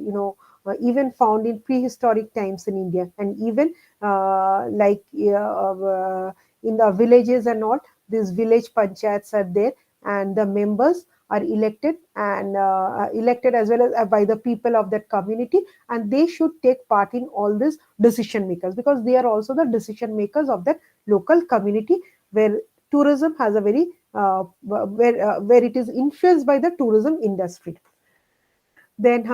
even found in prehistoric times in India, and even like in the villages and all, these village panchayats are there, and the members are elected, and elected as well as by the people of that community, and they should take part in all these decision makers, because they are also the decision makers of that local community, where tourism has a very where it is influenced by the tourism industry. Then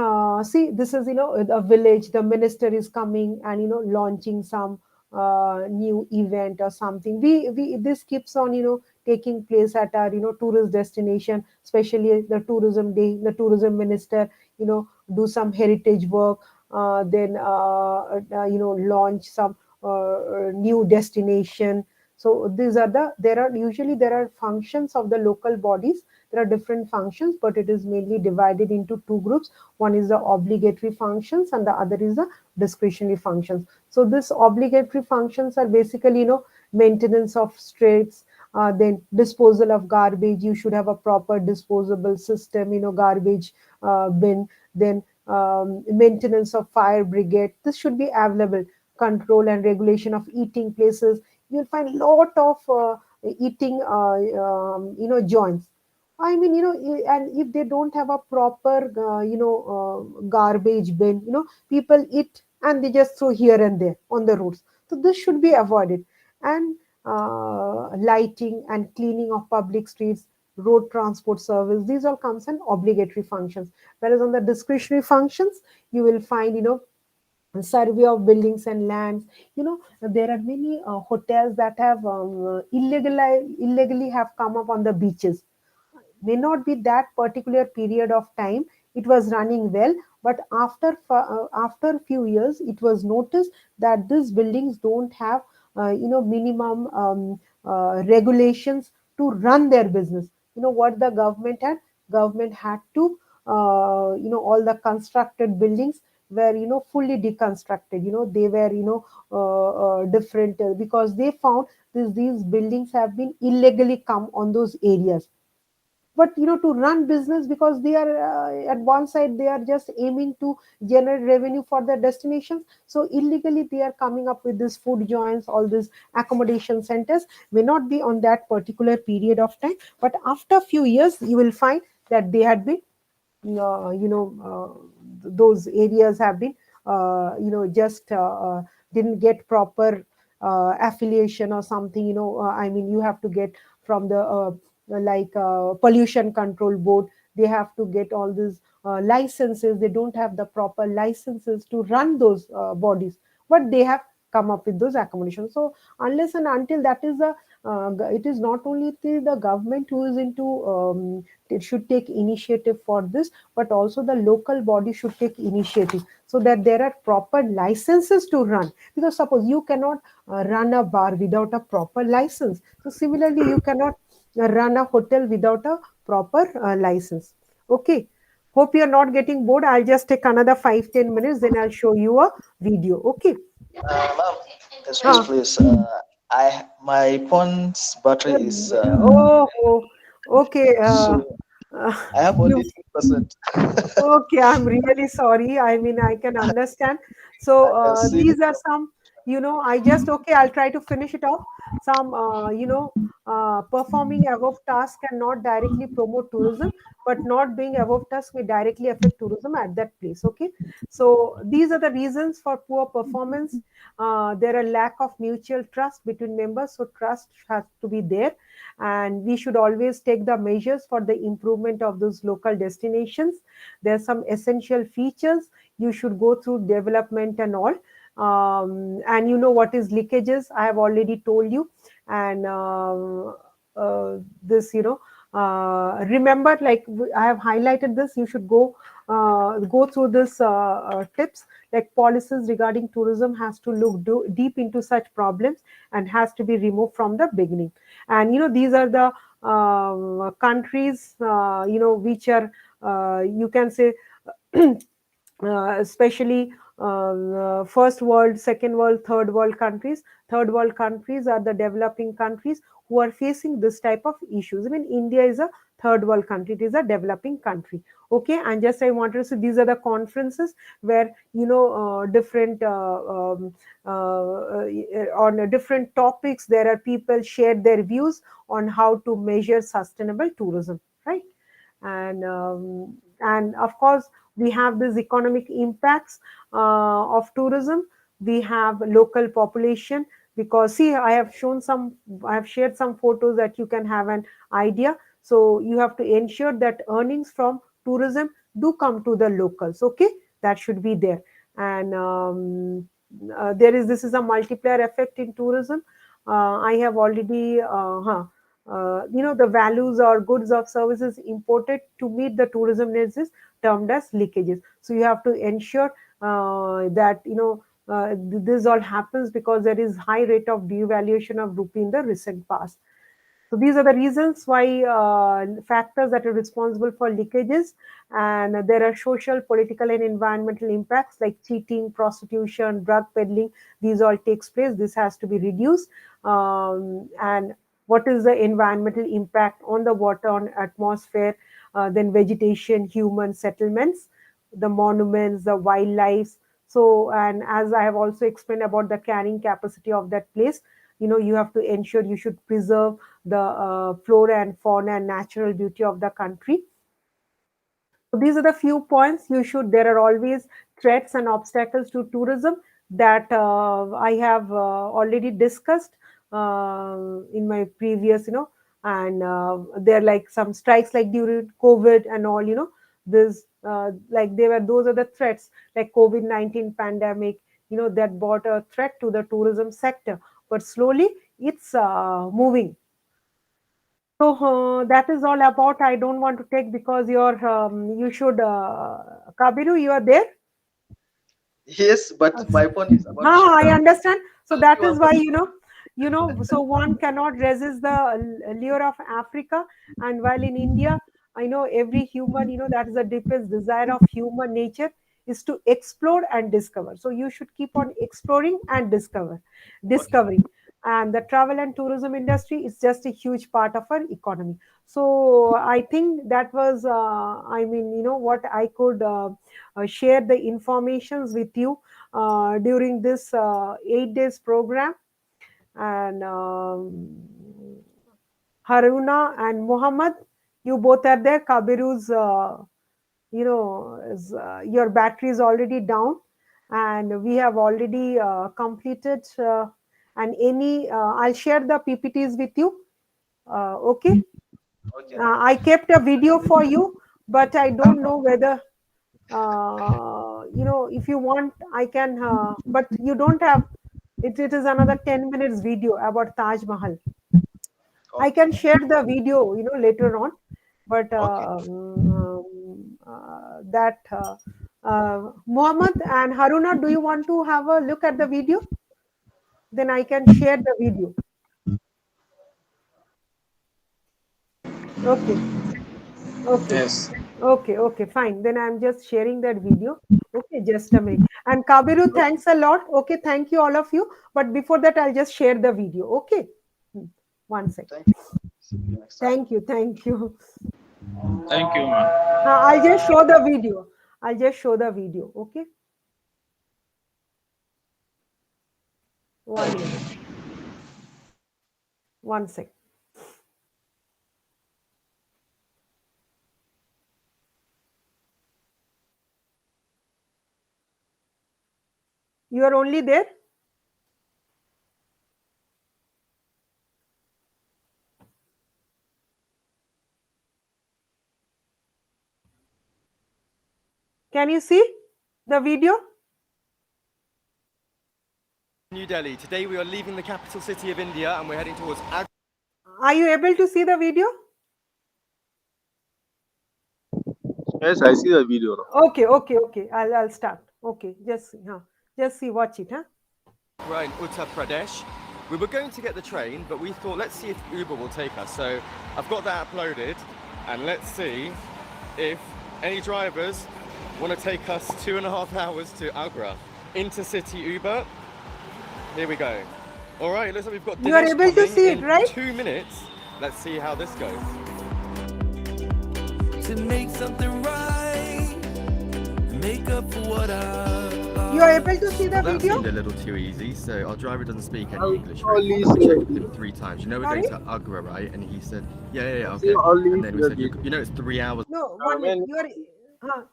see, this is, a village, the minister is coming and launching some new event or something. We This keeps on taking place at our tourist destination, especially the tourism day. The tourism minister do some heritage work, then launch some new destination. So these are there are usually there are functions of the local bodies. There are different functions, but it is mainly divided into two groups. One is the obligatory functions, and the other is the discretionary functions. So this obligatory functions are basically maintenance of streets, then disposal of garbage. You should have a proper disposable system, garbage bin. Then maintenance of fire brigade, this should be available. Control and regulation of eating places. You'll find a lot of eating joints. I mean, and if they don't have a proper, garbage bin, people eat and they just throw here and there on the roads. So this should be avoided. And lighting and cleaning of public streets, road transport service, these all comes in obligatory functions. Whereas on the discretionary functions, you will find, survey of buildings and lands. There are many hotels that have illegally have come up on the beaches. May not be that particular period of time it was running well, but after a few years it was noticed that these buildings don't have minimum regulations to run their business. What the government had to all the constructed buildings were fully deconstructed. They were different, because they found these buildings have been illegally come on those areas. But to run business, because they are at one side they are just aiming to generate revenue for their destinations, so illegally they are coming up with these food joints, all these accommodation centers. May not be on that particular period of time, but after a few years you will find that they had been those areas have been just didn't get proper affiliation or something. I mean, you have to get from the pollution control board. They have to get all these licenses. They don't have the proper licenses to run those bodies, but they have come up with those accommodations. So unless and until that is it is not only the government who is into it should take initiative for this, but also the local body should take initiative, so that there are proper licenses to run. Because suppose you cannot run a bar without a proper license, so similarly you cannot run a hotel without a proper license. Okay, hope you're not getting bored. I'll just take another 5-10 minutes, then I'll show you a video. Okay. Ma'am, excuse Ah, please. I my phone's battery is oh, oh, okay. so I have You only 2%. Okay, I'm really sorry. I mean, I can understand. So, I can see the these are some, I just, okay, I'll try to finish it off. Some, performing above task cannot directly promote tourism, but not doing above task may directly affect tourism at that place. Okay. So, these are the reasons for poor performance. There are lack of mutual trust between members. So, trust has to be there. And we should always take the measures for the improvement of those local destinations. There are some essential features you should go through development and all. And what is leakages, I have already told you. And this remember, like I have highlighted this, you should go through this tips. Like policies regarding tourism has to look deep into such problems and has to be removed from the beginning. And these are the countries which are you can say especially first world, second world, third world countries. Third world countries are the developing countries who are facing this type of issues. I mean, India is a third world country, it is a developing country. Okay, and just I wanted to say these are the conferences where different on different topics there are people share their views on how to measure sustainable tourism, right? And of course we have these economic impacts of tourism. We have local population, because see, I have shared some photos that you can have an idea. So you have to ensure that earnings from tourism do come to the locals. Okay, that should be there. And there is this is a multiplier effect in tourism. I have already the values or goods or services imported to meet the tourism needs is termed as leakages. So you have to ensure that this all happens because there is high rate of devaluation of rupee in the recent past. So these are the reasons why factors that are responsible for leakages, and there are social, political, and environmental impacts like cheating, prostitution, drug peddling. These all takes place. This has to be reduced. And what is the environmental impact on the water, on atmosphere, then vegetation, human settlements, the monuments, the wildlife. So, and as I have also explained about the carrying capacity of that place, you have to ensure you should preserve the flora and fauna and natural beauty of the country. So these are the few points you should. There are always threats and obstacles to tourism that I have already discussed in my previous, and there are like some strikes like during COVID and all, this like they were those are the threats like COVID-19 pandemic, that brought a threat to the tourism sector. But slowly it's moving. So that is all about. I don't want to take because you should Kabiru, you are there. Yes, but my phone is about to shut I down. understand. So I'll give that is one why, more. so one cannot resist the lure of Africa. And while in India, I know every human, that is the deepest desire of human nature is to explore and discover. So you should keep on exploring and Okay. discovering. And the travel and tourism industry is just a huge part of our economy. So I think that was, I mean, what I could share the informations with you during this 8 days program. And Haruna and Muhammad, you both are there. Kabiru's, your battery is already down, and we have already completed. And I'll share the PPTs with you. Okay. Okay. I kept a video for you, but I don't know whether if you want I can, but you don't have it. It is another 10 minutes video about Taj Mahal. I Okay. can share the video later on, but Okay. that Muhammad and Haruna, do you want to have a look at the video? Then I can share the video. Okay, okay. Yes. Okay, fine. Then I'm just sharing that video. Okay, just a minute. And Kabiru, thanks a lot. Okay, thank you, all of you. But before that, I'll just share the video. Okay. Hmm. One sec. Thank you. See you next time. Thank you. Thank you. Thank you, man. I'll just show the video. I'll just show the video. Okay. One minute. One sec. You are only there? Can you see the video? New Delhi. Today we are leaving the capital city of India and we're heading towards Agra. Are you able to see the video? Yes, I see the video now. Okay. I'll start. Okay, just see, just see, watch it, huh? in Uttar Pradesh. We were going to get the train, but we thought let's see if Uber will take us. So I've got that uploaded, and let's see if any drivers want to take us 2.5 hours to Agra. Intercity Uber. Here we go. All right, looks like we've got You are Dinesh able to coming see it, in right? 2 minutes. Let's see how this goes. To make something right, make up for what I've You are lost. able to see the Well, that video? seemed a little too easy. So our driver doesn't speak any I English very only well. We checked say, with him 3 times. You know, we're Sorry? going to Agra, right? And he said, yeah, I say okay. only And then we say said, this. you know, it's 3 hours. No, 1 minute. When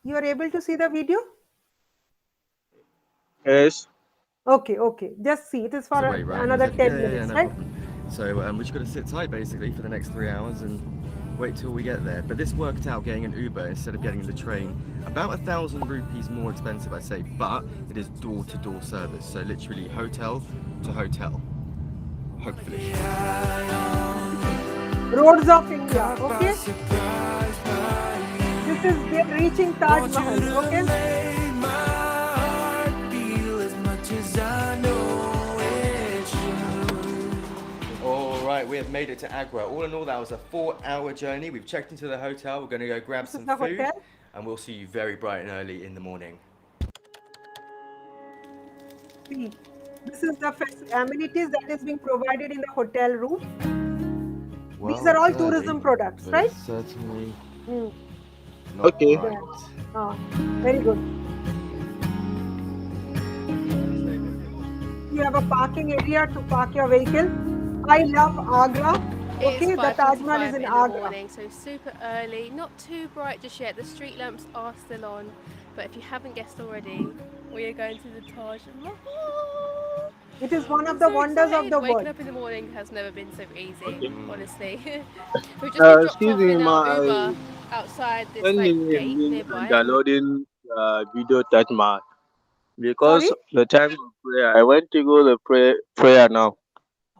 You are able to see the video? yes, Okay, okay. Just see. It is for Away, right? And he another said, 10 yeah, minutes, no right? problem. So we just got to sit tight basically for the next 3 hours and wait till we get there. But this worked out getting an Uber instead of getting the train. About 1,000 rupees more expensive, I'd say, but it is door-to-door service. So literally hotel to hotel, hopefully. Roads of India. Caught by Okay. surprise by you. This is they're reaching Taj Want you Mahal. to Okay. make my heart feel as much as I know it should. All right, we have made it to Agra. All in all, that was a 4-hour journey. We've checked into the hotel. We're going to go grab This is some the food, hotel. and we'll see you very bright and early in the morning. See, this is the amenities that is being provided in the hotel room. These Well, are it's all early, tourism products, but right? it's certainly Hmm. not okay. bright. Very good. You have a parking area to park your vehicle. I love Agra. It is Okay, the Taj Mahal is 5:45 in in the Agra. morning, so super early. Not too bright just yet. The street lamps are still on, but if you haven't guessed already, we are going to the Taj Mahal. It is one I'm of the so wonders of excited. the Waking world. up in the morning has never been so easy, Okay. honestly. We've just been dropped Excuse off me, in our ma. Uber outside this When like you have gate been nearby, and downloading video Taj Mahal because Sorry? the time of prayer, I went to go the prayer now.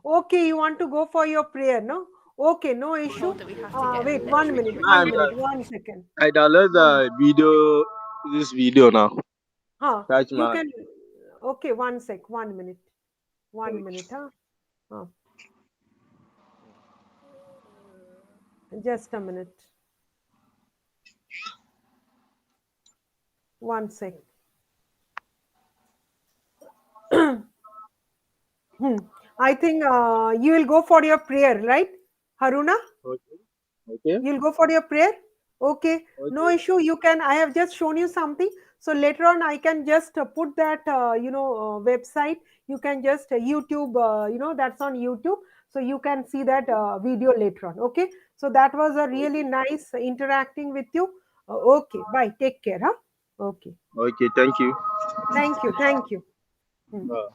Okay, you want to go for your prayer, no? Okay, no we're issue. told that we have to get Wait, one electric minute, And 1 minute, trolley. 1 second. I download One. the video, this video now. Taj You Mahal. can. Okay, 1 minute. 1 minute, huh? Huh. Just a minute. 1 sec. Hmm. I think you will go for your prayer, right, Haruna? Okay. Okay. You'll go for your prayer? Okay, no Okay. issue. You can, I have just shown you something. So later on, I can just put that, website. You can just YouTube, that's on YouTube. So you can see that video later on. Okay. So that was a really nice interacting with you. Okay. Bye. Take care. Huh? Okay. Okay. Thank you. Thank you. Thank you. Hmm. Uh,